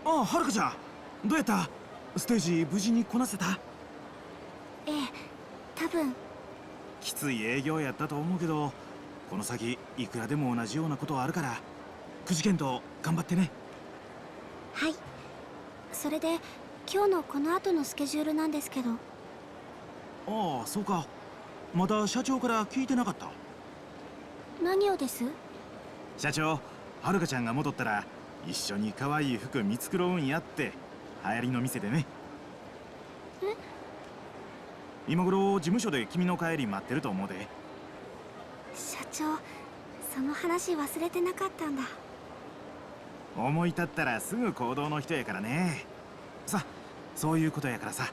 Speaker 3: ああ、はるかちゃんどうやったステージ無事にこなせた
Speaker 4: ええ多分
Speaker 3: きつい営業やったと思うけどこの先いくらでも同じようなことはあるからくじけんと頑張ってね
Speaker 4: はいそれで今日のこの後のスケジュールなんですけど
Speaker 3: ああそうかまだ社長から聞いてなかった
Speaker 4: 何をです
Speaker 3: 社長はるかちゃんが戻ったら一緒に可愛い服見繕うんやって流行りの店でね今頃事務所で君の帰り待ってると思うで
Speaker 4: 社長その話忘れてなかったんだ
Speaker 3: 思い立ったらすぐ行動の人やからねさそういうことやからさ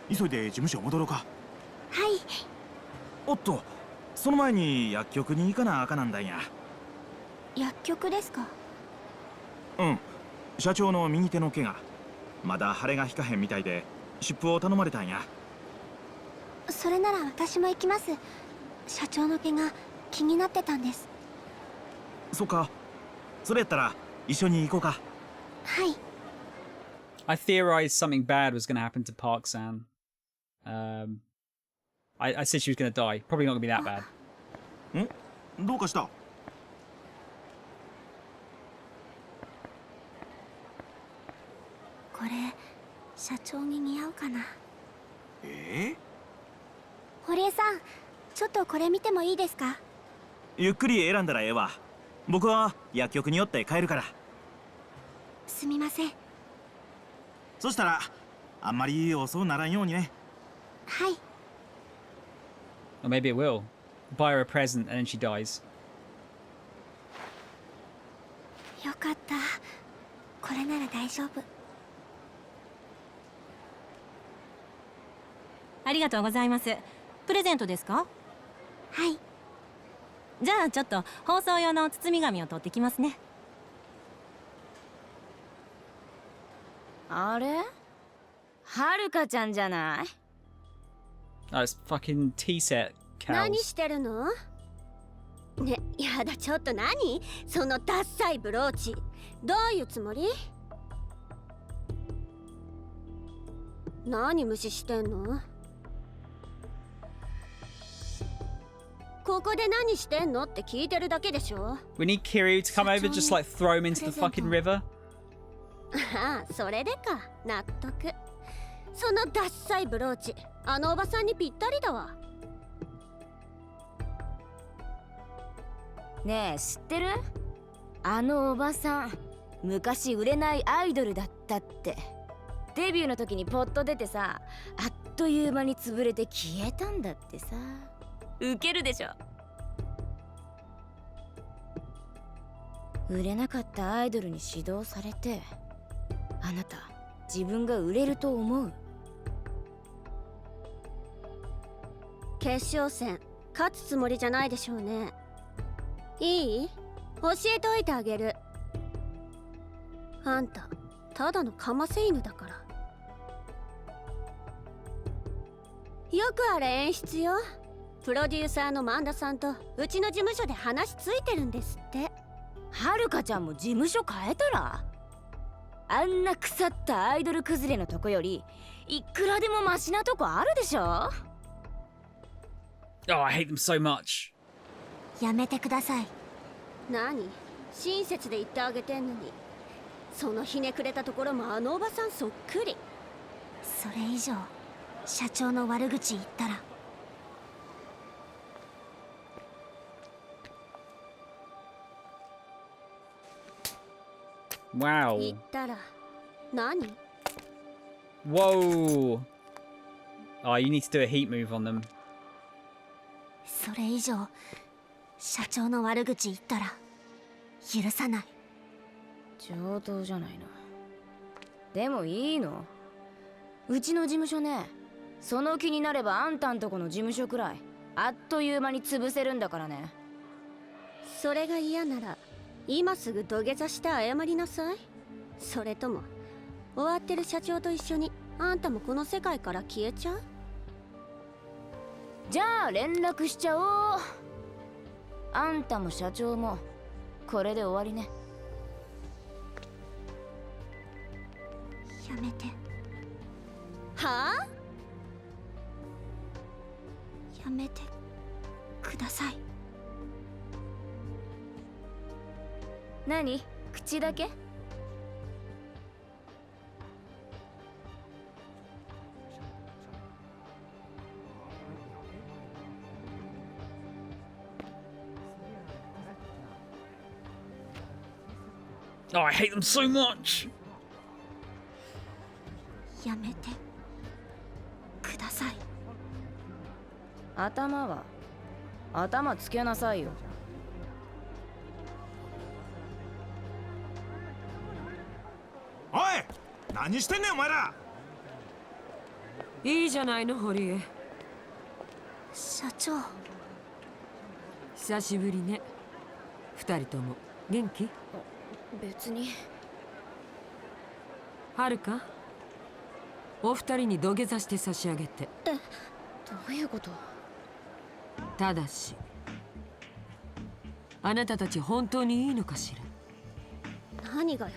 Speaker 3: 急いで事務所戻ろうか
Speaker 4: はい
Speaker 3: おっとその前に薬局に行かなあかなんだんや
Speaker 4: 薬局ですか
Speaker 3: うん社長の右手の怪我まだ腫れが引かへんみたいで湿布を頼まれたんや
Speaker 4: それなら私も行きます社長の怪我気になってたんです
Speaker 3: そっかそれやったら一緒に行こうか
Speaker 4: はい。
Speaker 1: I theorized something bad was going to happen to Park-san. I said she was going to die. Probably not going to be that bad.
Speaker 3: どうかした？
Speaker 4: これ社長に似合うかな。堀江さん、ちょっとこれ見てもいいですか？
Speaker 3: ゆっくり選んだらええわ。僕は薬局に寄って帰るから。
Speaker 4: すみません。
Speaker 3: そしたらあんまり遅ならんようにね。
Speaker 4: はい。
Speaker 1: Or maybe it will. Buy her a present and then she dies.
Speaker 4: よかった。これなら大丈夫。
Speaker 12: ありがとうございます。プレゼントですか？
Speaker 4: はい。
Speaker 12: じゃあちょっと包装用の包み紙を取ってきますね。
Speaker 13: あれ？はるかちゃんじゃない？
Speaker 1: Oh, it's fucking tea set
Speaker 4: 何
Speaker 1: cows.
Speaker 4: してるの？ね、やだ、ちょっと何？そのダッサいブローチ。どういうつもり？何無視してんの？ここで何してんのって聞いてるだけでしょ。
Speaker 1: We need Kiryu to come over, just like throw him into the fucking river.
Speaker 4: ああ、それでか。納得。そのダッサいブローチ、あのおばさんにぴったりだわ。
Speaker 13: ねえ、知ってる？あのおばさん、昔売れないアイドルだったって。デビューの時にポッと出てさ、あっという間に潰れて消えたんだってさ。ウケるでしょ。売れなかったアイドルに指導されて、あなた自分が売れると思う？
Speaker 4: 決勝戦勝つつもりじゃないでしょうね。いい？教えておいてあげる。あんたただのかませ犬だから。よくあれ演出よ。プロデューサーの萬田さんとうちの事務所で話ついてるんですって。
Speaker 13: はるかちゃんも事務所変えたら？あんな腐ったアイドル崩れのとこよりいくらでもマシなとこあるでしょ。
Speaker 1: Oh, I hate them so much.
Speaker 4: やめてください。何？親切で言ってあげてんのに。そのひねくれたところもあのおばさんそっくり。それ以上社長の悪口言ったら。
Speaker 1: Wow.
Speaker 4: 言ったら何？
Speaker 1: Whoa. Oh, you need to do a heat move on them.
Speaker 4: それ以上社長の悪口言ったら許さない。
Speaker 13: 上等じゃないの。でもいいの？うちの事務所ね、その気になればあんたんとこの事務所くらいあっという間に潰せるんだからね。
Speaker 4: それが嫌なら今すぐ土下座して謝りなさい。それとも終わってる社長と一緒にあんたもこの世界から消えちゃう？
Speaker 13: じゃあ連絡しちゃおう。あんたも社長もこれで終わりね。
Speaker 4: やめて。はあ？やめてください。
Speaker 13: 何？口だけ
Speaker 1: Oh, I hate them so much.
Speaker 4: やめてください。
Speaker 13: 頭つけなさいよ。
Speaker 3: おい、何してんねんお前ら。
Speaker 5: いいじゃないの堀江。
Speaker 4: 社長、
Speaker 5: 久しぶりね。二人とも元気？
Speaker 13: 別に。
Speaker 5: はるか、お二人に土下座して差し上げて。
Speaker 13: どういうこと？
Speaker 5: ただしあなたたち本当にいいのかしら？
Speaker 4: 何がよ。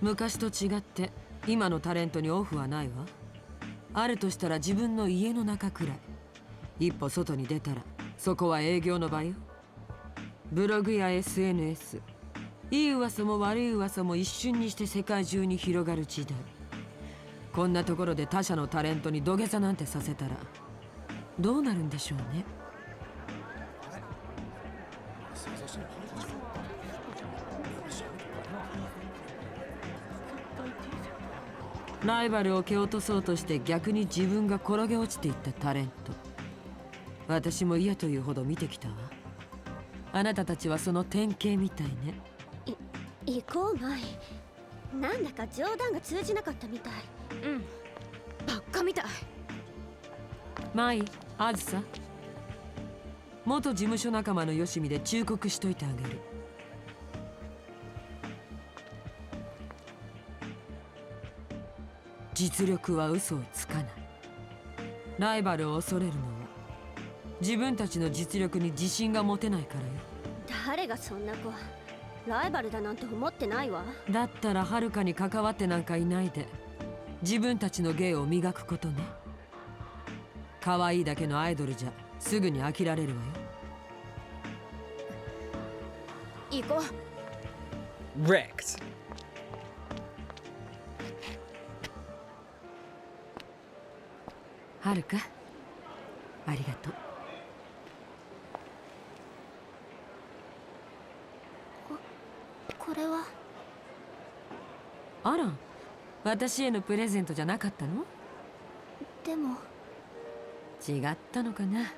Speaker 5: 昔と違って今のタレントにオフはないわ。あるとしたら自分の家の中くらい。一歩外に出たらそこは営業の場よ。ブログや SNS、 いい噂も悪い噂も一瞬にして世界中に広がる時代。こんなところで他社のタレントに土下座なんてさせたらどうなるんでしょうね。ライバルを蹴落とそうとして逆に自分が転げ落ちていったタレント。私も嫌というほど見てきたわ。あなたたちはその典型みたいね。
Speaker 14: 行こうマイ。なんだか冗談が通じなかったみたい。
Speaker 13: うん、ばっかみたい。
Speaker 5: マイ、あずさ、元事務所仲間のよしみで忠告しといてあげる。実力は嘘をつかない。ライバルを恐れるのは自分たちの実力に自信が持てないからよ。
Speaker 14: 誰がそんな子。ライバルだなんて思ってないわ。
Speaker 5: だったらはるかに関わってなんかいないで自分たちの芸を磨くことね。可愛いだけのアイドルじゃすぐに飽きられるわよ。
Speaker 13: 行こ
Speaker 1: う。Wrecked。
Speaker 5: はるか、ありがとう。
Speaker 14: これは。
Speaker 5: あら、私へのプレゼントじゃなかったの？
Speaker 14: でも
Speaker 5: 違ったのかな。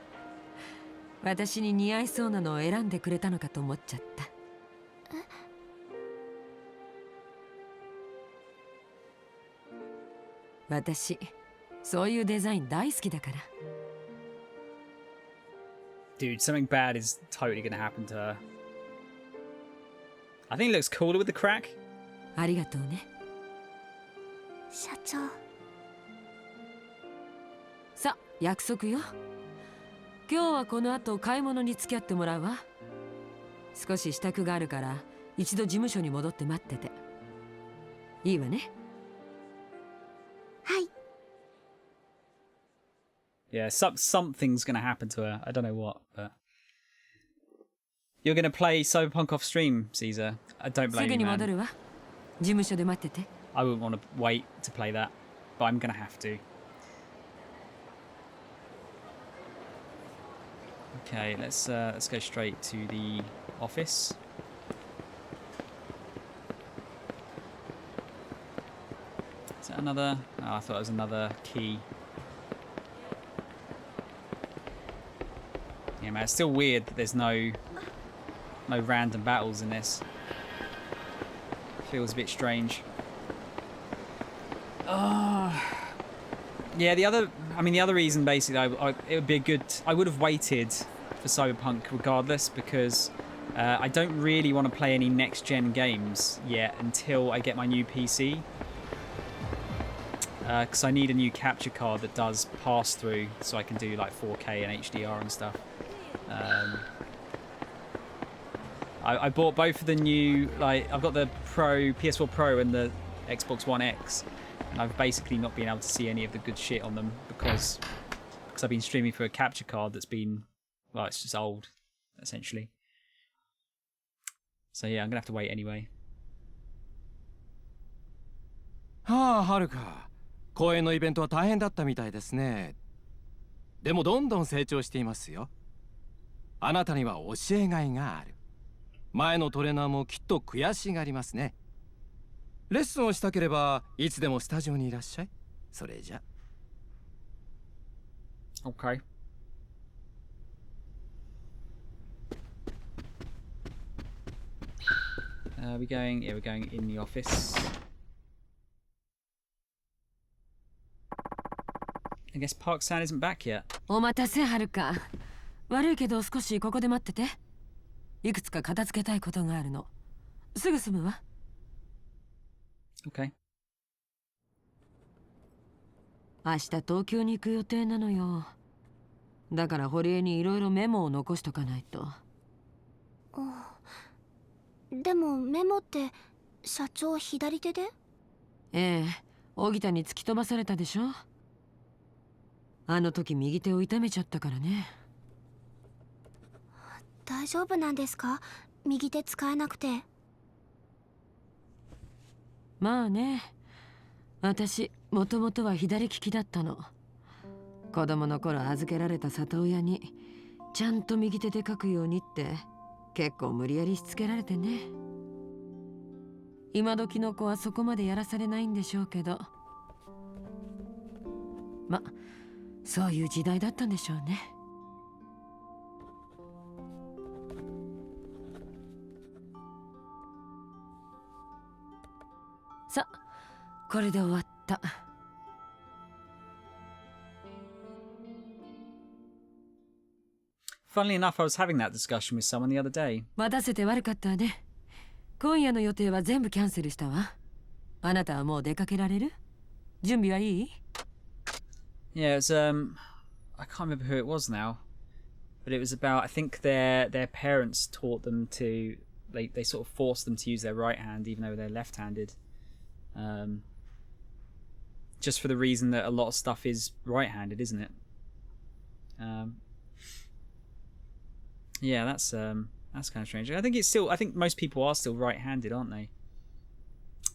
Speaker 5: 私に似合いそうなのを選んでくれたのかと思っちゃった。私そういうデザイン大好きだから。
Speaker 1: Dude, something bad is totally gonna happen to her. I think it looks cooler with the crack.
Speaker 5: ありがとうね。
Speaker 14: 社長。
Speaker 5: さ、約束よ。今日はこの後買い物に付き合ってもらうわ。少し支度があるから一度事務所に戻って待ってて。いいわね。
Speaker 14: はい。
Speaker 1: Yeah, something's gonna happen to her. I don't know what, but you're gonna play Cyberpunk off stream, Caesar. I don't blame
Speaker 5: すぐ
Speaker 1: you,
Speaker 5: に戻
Speaker 1: man.
Speaker 5: るわ。事務所で待ってて。
Speaker 1: I wouldn't want to wait to play that, but I'm gonna have to. Okay, let's go straight to the office. Is that another? Oh, I thought it was another key. Yeah, man, it's still weird that there's no random battles in this. Feels a bit strange. Yeah, the other reason basically, it would be a good. I would have waited for Cyberpunk regardless because I don't really want to play any next-gen games yet until I get my new PC. Because I need a new capture card that does pass-through, so I can do like 4K and HDR and stuff. I bought both of the new, like, I've got the PS4 Pro and the Xbox One X, and I've basically not been able to see any of the good shit on them because I've been streaming through a capture card that's been, well, it's just old, essentially. So yeah, I'm gonna have to wait anyway.
Speaker 7: はあ、はるか。公演のイベントは大変だったみたいですね。でもどんどん成長していますよ。あなたには教えがいがある。前のトレーナーもきっと悔しがりますね。レッスンをしたければいつでもスタジオにいらっしゃい。それじゃ。
Speaker 1: Okay. We're going in the office. I guess Park-san isn't back yet.
Speaker 5: お待たせ、はるか。悪いけど少しここで待ってて。いくつか片付けたいことがあるの。すぐ済むわ。
Speaker 1: Okay.
Speaker 5: 明日東京に行く予定なのよ。だから堀江にいろいろメモを残しとかないと。
Speaker 14: でもメモって社長左手で？
Speaker 5: ええ、荻田に突き飛ばされたでしょ。あの時右手を痛めちゃったからね。
Speaker 14: 大丈夫なんですか？右手使えなくて。
Speaker 5: まあね、私もともとは左利きだったの。子供の頃預けられた里親にちゃんと右手で書くようにって結構無理やりしつけられてね。今時の子はそこまでやらされないんでしょうけど、ま、そういう時代だったんでしょうね。さ、これで終わった。
Speaker 1: Funnily enough, I was having that discussion with someone the other day.
Speaker 5: 待たせて悪かったね。今夜の予定は全部キャンセルしたわ。あなたはもう出かけられる？準備はいい？
Speaker 1: Yeah, it was I can't remember who it was now, but it was about, I think their parents taught them to, they sort of forced them to use their right hand even though they're left-handed. Just for the reason that a lot of stuff is right-handed, isn't it? Yeah, that's kind of strange. I think most people are still right-handed, aren't they?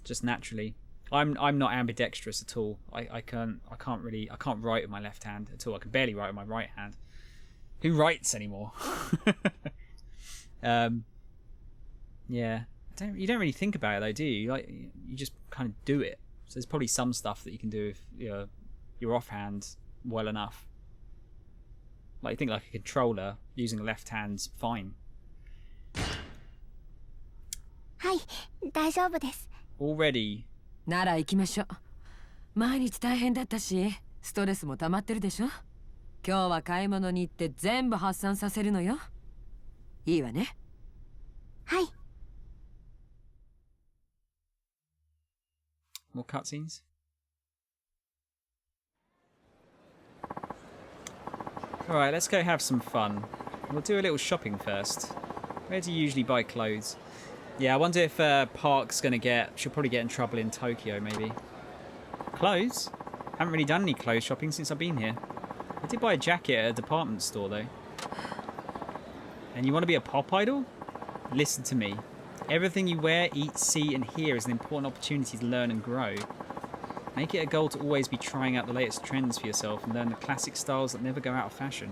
Speaker 1: Just naturally. I'm not ambidextrous at all. I can't write with my left hand at all. I can barely write with my right hand. Who writes anymore? Yeah. You don't really think about it though, do you? Like, you just kind of do it. So there's probably some stuff that you can do if you're offhand well enough. Like, I think like a controller using a left hand's fine.
Speaker 14: はい、大丈夫です。
Speaker 1: Already.
Speaker 5: なら行きましょう。毎日大変だったし、ストレスも溜まってるでしょ。今日は買い物に行って全部発散させるのよ。いいわね。
Speaker 14: はい。
Speaker 1: More cutscenes? Alright, let's go have some fun. We'll do a little shopping first. Where do you usually buy clothes? Yeah, I wonder if Park's gonna she'll probably get in trouble in Tokyo, maybe. Clothes? Haven't really done any clothes shopping since I've been here. I did buy a jacket at a department store, though. And you want to be a pop idol? Listen to me. Everything you wear, eat, see, and hear is an important opportunity to learn and grow. Make it a goal to always be trying out the latest trends for yourself and learn the classic styles that never go out of fashion.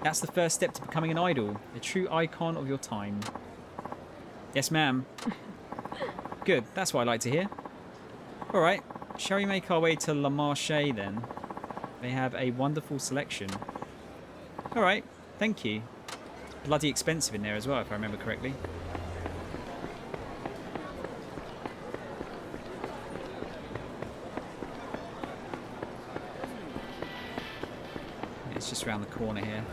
Speaker 1: That's the first step to becoming an idol, a true icon of your time. Yes, ma'am. Good, that's what I like to hear. Alright, shall we make our way to Le Marché then? They have a wonderful selection. Alright, thank you. Bloody expensive in there as well, if I remember correctly. It's just around the corner here.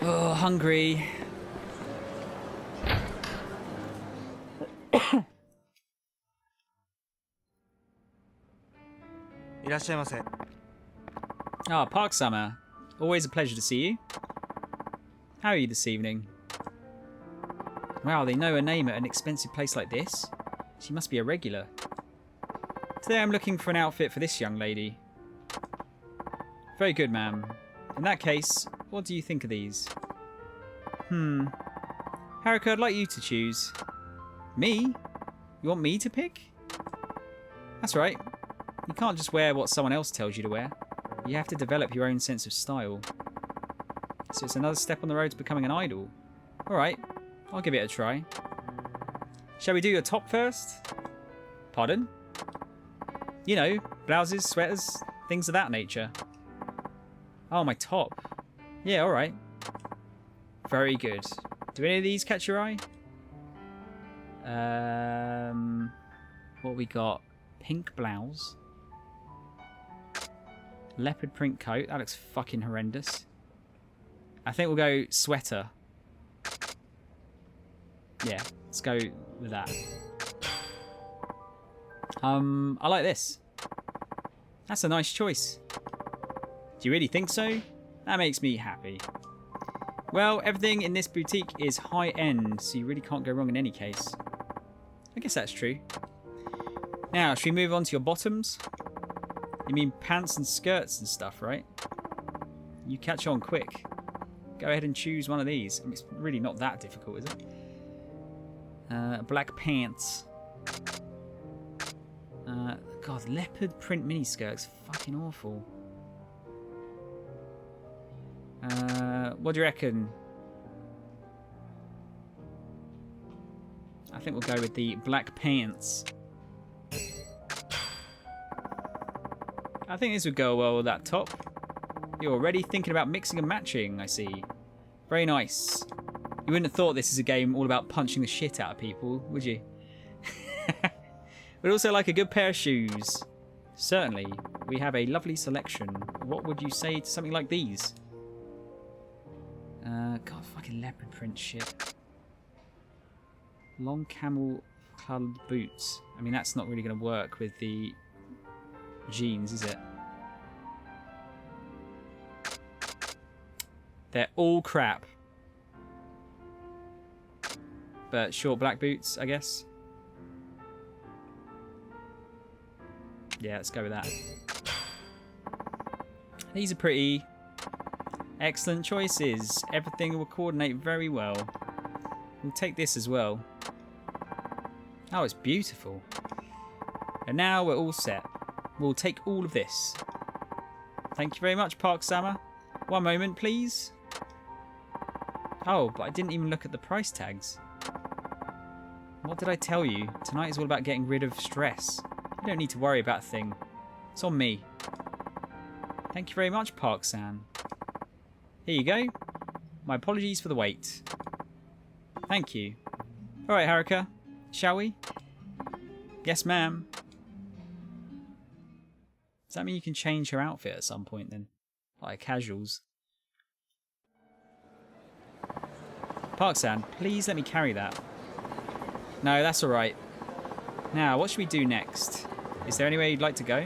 Speaker 1: Oh, hungry. Ah, Park Summer. Always a pleasure to see you. How are you this evening? Wow, they know her name at an expensive place like this. She must be a regular. Today I'm looking for an outfit for this young lady. Very good, ma'am. In that case, what do you think of these? Haruka, I'd like you to choose. Me? You want me to pick? That's right. You can't just wear what someone else tells you to wear. You have to develop your own sense of style. So it's another step on the road to becoming an idol. Alright, I'll give it a try. Shall we do your top first? Pardon? You know, blouses, sweaters, things of that nature. Oh, my top. Yeah, alright. Very good. Do any of these catch your eye? What we got? Pink blouse. Leopard print coat. That looks fucking horrendous. I think we'll go sweater. Yeah, let's go with that. I like this. That's a nice choice. Do you really think so? That makes me happy. Well, everything in this boutique is high-end, so you really can't go wrong in any case. I guess that's true. Now, should we move on to your bottoms? You mean pants and skirts and stuff, right? You catch on quick. Go ahead and choose one of these. I mean, it's really not that difficult, is it? Black pants. God, leopard print miniskirts. Fucking awful. What do you reckon? I think we'll go with the black pants. I think this would go well with that top. You're already thinking about mixing and matching, I see. Very nice. You wouldn't have thought this is a game all about punching the shit out of people, would you? We'd also like a good pair of shoes. Certainly, we have a lovely selection. What would you say to something like these? God, fucking leopard print shit. Long camel coloured boots. I mean, that's not really going to work with the jeans, is it? They're all crap. But short black boots, I guess. Yeah, let's go with that. These are pretty excellent choices. Everything will coordinate very well. We'll take this as well. Oh, it's beautiful. And now we're all set. We'll take all of this. Thank you very much, Park-sama. One moment, please. Oh, but I didn't even look at the price tags. What did I tell you? Tonight is all about getting rid of stress. You don't need to worry about a thing. It's on me. Thank you very much, Park-san. Here you go. My apologies for the wait. Thank you. Alright, Haruka. Shall we? Yes, ma'am. Does that mean you can change her outfit at some point then? Like casuals. Park-san, please let me carry that. No, that's alright. Now, what should we do next? Is there anywhere you'd like to go?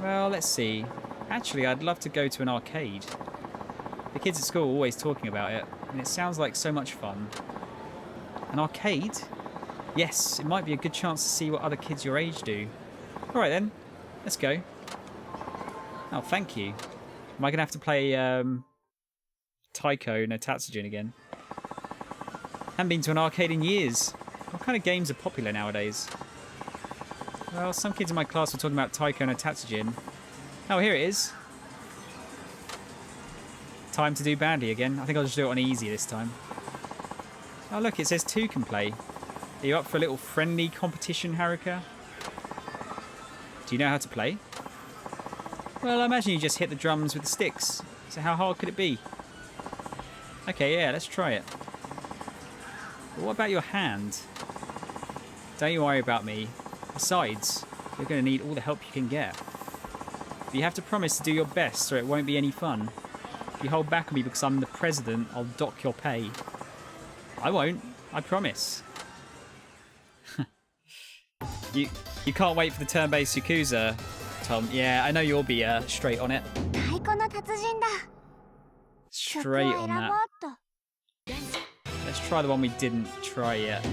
Speaker 1: Well, let's see. Actually, I'd love to go to an arcade. The kids at school are always talking about it, and it sounds like so much fun. An arcade? Yes, it might be a good chance to see what other kids your age do. Alright then, let's go. Oh, thank you. Am I going to have to play Taiko no Tatsujin again? Haven't been to an arcade in years. What kind of games are popular nowadays? Well, some kids in my class were talking about Taiko no Tatsujin. Oh, here it is. Time to do badly again. I think I'll just do it on easy this time. Oh, look, it says two can play. Are you up for a little friendly competition, Haruka? Do you know how to play? Well, I imagine you just hit the drums with the sticks. So how hard could it be? Okay, yeah, let's try it. But what about your hand? Don't you worry about me. Besides, you're going to need all the help you can get. But you have to promise to do your best or it won't be any fun. If you hold back on me because I'm the president, I'll dock your pay. I won't. I promise. You can't wait for the turn-based Yakuza, Tom. Yeah, I know you'll be straight on it. Straight on that. Let's try the one we didn't try yet.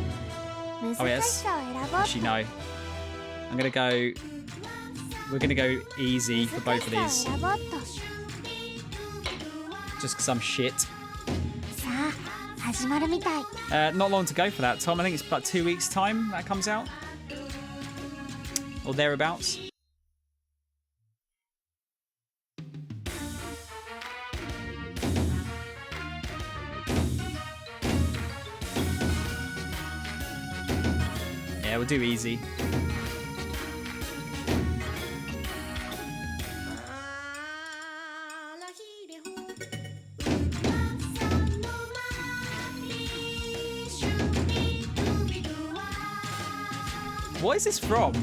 Speaker 1: Oh yes. Actually no. We're gonna go easy for both of these. Just because I'm shit. Not long to go for that, Tom. I think it's about 2 weeks' time that comes out. Or thereabouts. Yeah, we'll do easy. What is this from?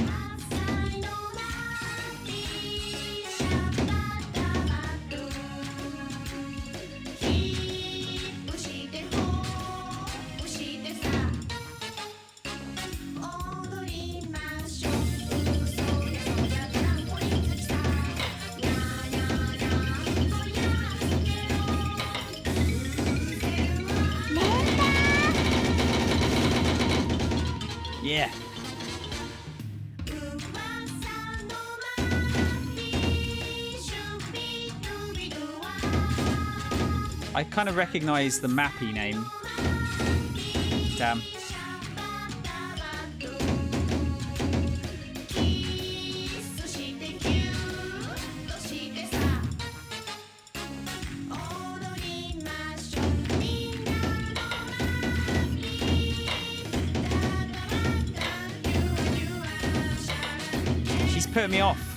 Speaker 1: I kind of recognize the Mappy name. Damn. She's putting me off.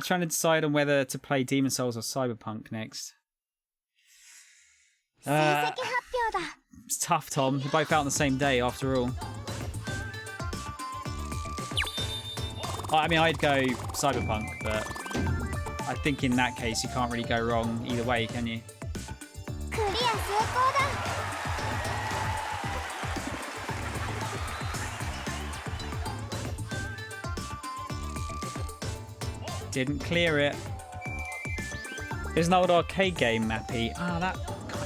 Speaker 1: Trying to decide on whether to play Demon Souls or Cyberpunk next. It's tough, Tom. We're both out on the same day, after all. I mean, I'd go Cyberpunk, but I think in that case you can't really go wrong either way, can you? Didn't clear it. There's an old arcade game, Mappy. Ah, that...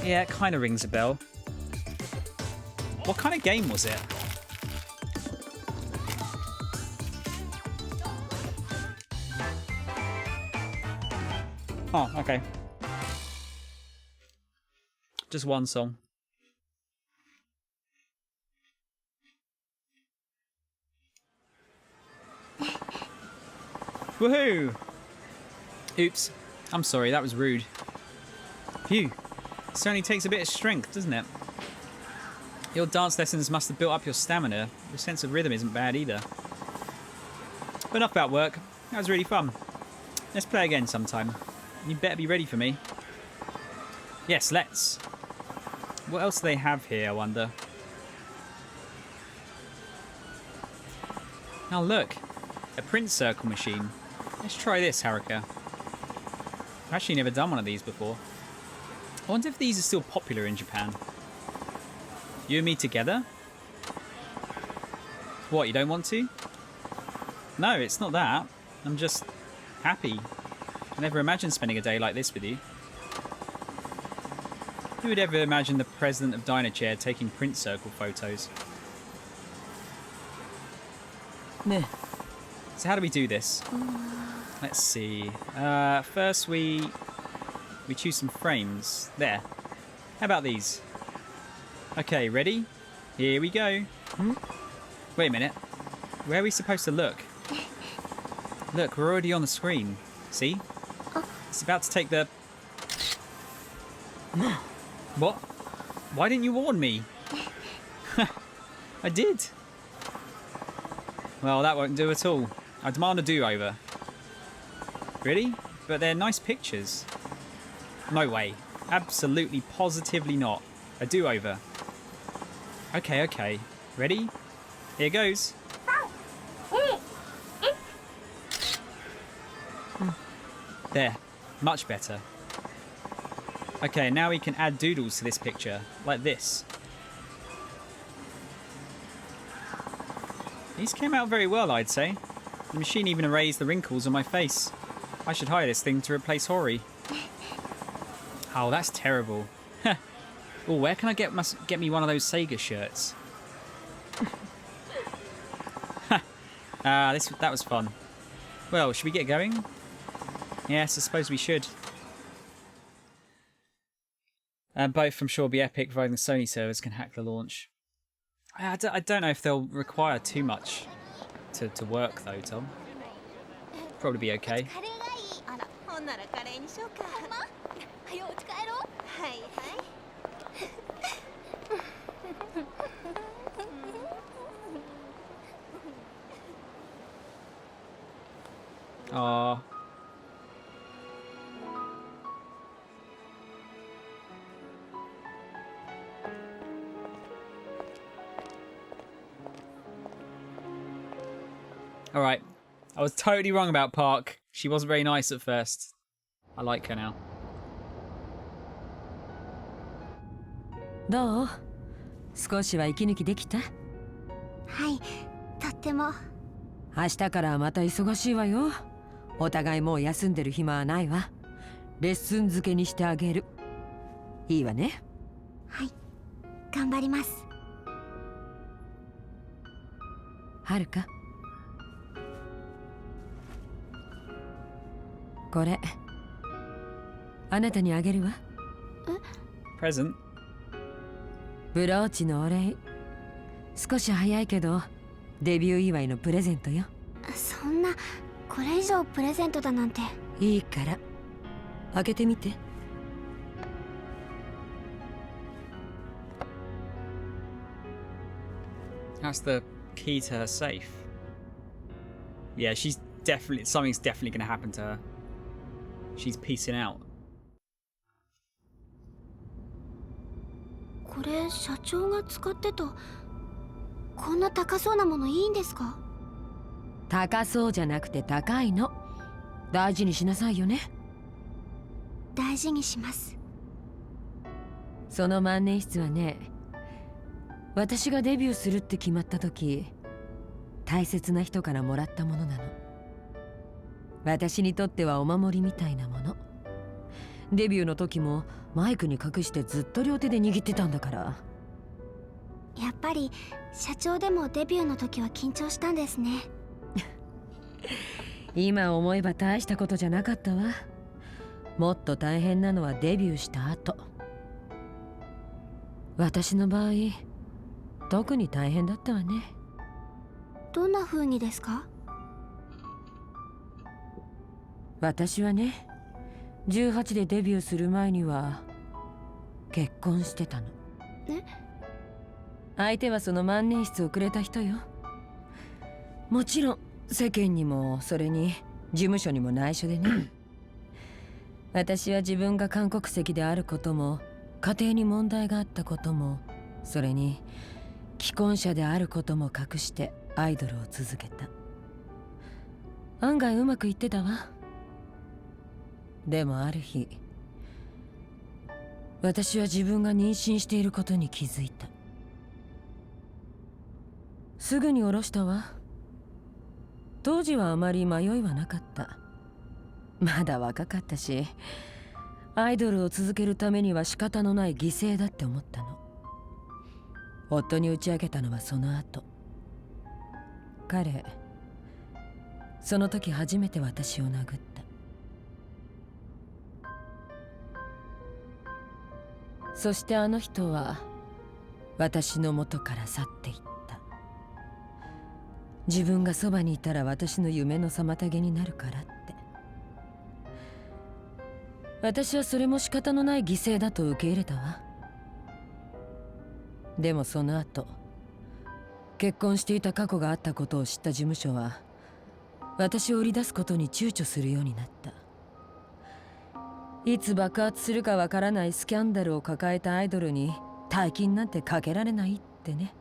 Speaker 1: yeah, it kind of rings a bell. What kind of game was it? Oh, okay. Just one song. Woohoo! Oops. I'm sorry, that was rude. Phew. This only takes a bit of strength, doesn't it? Your dance lessons must have built up your stamina. Your sense of rhythm isn't bad either. But enough about work. That was really fun. Let's play again sometime. You better be ready for me. Yes, let's. What else do they have here, I wonder? Now look. A print circle machine. Let's try this, Haruka. I've actually never done one of these before. I wonder if these are still popular in Japan. You and me together? What, you don't want to? No, it's not that. I'm just happy. I never imagined spending a day like this with you. Who would ever imagine the president of Dynachair taking print circle photos?
Speaker 5: Meh.
Speaker 1: So how do we do this? Let's see. First we choose some frames. There. How about these? Okay, ready? Here we go. Wait a minute. Where are we supposed to look? Look, we're already on the screen. See? It's about to take the... What? Why didn't you warn me? I did. Well, that won't do at all. I demand a do-over. Really? But they're nice pictures. No way. Absolutely, positively not. A do-over. Okay, okay. Ready? Here goes. There. Much better. Okay, now we can add doodles to this picture. Like this. These came out very well, I'd say. The machine even erased the wrinkles on my face. I should hire this thing to replace Hori. Oh, that's terrible. Oh, where can I get me one of those Sega shirts? That was fun. Well, should we get going? Yes, I suppose we should. Both from sure be epic, providing the Sony servers can hack the launch. I don't know if they'll require too much to work though, Tom. Probably be okay. Aww. Alright. I was totally wrong about Park. She wasn't very nice at first. I like her now.
Speaker 5: どう？少しは息抜きできた？
Speaker 14: はい、とっても。
Speaker 5: 明日からまた忙しいわよ。お互いもう休んでる暇はないわ。レッスン付けにしてあげる。いいわね。
Speaker 14: はい、頑張ります。
Speaker 5: はるか。これあなたにあげるわ。
Speaker 1: Present?
Speaker 5: ブローチのお礼。少し早いけどデビュー祝いのプレゼントよ。
Speaker 14: そんな、これ以上プレゼントだなんて。
Speaker 5: いいから開けてみて。
Speaker 1: That's the key to her safe. Yeah, she's definitely... Something's definitely going to happen to her. She's peacing out.
Speaker 14: これ社長が使ってた。こんな高そうなものいいんですか？
Speaker 5: 高そうじゃなくて高いの。大事にしなさいよね。
Speaker 14: 大事にします。
Speaker 5: その万年筆はね、私がデビューするって決まった時、大切な人からもらったものなの。私にとってはお守りみたいなもの。デビューの時もマイクに隠してずっと両手で握ってたんだから。
Speaker 14: やっぱり社長でもデビューの時は緊張したんですね。
Speaker 5: 今思えば大したことじゃなかったわ。もっと大変なのはデビューした後。私の場合特に大変だったわね。
Speaker 14: どんな風にですか？
Speaker 5: 私はね、18でデビューする前には結婚してたの。
Speaker 14: え？
Speaker 5: 相手はその万年筆をくれた人よ。もちろん世間にもそれに事務所にも内緒でね。私は自分が韓国籍であることも、家庭に問題があったことも、それに既婚者であることも隠してアイドルを続けた。案外うまくいってたわ。でもある日、私は自分が妊娠していることに気づいた。すぐに下ろしたわ。当時はあまり迷いはなかった。まだ若かったし、アイドルを続けるためには仕方のない犠牲だって思ったの。夫に打ち明けたのはその後。彼、その時初めて私を殴った。そしてあの人は私の元から去っていった。自分がそばにいたら私の夢の妨げになるからって。私はそれも仕方のない犠牲だと受け入れたわ。でもその後、結婚していた過去があったことを知った事務所は私を売り出すことに躊躇するようになった。いつ爆発するかわからないスキャンダルを抱えたアイドルに大金なんてかけられないってね。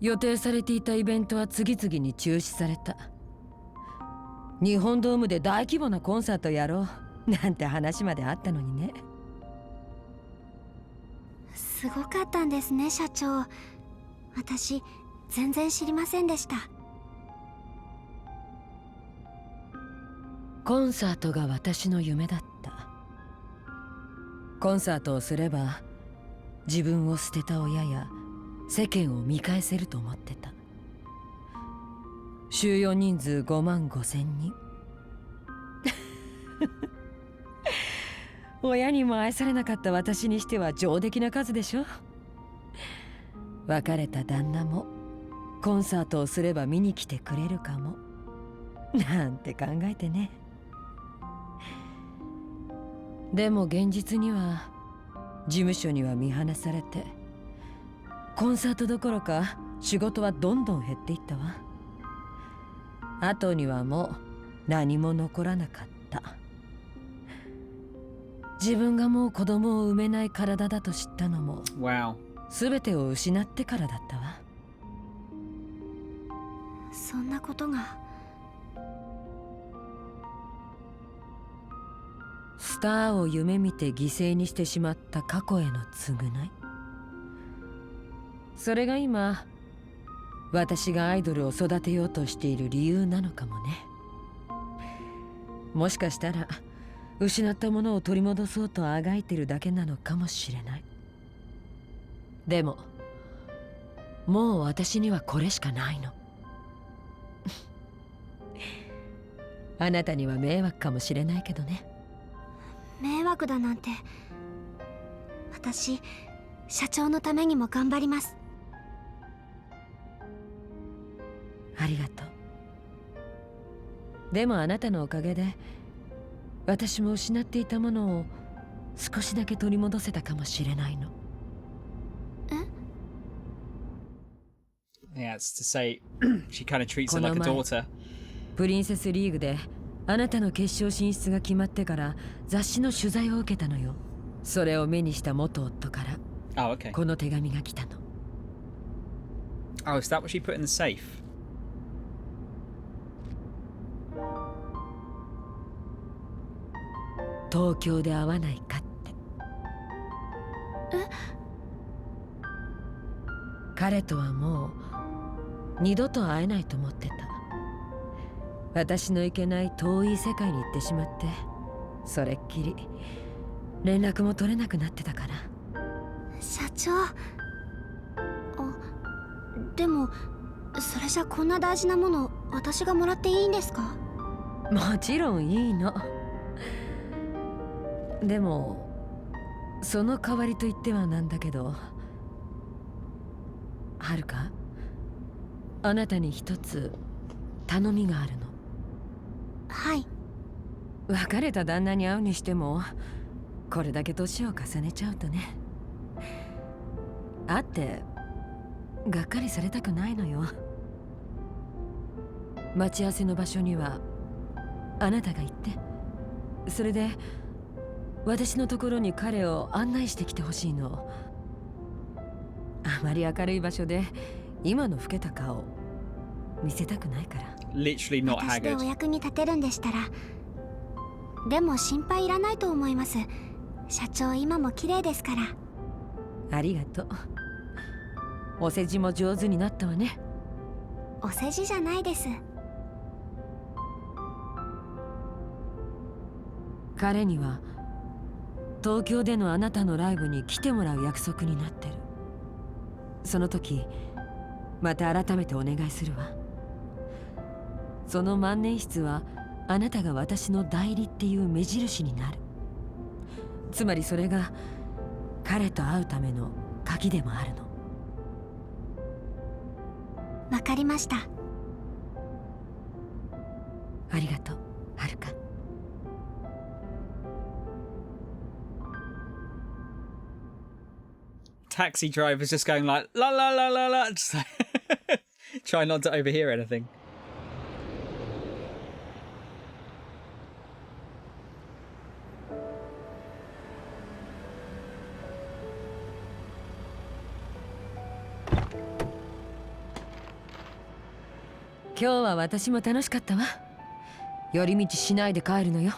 Speaker 5: 予定されていたイベントは次々に中止された。日本ドームで大規模なコンサートやろうなんて話まであったのにね。
Speaker 14: すごかったんですね、社長。私全然知りませんでした。
Speaker 5: コンサートが私の夢だった。コンサートをすれば自分を捨てた親や世間を見返せると思ってた。収容人数5万5千人。親にも愛されなかった私にしては上出来な数でしょ。別れた旦那もコンサートをすれば見に来てくれるかもなんて考えてね。でも現実には事務所には見放されて、コンサートどころか仕事はどんどん減っていったわ。後にはもう何も残らなかった。自分がもう子供を産めない体だと知ったのも、全てを失ってからだったわ。
Speaker 14: そんなことが。
Speaker 5: スターを夢見て犠牲にしてしまった過去への償い。それが今私がアイドルを育てようとしている理由なのかもね。もしかしたら失ったものを取り戻そうとあがいてるだけなのかもしれない。でももう私にはこれしかないの。あなたには迷惑かもしれないけどね。
Speaker 14: 迷惑だなんて。私社長のためにも頑張ります。
Speaker 5: ありがとう。でもあなたのおかげで私も失っていたものを少しだけ取り戻せたかもしれないの。
Speaker 1: Yeah, it's to say she kind of treats her
Speaker 5: この
Speaker 1: like a
Speaker 5: 前
Speaker 1: daughter.
Speaker 5: プリンセスリーグであなたの決勝進出が決まってから雑誌の取材を受けたのよ。それを目にした元夫から
Speaker 1: Oh, okay.
Speaker 5: この手紙が来たの。
Speaker 1: Oh, is that what she put in the safe?
Speaker 5: 東京で会わないかって。彼とはもう二度と会えないと思ってた。私の行けない遠い世界に行ってしまって、それっきり連絡も取れなくなってたから。
Speaker 14: 社長。でもそれじゃこんな大事なもの私がもらっていいんですか？
Speaker 5: もちろんいいの。でもその代わりと言ってはなんだけど、はるか、あなたに一つ頼みがあるの。
Speaker 14: はい。
Speaker 5: 別れた旦那に会うにしてもこれだけ年を重ねちゃうとね、会ってがっかりされたくないのよ。待ち合わせの場所にはあなたが行って、それで私のところに彼を案内してきてほしいの。あまり明るい場所で今の老けた顔見せたくないから。
Speaker 1: Literally not
Speaker 14: 私でお
Speaker 1: haggard.
Speaker 14: 役に立てるんでしたら。でも心配いらないと思います。社長今も綺麗ですから。
Speaker 5: ありがとう。お世辞も上手になったわね。
Speaker 14: お世辞じゃないです。
Speaker 5: 彼には東京でのあなたのライブに来てもらう約束になってる。その時また改めてお願いするわ。その万年筆はあなたが私の代理っていう目印になる。つまりそれが彼と会うための鍵でもあるの。
Speaker 14: わかりました。
Speaker 5: ありがとう、はるか。
Speaker 1: Taxi driver's just going like la la la la la, just like try not to overhear anything.
Speaker 5: 今日は私も楽しかったわ。寄り道しないで帰るのよ。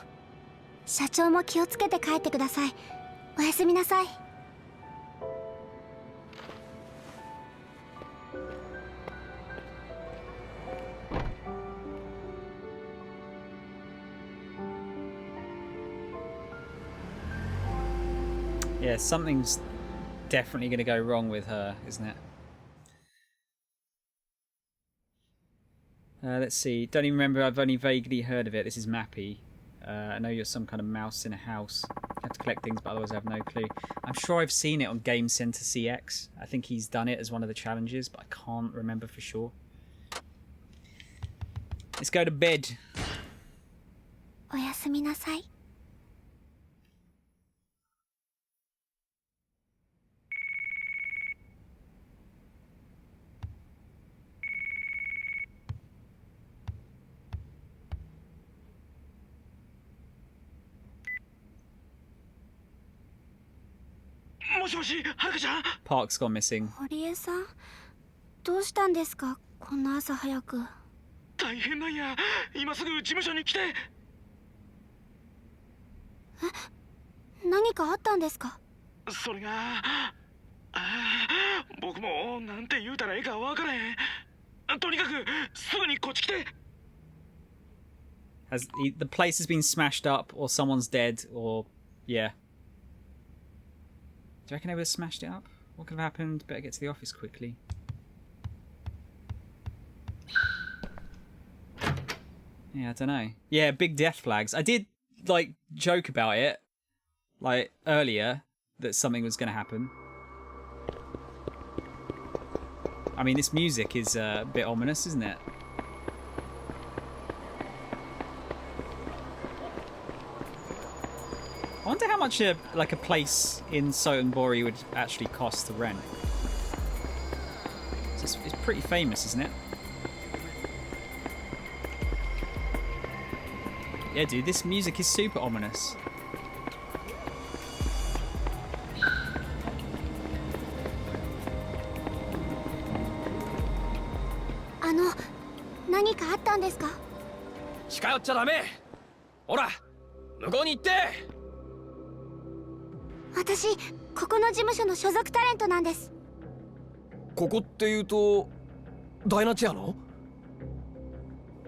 Speaker 14: 社長も気をつけて帰ってください。おやすみなさい。
Speaker 1: Yeah, something's definitely going to go wrong with her, isn't it? Let's see. Don't even remember. I've only vaguely heard of it. This is Mappy. I know you're some kind of mouse in a house. You have to collect things, but otherwise I have no clue. I'm sure I've seen it on Game Center CX. I think he's done it as one of the challenges, but I can't remember for sure. Let's go to bed.
Speaker 14: おやすみなさい。
Speaker 1: Park's gone missing.
Speaker 14: 堀江さん、どうしたんですか、こんな朝早く。
Speaker 15: 大変なんや。今すぐ事務所に来て。
Speaker 14: 何かあったんですか？
Speaker 15: それが、僕もなんて言うたらええか分からへん。とにかくすぐにこっち来て。
Speaker 1: The place has been smashed up, or someone's dead, or yeah. Do you reckon they would have smashed it up? What could have happened? Better get to the office quickly. Yeah, I don't know. Yeah, big death flags. I did like joke about it like earlier that something was going to happen. I mean, this music is a bit ominous, isn't it? I wonder how much a place in Sotenbori would actually cost to rent. It's pretty famous, isn't it? Yeah, dude, this music is super ominous.
Speaker 14: Ano, 何かあったんですか？
Speaker 11: 近寄っちゃダメ。ほら、向こうに行って。
Speaker 14: 私、ここの事務所の所属タレントなんです。
Speaker 7: ここっていうとダイナチアの？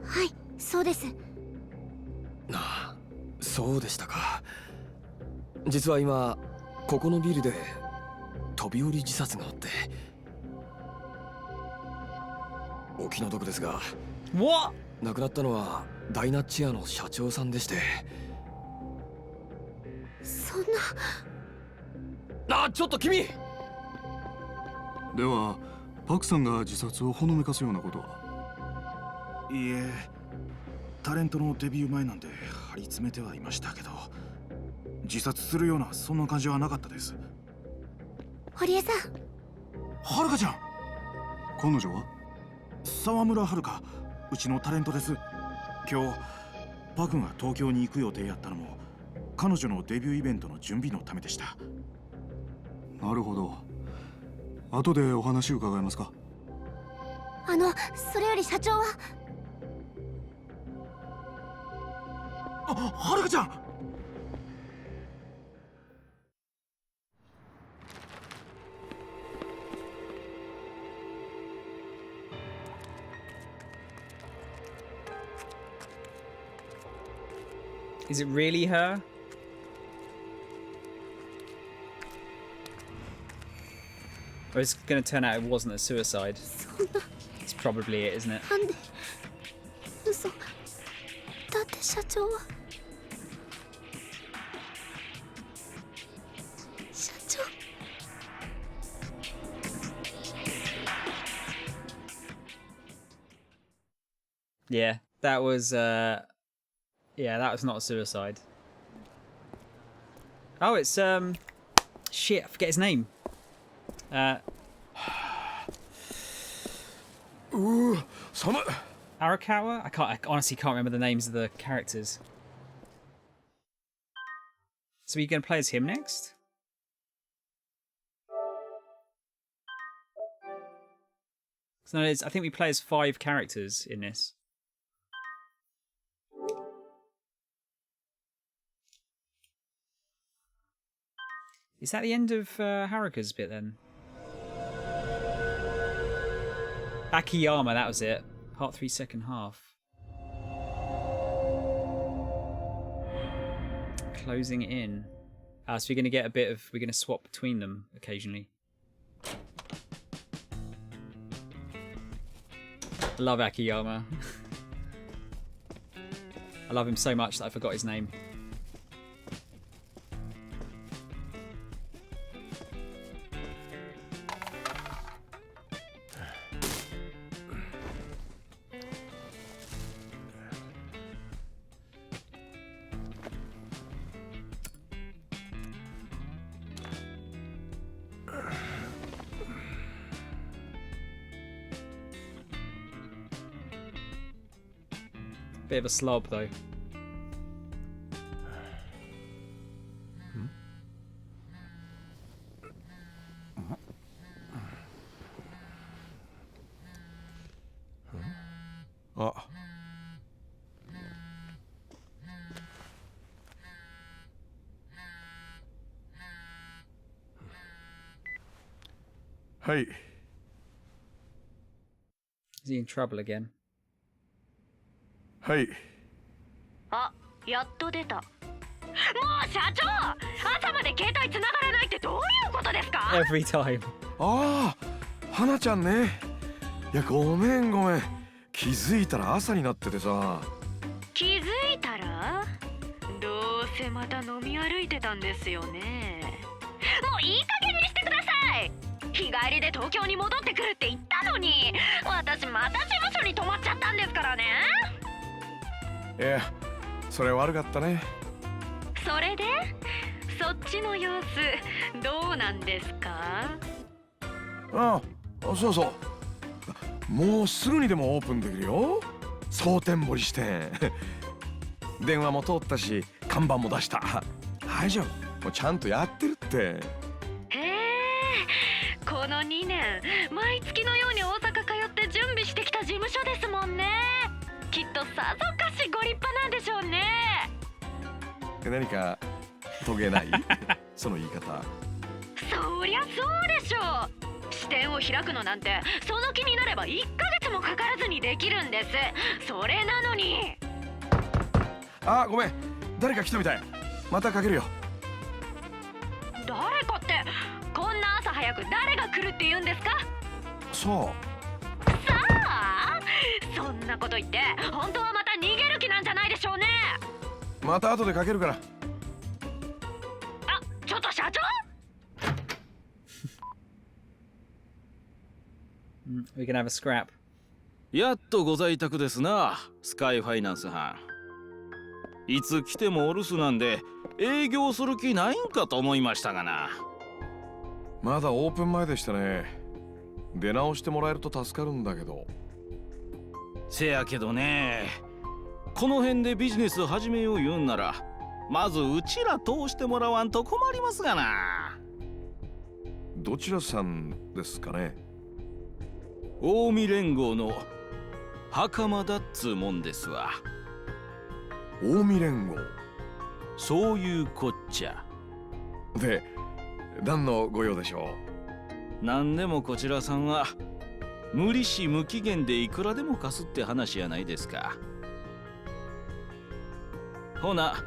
Speaker 14: はい、そうです。
Speaker 7: ああ、そうでしたか。実は今ここのビルで飛び降り自殺があって。お気の毒ですが、亡くなったのはダイナチアの社長さんでして。
Speaker 14: そん
Speaker 7: な。ちょっと君。
Speaker 16: ではパクさんが自殺をほのめかすようなことは？
Speaker 3: いいえ、タレントのデビュー前なんで張り詰めてはいましたけど、自殺するようなそんな感じはなかったです。
Speaker 14: 堀江さん。
Speaker 3: はるかちゃん。
Speaker 16: 彼女は？
Speaker 3: 沢村はるか、うちのタレントです。今日パクが東京に行く予定やったのも彼女のデビューイベントの準備のためでした。
Speaker 16: なるほど。後でお話伺えますか？
Speaker 14: それより社長は？
Speaker 3: はるかちゃん。
Speaker 1: Is it really her? Or is it going to turn out it wasn't a suicide? It's probably it, isn't it?
Speaker 14: なんで？嘘。だって社長は。社長。
Speaker 1: Yeah, that was yeah, that was not a suicide. Oh, it's shit, I forget his name. Arakawa? I honestly can't remember the names of the characters. So are you going to play as him next? So no, I think we play as 5 characters in this. Is that the end of Haruka's bit then? Akiyama, that was it. Part 3, second half. Closing in. So we're going to get a bit of... We're going to swap between them occasionally. I love Akiyama. I love him so much that I forgot his name. Bit of a slob though.
Speaker 16: Hey.
Speaker 1: Is he in trouble again?
Speaker 16: Hey.
Speaker 17: あ、やっと出た。もう社長、朝まで携帯繋がらないってどういうことですか？
Speaker 1: Every time.
Speaker 7: ああ、花ちゃんね。いや、ごめん。気づいたら朝になっててさ。
Speaker 17: 店また飲み歩いてたんですよね。もういい加減にしてください。日帰りで東京に戻ってくるって言ったのに、私また事務所に泊まっちゃったんですからね。
Speaker 7: いや、それ悪かったね。
Speaker 17: それでそっちの様子どうなんですか？
Speaker 7: ああ、そうそう。もうすぐにでもオープンできるよ。蒼天堀支店。電話も通ったし、看板も出した。大丈夫。もうちゃんとやってるって。
Speaker 17: へえ、この2年毎月のように大阪通って準備してきた事務所ですもんね。きっとさぞかしご立派なんでしょうね。
Speaker 7: 何か遂げない？その言い方。
Speaker 17: そりゃそうでしょう。支店を開くのなんてその気になれば1ヶ月もかからずにできるんです。それなのに。
Speaker 7: あ、ごめん。誰か来たみたい。またかけるよ。
Speaker 17: 誰かって、こんな朝早く誰が来るって言うんですか？
Speaker 7: そう。
Speaker 17: さあ、そんなこと言って本当はまた逃げる気なんじゃないでしょうね。
Speaker 7: また後でかけるから。
Speaker 17: あ、ちょっと社長。
Speaker 1: We can have a scrap.
Speaker 18: やっとご在宅ですな、スカイファイナンス班。いつ来てもお留守なんで営業する気ないんかと思いましたがな。
Speaker 7: まだオープン前でしたね。出直してもらえると助かるんだけど。
Speaker 18: せやけどね、この辺でビジネス始めよう言うんならまずうちら通してもらわんと困りますがな。
Speaker 7: どちらさんですかね？
Speaker 18: 近江連合の袴田っつうもんですわ。
Speaker 7: 近江連合？
Speaker 18: そういうこっちゃ。
Speaker 7: で、何のご用でしょ
Speaker 18: う？何でもこちらさんは無利子無期限でいくらでも貸すって話やないですか。ほな、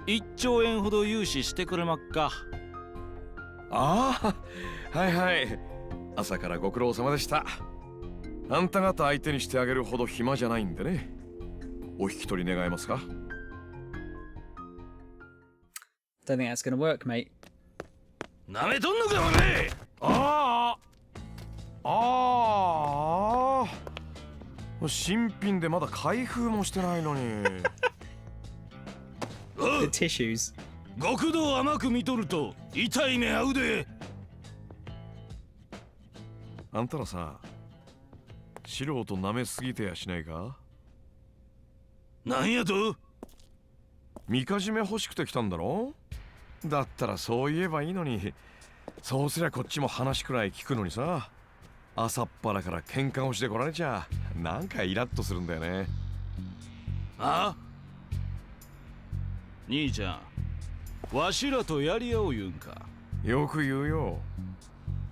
Speaker 18: 1兆円ほど融資してくれまっか。
Speaker 7: ああ、はいはい。朝からご苦労様でした。あんた方相手にしてあげるほど暇じゃないんでね。お引き取り願えますか？
Speaker 1: Don't think that's gonna work, mate.
Speaker 18: なめとんのかお前。
Speaker 7: ああ、新品でまだ開封もしてないのに。
Speaker 1: The tissues.
Speaker 18: 極道甘く見とると痛い目合うで。
Speaker 7: あんたらさ、素人舐めすぎてやしないか？
Speaker 18: なんやと？
Speaker 7: みかじめ欲しくて来たんだろ？だったらそう言えばいいのに。そうすりゃこっちも話くらい聞くのにさ。朝っぱらから喧嘩をしてこられちゃなんかイラッとするんだよね。
Speaker 18: あ？兄ちゃん、わしらとやり合おう言うんか？
Speaker 7: よく言うよ。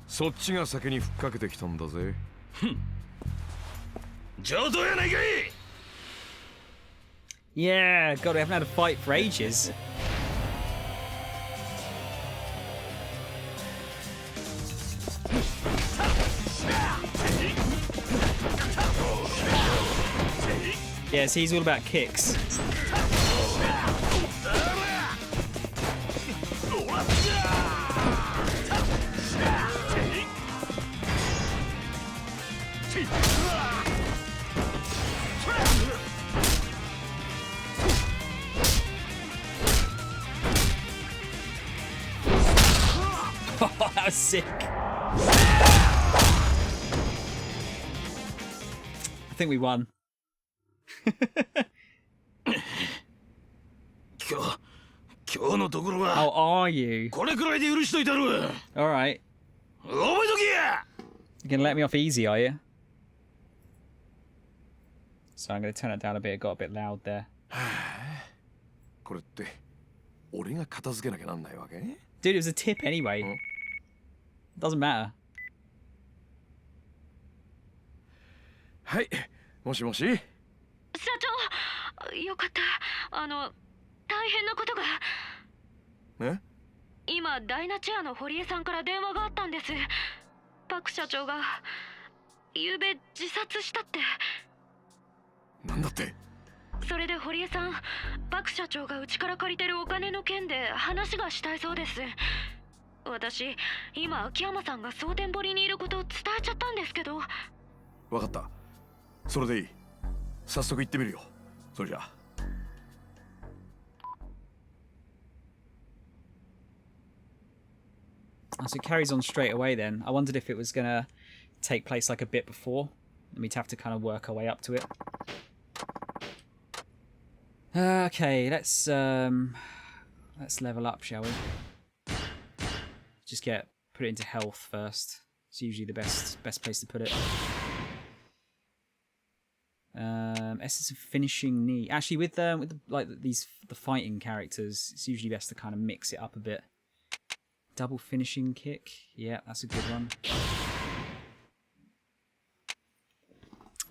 Speaker 7: そっちが先にふっかけてきたんだぜ。
Speaker 18: ふん。上等やないかい。
Speaker 1: Yeah, God, we haven't had a fight for ages. Yes, he's all about kicks. Oh, that was sick. I think we won.
Speaker 18: 今日のところは
Speaker 1: How are you?
Speaker 18: これくらいで許しといたる。
Speaker 1: Alright.
Speaker 18: 覚えとけや。
Speaker 1: You're gonna let me off easy, are you? So I'm gonna turn it down a bit. It got a bit loud there.
Speaker 7: これって俺が片付けなきゃなんないわけ？
Speaker 1: Dude, it was a tip anyway. Doesn't matter.
Speaker 7: はい、もしもし。
Speaker 17: 社長、よかった。大変なことが。
Speaker 7: え？
Speaker 17: 今ダイナチェアの堀江さんから電話があったんです。パク社長が昨べ自殺したって。
Speaker 7: なんだって？
Speaker 17: それで堀江さん、パク社長がうちから借りてるお金の件で話がしたいそうです。私、今秋山さんが蒼天堀にいることを伝えちゃったんですけど。
Speaker 16: わかった。それでいい。早速行ってみるよ。それじゃあ。
Speaker 1: So it carries on straight away then. I wondered if it was going to take place like a bit before, and we'd have to kind of work our way up to it. Okay, let's level up, shall we? Just put it into health first. It's usually the best place to put it. Essence of finishing knee. Actually, with the fighting characters, it's usually best to kind of mix it up a bit. Double finishing kick. Yeah, that's a good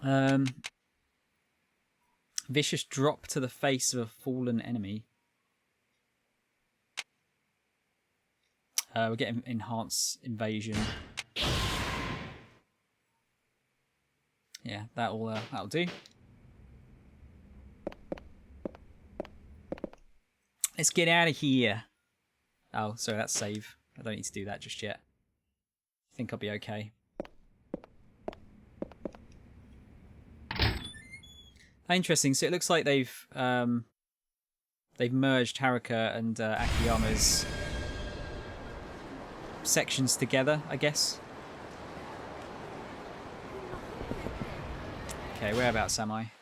Speaker 1: one. Vicious drop to the face of a fallen enemy. We're getting enhanced invasion. Yeah, that'll do. Let's get out of here. Oh, sorry, that's save. I don't need to do that just yet. I think I'll be okay. Interesting. So it looks like they've merged Haruka and Akiyama's sections together, I guess. Okay, whereabouts am I?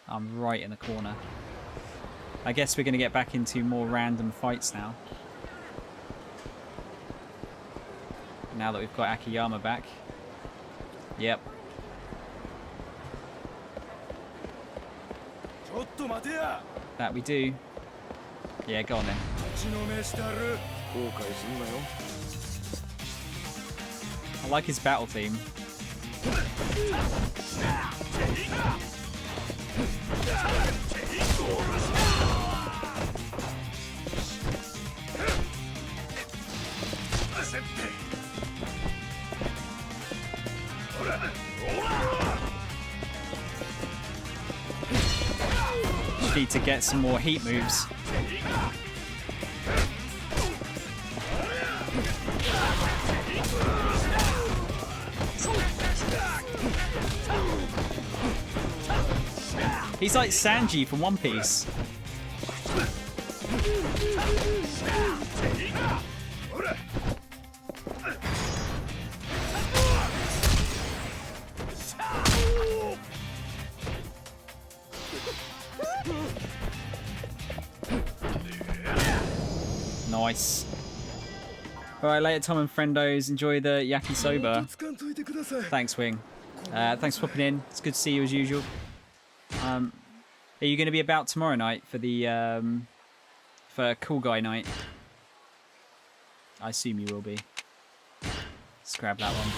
Speaker 1: I'm right in the corner. I guess we're going to get back into more random fights now. Now that we've got Akiyama back. Yep. That we do. Yeah, go on then. I like his battle theme. Just need to get some more heat moves. He's like Sanji from One Piece. Nice. Alright, later Tom and friendos. Enjoy the yakisoba. Thanks, Wing. Thanks for popping in. It's good to see you as usual. Are you going to be about tomorrow night for the for Cool Guy Night? I assume you will be. Let's grab that one.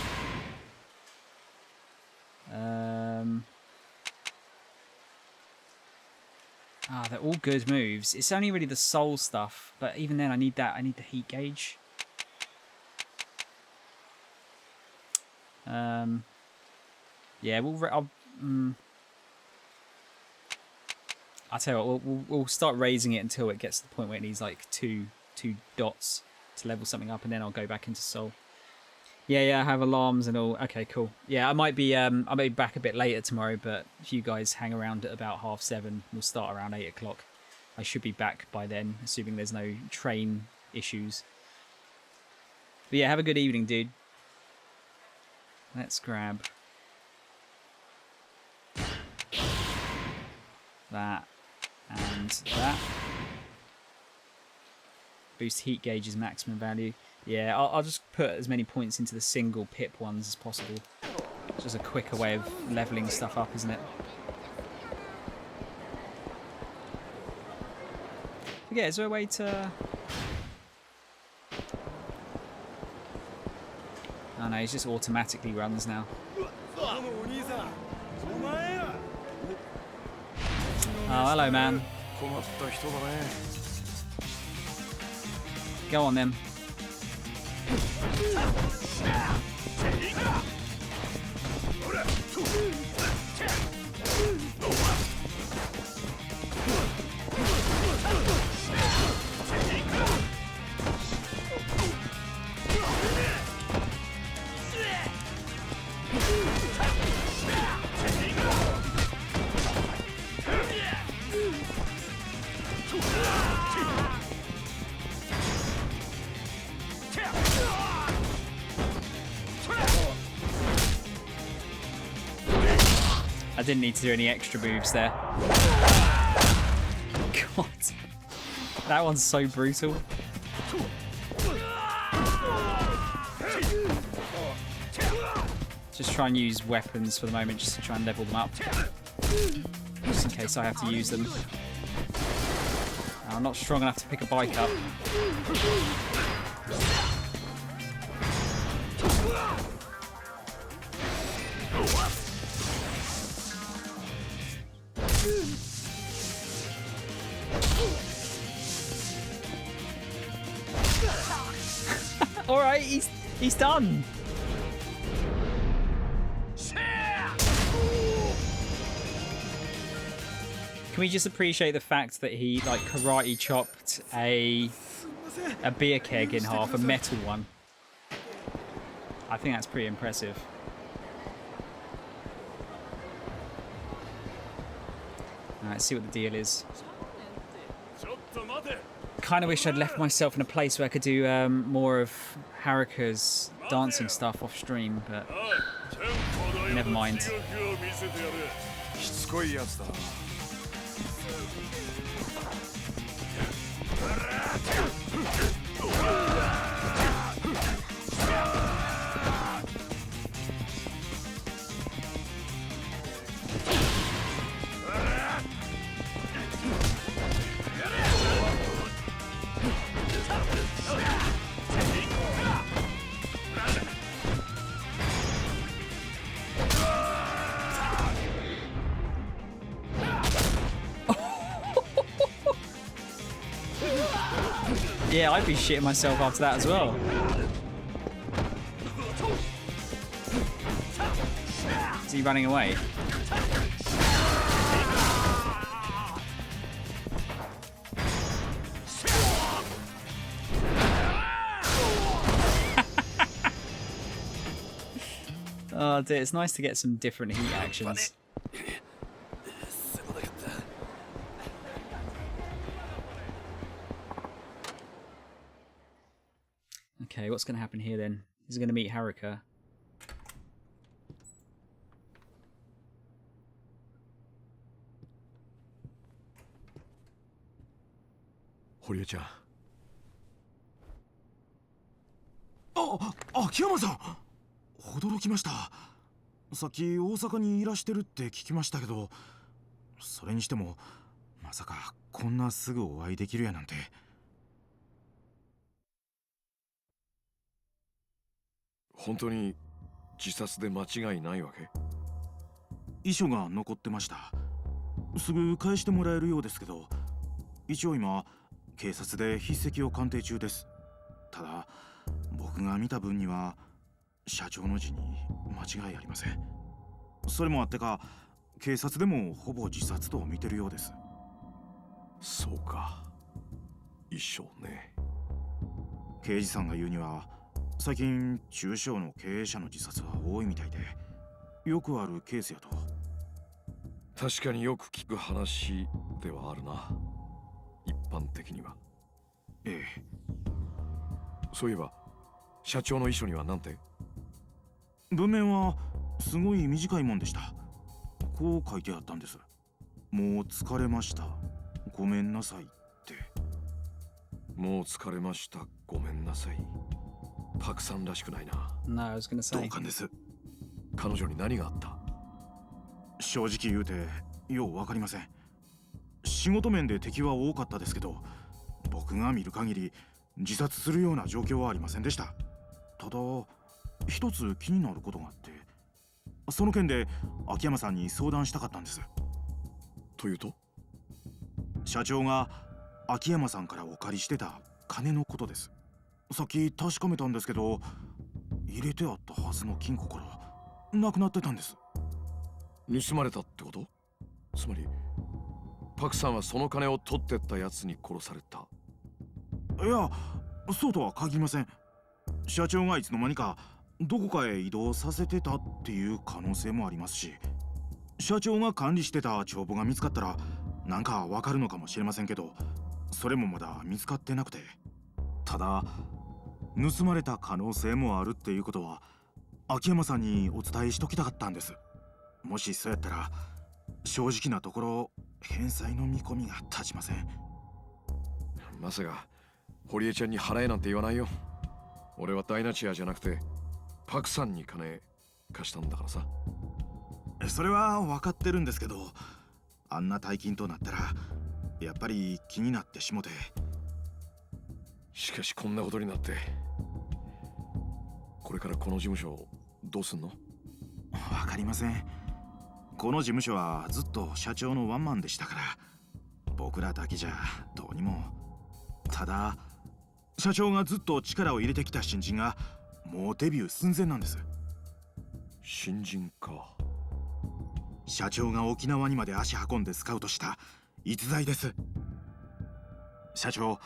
Speaker 1: They're all good moves. It's only really the soul stuff, but even then I need that. I need the heat gauge. Yeah, I'll tell you what, we'll start raising it until it gets to the point where it needs like two dots to level something up, and then I'll go back into soul. Yeah, I have alarms and all. Okay, cool. Yeah, I might be back a bit later tomorrow, but if you guys hang around at about 7:30, we'll start around 8 o'clock. I should be back by then, assuming there's no train issues. But yeah, have a good evening, dude. Let's grab that and that. Boost heat gauge's maximum value. Yeah, I'll just put as many points into the single pip ones as possible. It's just a quicker way of leveling stuff up, isn't it? Yeah, is there a way to... Oh no, he just automatically runs now. Oh, hello, man. Go on, then. I didn't need to do any extra moves there. God. That one's so brutal. Just try and use weapons for the moment, just to try and level them up. Just in case I have to use them. I'm not strong enough to pick a bike up. Alright, he's done. Can we just appreciate the fact that he like karate chopped a beer keg in half, a metal one? I think that's pretty impressive. Let's see what the deal is. Kind of wish I'd left myself in a place where I could do more of Haruka's dancing stuff off stream, but never mind. Yeah, I'd be shitting myself after that as well. Is he running away? Oh dear, it's nice to get some different heat actions. Okay, what's going to happen here then? He's going to meet Haruka.
Speaker 3: Horia-chan. 秋山さん、驚きました。さっき大阪にいらしてるって聞きましたけど、それにしてもまさかこんなすぐお会いできるやなんて。
Speaker 7: 本当に自殺で間違いないわけ？
Speaker 3: 遺書が残ってました。すぐ返してもらえるようですけど、一応今警察で筆跡を鑑定中です。ただ僕が見た分には社長の字に間違いありません。それもあってか警察でもほぼ自殺と見てるようです。
Speaker 7: そうか、遺書ね。
Speaker 3: 刑事さんが言うには最近中小の経営者の自殺は多いみたいで、よくあるケースやと。
Speaker 7: 確かによく聞く話ではあるな、一般的には。
Speaker 3: ええ。
Speaker 7: そういえば社長の遺書には何て？
Speaker 3: 文面はすごい短いもんでした。こう書いてあったんです。もう疲れました、ごめんなさいって。
Speaker 7: もう疲れました、ごめんなさい。パクさんらしくないな。
Speaker 1: No, I was gonna say.
Speaker 3: 同感です。
Speaker 7: 彼女に何があった？
Speaker 3: 正直言うてようわかりません。仕事面で敵は多かったですけど、僕が見る限り自殺するような状況はありませんでした。ただ一つ気になることがあって、その件で秋山さんに相談したかったんです。
Speaker 7: というと？
Speaker 3: 社長が秋山さんからお借りしてた金のことです。さっき確かめたんですけど、入れてあったはずの金庫からなくなってたんです。
Speaker 7: 盗まれたってこと？つまりパクさんはその金を取ってったやつに殺された？
Speaker 3: いや、そうとは限りません。社長がいつの間にかどこかへ移動させてたっていう可能性もありますし、社長が管理してた帳簿が見つかったらなんかわかるのかもしれませんけど、それもまだ見つかってなくて。ただ盗まれた可能性もあるっていうことは秋山さんにお伝えしときたかったんです。もしそうやったら正直なところ返済の見込みが立ちません。
Speaker 19: まさか堀江ちゃんに払えなんて言わないよ。俺はダイナチアじゃなくてパクさんに金貸したんだからさ。
Speaker 3: それは分かってるんですけど、あんな大金となったらやっぱり気になってしもて。
Speaker 19: しかしこんなことになって、これからこの事務所どうすんの？
Speaker 3: 分かりません。この事務所はずっと社長のワンマンでしたから、僕らだけじゃどうにも。ただ社長がずっと力を入れてきた新人がもうデビュー寸前なんです。
Speaker 19: 新人か。
Speaker 3: 社長が沖縄にまで足運んでスカウトした逸材です。社長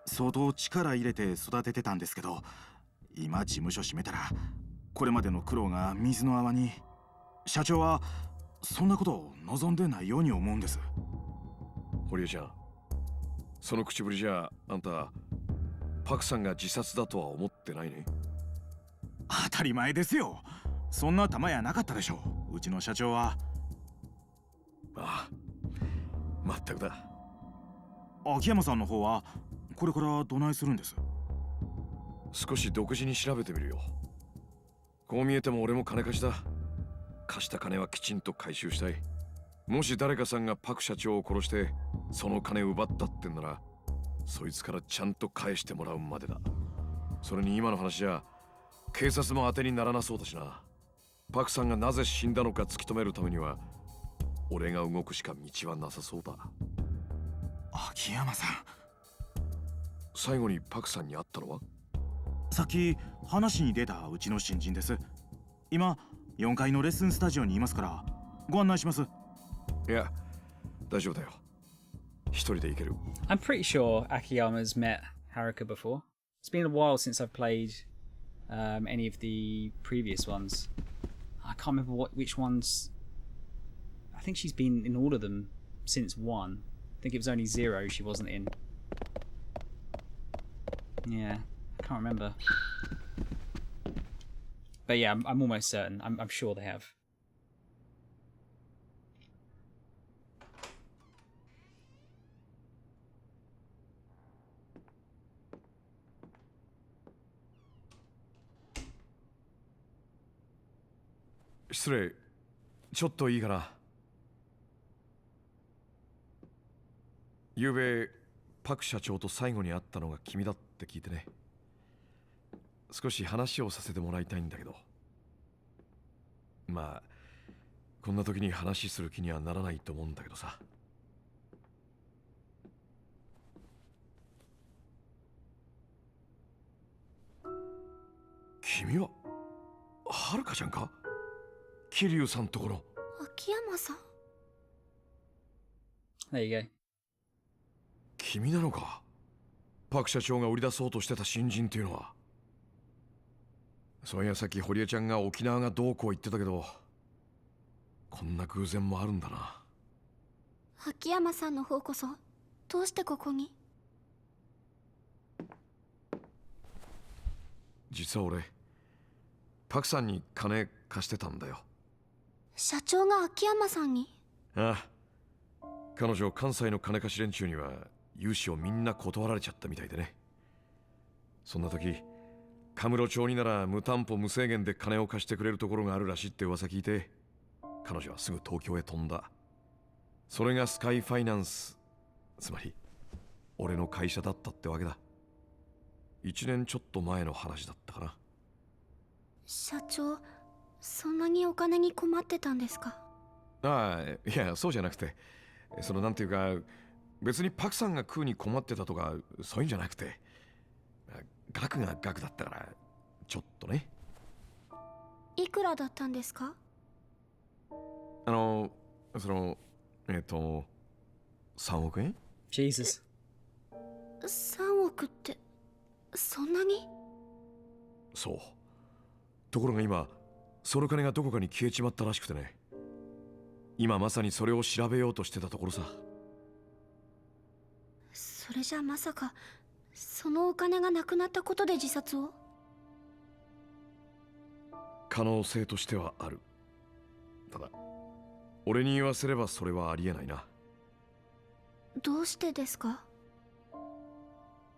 Speaker 3: 相当力入れて育ててたんですけど、今事務所閉めたらこれまでの苦労が水の泡に。社長はそんなことを望んでないように思うんです。
Speaker 19: 堀江ちゃん、その口ぶりじゃあんたパクさんが自殺だとは思ってないね。
Speaker 3: 当たり前ですよ。そんな玉やなかったでしょう、うちの社長は。
Speaker 19: ああ、まったくだ。
Speaker 3: 秋山さんの方はこれからどないするんです？
Speaker 19: 少し独自に調べてみるよ。こう見えても俺も金貸しだ。貸した金はきちんと回収したい。もし誰かさんがパク社長を殺してその金を奪ったってんなら、そいつからちゃんと返してもらうまでだ。それに今の話じゃ警察も当てにならなそうだしな。パクさんがなぜ死んだのか突き止めるためには俺が動くしか道はなさそうだ。
Speaker 3: 秋山さん、
Speaker 19: 最後にパクさんに会ったのは？
Speaker 3: さっき話に出たうちの新人です。今4階のレッスンスタジオにいますからご案内します。
Speaker 19: いや、大丈夫だよ。一人で行ける。
Speaker 1: I'm pretty sure Akiyama's met Haruka before. It's been a while since I've played any of the previous ones. I can't remember which ones. I think she's been in all of them since 1. I think it was only 0 she wasn't in. Yeah, I can't remember. But yeah, I'm almost certain. I'm sure they have.
Speaker 19: 失礼、ちょっといいかな。昨べパク社長と最後に会ったのが君だって聞いてね。少し話をさせてもらいたいんだけど。まあこんな時に話する気にはならないと思うんだけどさ。君ははるかちゃんか？桐生さんところ。
Speaker 14: 秋山さん。
Speaker 1: There you go.
Speaker 19: 君なのか？パク社長が売り出そうとしてた新人っていうのは。そういやさっき堀江ちゃんが沖縄がどうこう言ってたけど、こんな偶然もあるんだな。
Speaker 14: 秋山さんの方こそどうしてここに？
Speaker 19: 実は俺パクさんに金貸してたんだよ。
Speaker 14: 社長が秋山さんに？
Speaker 19: ああ、彼女関西の金貸し連中には融資をみんな断られちゃったみたいでね。そんな時カムロ町になら無担保無制限で金を貸してくれるところがあるらしいって噂聞いて、彼女はすぐ東京へ飛んだ。それがスカイファイナンス、つまり俺の会社だったってわけだ。1年ちょっと前の話だったかな。
Speaker 14: 社長、そんなにお金に困ってたんですか？
Speaker 19: ああ、いやそうじゃなくて、そのなんていうか、別にパクさんが食うに困ってたとかそういうんじゃなくて、額が額だったからちょっとね。
Speaker 14: いくらだったんですか？3
Speaker 19: 億円？
Speaker 1: Jesus。
Speaker 14: 3億ってそんなに？
Speaker 19: そう。ところが今その金がどこかに消えちまったらしくてね。今まさにそれを調べようとしてたところさ。
Speaker 14: それじゃまさかそのお金がなくなったことで自殺を？
Speaker 19: 可能性としてはある。ただ俺に言わせればそれはありえないな。
Speaker 14: どうしてですか？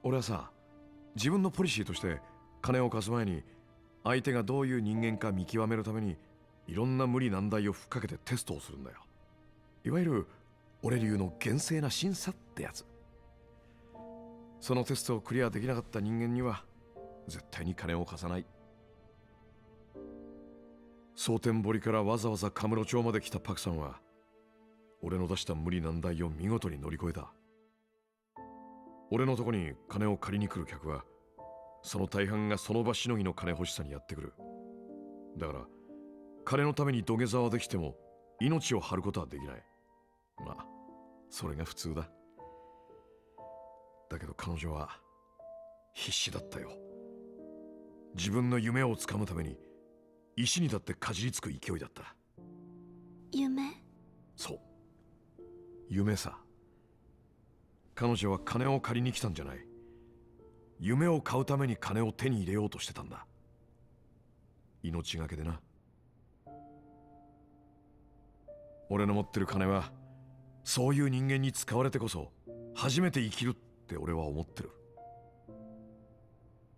Speaker 19: 俺はさ、自分のポリシーとして金を貸す前に相手がどういう人間か見極めるためにいろんな無理難題をふっかけてテストをするんだよ。いわゆる俺流の厳正な審査ってやつ。そのテストをクリアできなかった人間には絶対に金を貸さない。蒼天堀からわざわざカムロ町まで来たパクさんは俺の出した無理難題を見事に乗り越えた。俺のとこに金を借りに来る客はその大半がその場しのぎの金欲しさにやってくる。だから金のために土下座はできても命を張ることはできない。まあそれが普通だ。だけど彼女は必死だったよ。自分の夢をつかむために石にだってかじりつく勢いだった。
Speaker 14: 夢？
Speaker 19: そう、夢さ。彼女は金を借りに来たんじゃない。夢を買うために金を手に入れようとしてたんだ。命がけでな。俺の持ってる金はそういう人間に使われてこそ初めて生きるって俺は思ってる。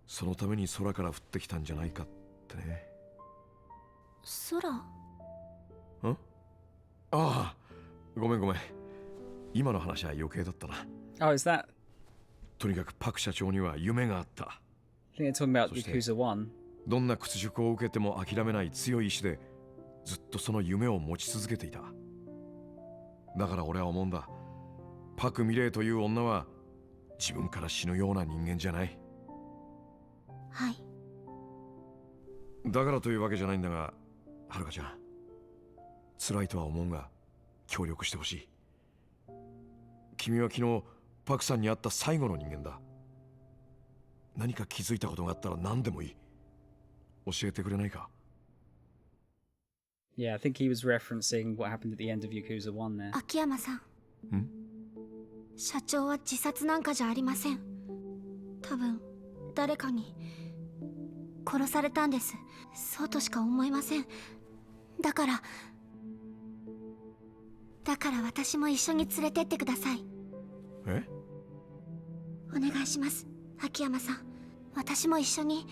Speaker 19: そのために空から降ってきたんじゃないかってね。
Speaker 14: 空？
Speaker 19: ん？ああ、ごめん。今の話は余計だったな。
Speaker 1: Oh, is that?
Speaker 19: とにかくパク社長には夢があった。
Speaker 1: I think they're talking about Yakuza 1.
Speaker 19: どんな屈辱を受けても諦めない強い意志でずっとその夢を持ち続けていた。だから俺は思うんだ。パク・ミレイという女は自分から死ぬような人間じゃない。
Speaker 14: はい。
Speaker 19: だからというわけじゃないんだが、はるかちゃん、辛いとは思うが協力してほしい。君は昨日パクさんに会った最後の人間だ。何か気づいたことがあったら何でもいい。教えてくれないか？
Speaker 1: Yeah, I think he was referencing what happened at the end of Yakuza 1 there.
Speaker 14: 秋山さん。社長は自殺なんかじゃありません。多分誰かに殺されたんです。そうとしか思えません。だから私も一緒に連れてってください。
Speaker 19: え？
Speaker 14: お願いします、秋山さん。私も一緒に。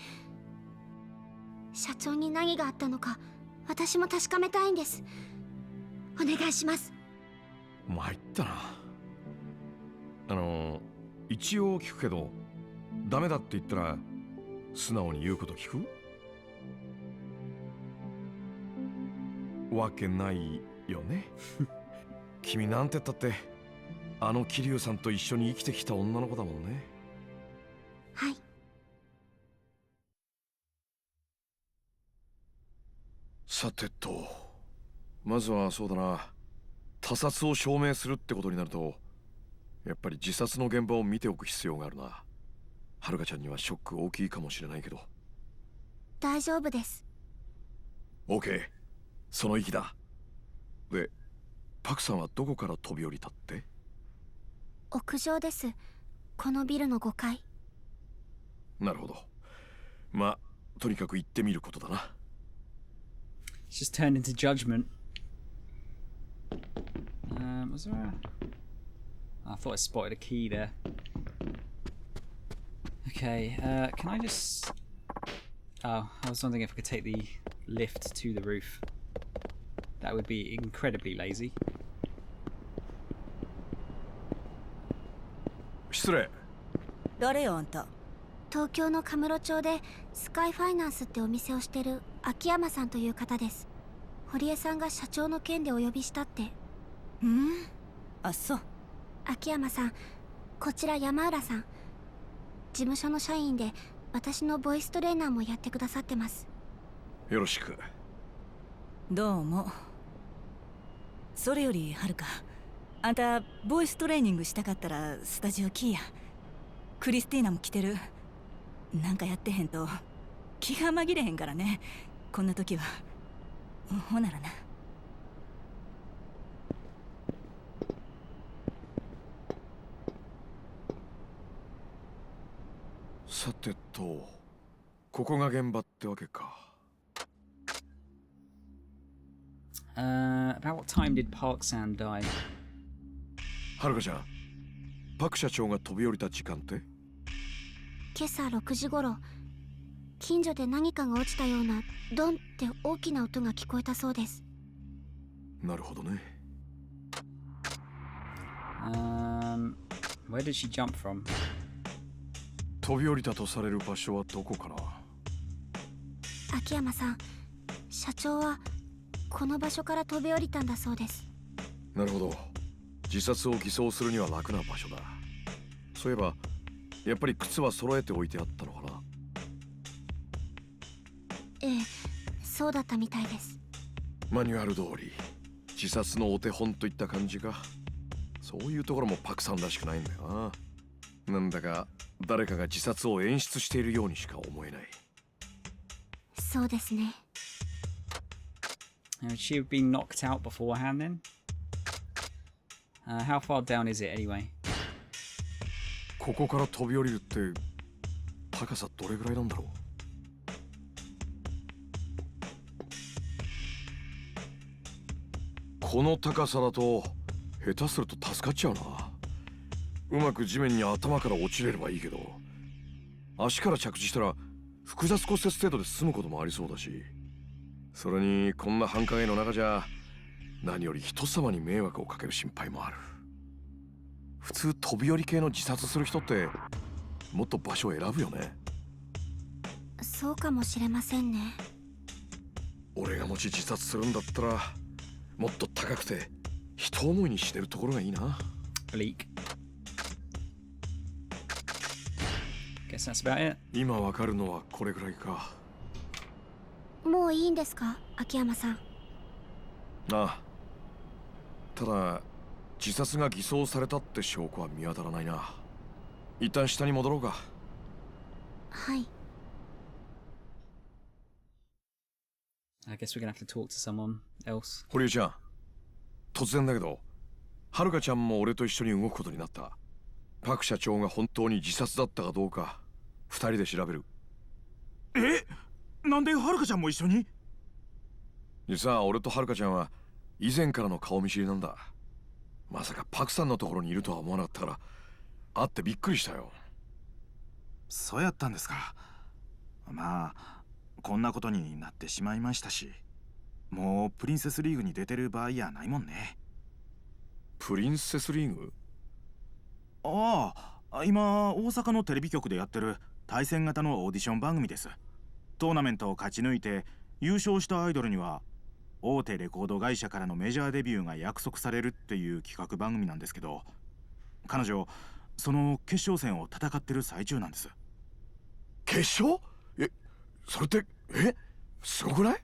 Speaker 14: 社長に何があったのか私も確かめたいんです。お願いします。
Speaker 19: 参ったな。一応聞くけど、ダメだって言ったら素直に言うこと聞く？わけないよね。君なんて言ったってあの桐生さんと一緒に生きてきた女の子だもんね。
Speaker 14: はい。
Speaker 19: さてと、まずはそうだな、他殺を証明するってことになるとやっぱり自殺の現場を見ておく必要があるな。はるかちゃんにはショック大きいかもしれないけど。
Speaker 14: 大丈夫です。
Speaker 19: OK、 その意気だ。で、パクさんはどこから飛び降りたって？
Speaker 14: 屋上です。このビルの5階。
Speaker 19: なるほど。まあとにかく行ってみることだな。
Speaker 1: It's just turned into judgment. Was there I thought I spotted a key there. Okay, can I just... Oh, I was wondering if I could take the lift to the roof. That would be incredibly lazy.
Speaker 19: 失礼。
Speaker 6: 誰よあんた？
Speaker 14: 東京のカムロ町でスカイファイナンスってお店をしてる秋山さんという方です。堀江さんが社長の件でお呼びしたって。
Speaker 6: あ、そう。
Speaker 14: 秋山さん、こちら山浦さん。事務所の社員で私のボイストレーナーもやってくださってます。
Speaker 19: よろしく。
Speaker 6: どうも。それよりはるか、あんたボイストレーニングしたかったらスタジオ来いや。クリスティーナも来てる。なんかやってへんと気が紛れへんからね、こんな時は。ほならな。
Speaker 19: さてと、ここが現場ってわけか。
Speaker 1: About what time did Park-san die?
Speaker 19: はるかちゃん、パク社長が飛び降りた時間って？
Speaker 14: 今朝6時頃、近所で何かが落ちたようなドンって大きな音が聞こえたそうです。
Speaker 19: なるほどね。
Speaker 1: Where did she jump from?
Speaker 19: 飛び降りたとされる場所はどこかな？
Speaker 14: 秋山さん、社長はこの場所から飛び降りたんだそうです。
Speaker 19: なるほど。自殺を偽装するには楽な場所だ。そういえばやっぱり靴は揃えておいてあったのかな？
Speaker 14: ええ、そうだったみたいです。
Speaker 19: マニュアル通り自殺のお手本といった感じか。そういうところもパクさんらしくないんだよな。なんだか誰かが自殺を演出しているようにしか思えない。
Speaker 14: そうですね。
Speaker 1: Would she have been knocked out beforehand then? How far down is it anyway?
Speaker 19: ここから飛び降りるって高さどれぐらいなんだろう？この高さだと下手すると助かっちゃうな。うまく地面に頭から落ちれればいいけど、足から着地したら複雑骨折程度で済むこともありそうだし、それにこんな繁華街の中じゃ何より人様に迷惑をかける心配もある。普通飛び降り系の自殺する人ってもっと場所を選ぶよね。
Speaker 14: そうかもしれませんね。
Speaker 19: 俺がもし自殺するんだったらもっと高くて人思いにしてるところがいいな。
Speaker 1: Bleak. Guess that's about it.
Speaker 19: 今わかるのはこれぐらいか。
Speaker 14: もういいんですか、秋山さん。
Speaker 19: ああ。ただ自殺が偽装されたって証拠は見当たらないな。一旦下に戻ろうか。
Speaker 14: はい。
Speaker 1: I guess we're gonna have to talk to someone else.
Speaker 19: 堀江ちゃん、突然だけど、はるかちゃんも俺と一緒に動くことになった。パク社長が本当に自殺だったかどうか、二人で調べる。
Speaker 3: え？なんではるかちゃんも一緒に？
Speaker 19: 実は俺とはるかちゃんは以前からの顔見知りなんだ。まさかパクさんのところにいるとは思わなかったから、会ってびっくりしたよ。
Speaker 3: そうやったんですか。まあこんなことになってしまいましたし、もうプリンセスリーグに出てる場合やないもんね。
Speaker 19: プリンセスリーグ？
Speaker 3: ああ、今大阪のテレビ局でやってる対戦型のオーディション番組です。トーナメントを勝ち抜いて優勝したアイドルには大手レコード会社からのメジャーデビューが約束されるっていう企画番組なんですけど、彼女その決勝戦を戦ってる最中なんです。
Speaker 19: 決勝？それってすごくない？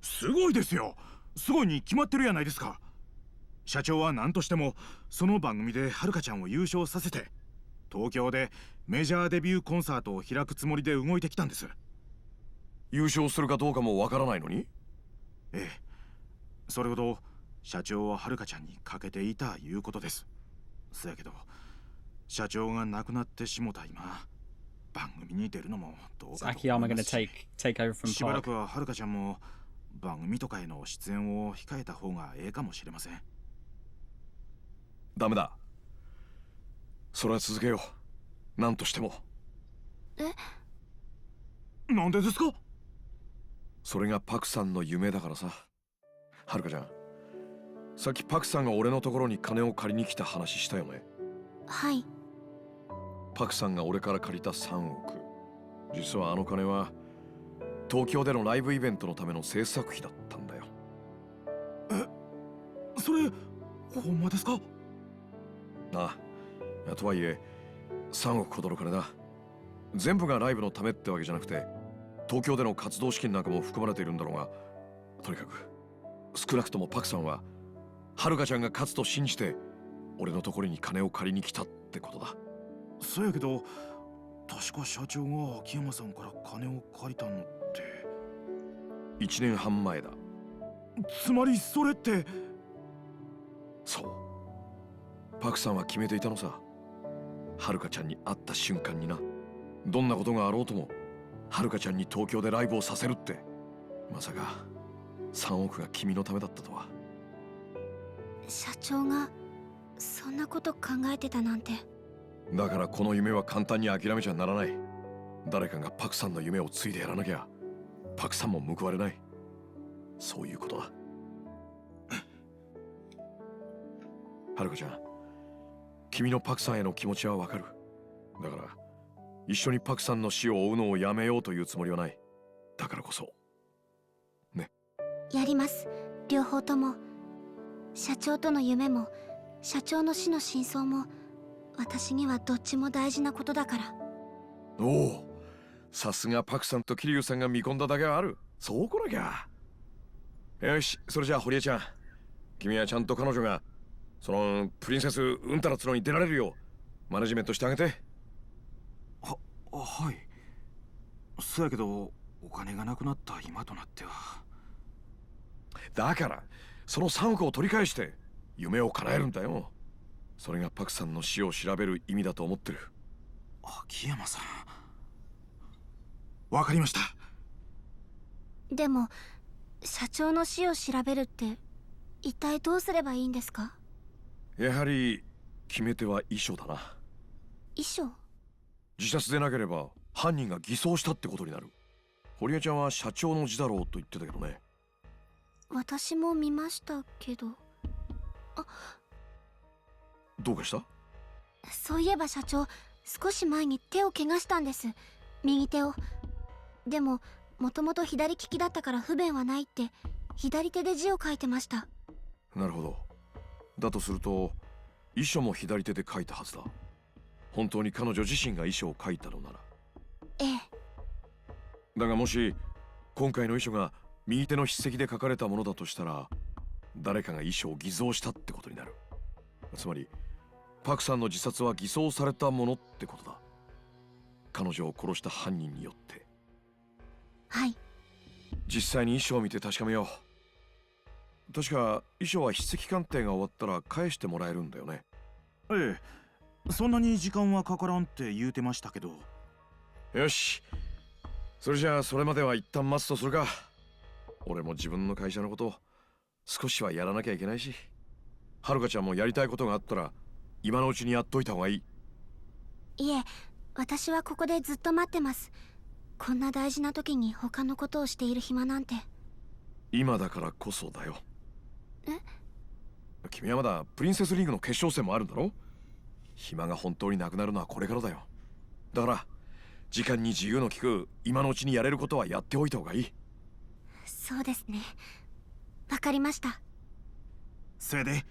Speaker 3: すごいですよ。すごいに決まってるやないですか。社長は何としてもその番組ではるかちゃんを優勝させて東京でメジャーデビューコンサートを開くつもりで動いてきたんです。
Speaker 19: 優勝するかどうかもわからないのに？
Speaker 3: ええ、それほど社長ははるかちゃんにかけていたいうことです。そやけど社長が亡くなってしもた今、番組に出るのもどうかと思いますし、しばらくははるかちゃんも番組とかへの出演を控えた方がええかもしれません。
Speaker 19: ダメだ。それは続けよう。何としても。なんでですか？それがパクさんの夢だからさ。はるかちゃん、さっきパクさんが俺のところに金を借りに来た話したよね。
Speaker 14: はい。
Speaker 19: パクさんが俺から借りた3億。実はあの金は東京でのライブイベントのための制作費だったんだよ。
Speaker 3: それほんまですか？
Speaker 19: ああ、とはいえ3億ほどの金だ。全部がライブのためってわけじゃなくて、東京での活動資金なんかも含まれているんだろうが、とにかく少なくともパクさんははるかちゃんが勝つと信じて俺のところに金を借りに来たってことだ。
Speaker 3: そうやけど確か社長が秋山さんから金を借りたのって
Speaker 19: 1年半前だ。
Speaker 3: つまりそれって。
Speaker 19: そう、パクさんは決めていたのさ。はるかちゃんに会った瞬間にな、どんなことがあろうともはるかちゃんに東京でライブをさせるって。まさか3億が君のためだったとは。
Speaker 14: 社長がそんなこと考えてたなんて。
Speaker 19: だからこの夢は簡単に諦めちゃならない。誰かがパクさんの夢を継いでやらなきゃパクさんも報われない。そういうことだ。はるかちゃん、君のパクさんへの気持ちはわかる。だから一緒にパクさんの死を追うのをやめようというつもりはない。だからこそね。
Speaker 14: やります、両方とも。社長との夢も社長の死の真相も私にはどっちも大事なことだから。
Speaker 19: おお、さすがパクさんと桐生さんが見込んだだけはある。そうこなきゃ。よし、それじゃあ堀江ちゃん、君はちゃんと彼女がそのプリンセスうんたらつのに出られるようマネジメントしてあげて。
Speaker 3: はい。そうやけどお金がなくなった今となっては。
Speaker 19: だからその3億を取り返して夢を叶えるんだよ。それがパクさんの死を調べる意味だと思ってる。
Speaker 3: 秋山さん、わかりました。
Speaker 14: でも社長の死を調べるって一体どうすればいいんですか？
Speaker 19: やはり決め手は遺書だな。
Speaker 14: 遺書？
Speaker 19: 自殺でなければ犯人が偽装したってことになる。堀江ちゃんは社長の字だろうと言ってたけどね。
Speaker 14: 私も見ましたけど。
Speaker 19: どうかした？
Speaker 14: そういえば社長、少し前に手を怪我したんです。右手を。でももともと左利きだったから不便はないって左手で字を書いてました。
Speaker 19: なるほど。だとすると遺書も左手で書いたはずだ。本当に彼女自身が遺書を書いたのなら。
Speaker 14: ええ。
Speaker 19: だがもし今回の遺書が右手の筆跡で書かれたものだとしたら、誰かが遺書を偽造したってことになる。つまりパクさんの自殺は偽装されたものってことだ。彼女を殺した犯人によって。
Speaker 14: はい。
Speaker 19: 実際に遺書を見て確かめよう。確か遺書は筆跡鑑定が終わったら返してもらえるんだよね。
Speaker 3: ええ、そんなに時間はかからんって言うてましたけど。
Speaker 19: よし、それじゃあそれまでは一旦待つとするか。俺も自分の会社のこと少しはやらなきゃいけないし、はるかちゃんもやりたいことがあったら今のうちにやっといた方がいい。
Speaker 14: いえ、私はここでずっと待ってます。こんな大事な時に他のことをしている暇なんて。
Speaker 19: 今だからこそだよ。
Speaker 14: え？
Speaker 19: 君はまだプリンセスリーグの決勝戦もあるんだろ。暇が本当になくなるのはこれからだよ。だから時間に自由の利く今のうちにやれることはやっておいた方がいい。
Speaker 14: そうですね。わかりました。
Speaker 3: それで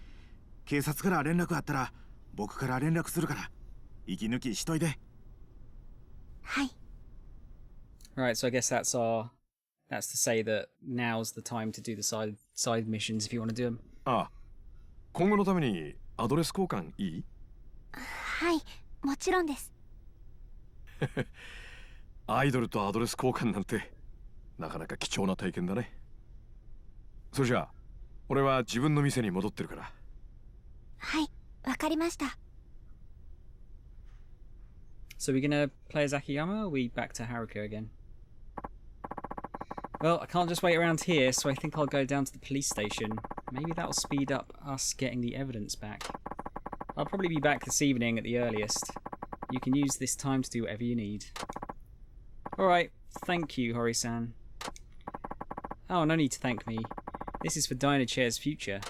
Speaker 3: 警察から連絡あったら僕から連絡するから息抜きしといて。
Speaker 14: はい。
Speaker 1: Right, so I guess that's to say that now's the time to do the side missions if you want to do them.
Speaker 19: ああ、今後のためにアドレス交換いい？
Speaker 14: はい、もちろんです。
Speaker 19: アイドルとアドレス交換なんてなかなか貴重な体験だね。それじゃあ俺は自分の店に戻ってるから。
Speaker 14: はい、わかりました。
Speaker 1: So we're gonna play as Akiyama, or are we back to Haruka again? Well, I can't just wait around here, so I think I'll go down to the police station. Maybe that'll speed up us getting the evidence back. I'll probably be back this evening at the earliest. You can use this time to do whatever you need. Alright, thank you, Hori-san. Oh, no need to thank me. This is for Diner Chair's future.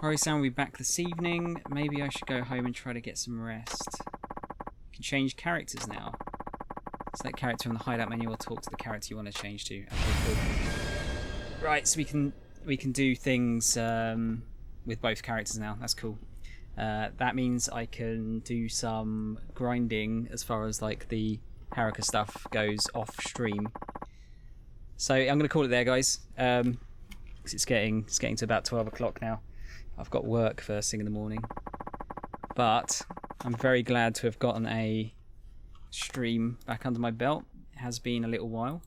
Speaker 1: Hori-san will be back this evening. Maybe I should go home and try to get some rest. You can change characters now. Select character on the hideout menu or talk to the character you want to change to. Okay, cool. Right, so we can do things with both characters now. That's cool. That means I can do some grinding as far as like the Haruka stuff goes off stream. So I'm going to call it there, guys. Because it's getting to about 12 o'clock now. I've got work first thing in the morning. But I'm very glad to have gotten a stream back under my belt. It has been a little while.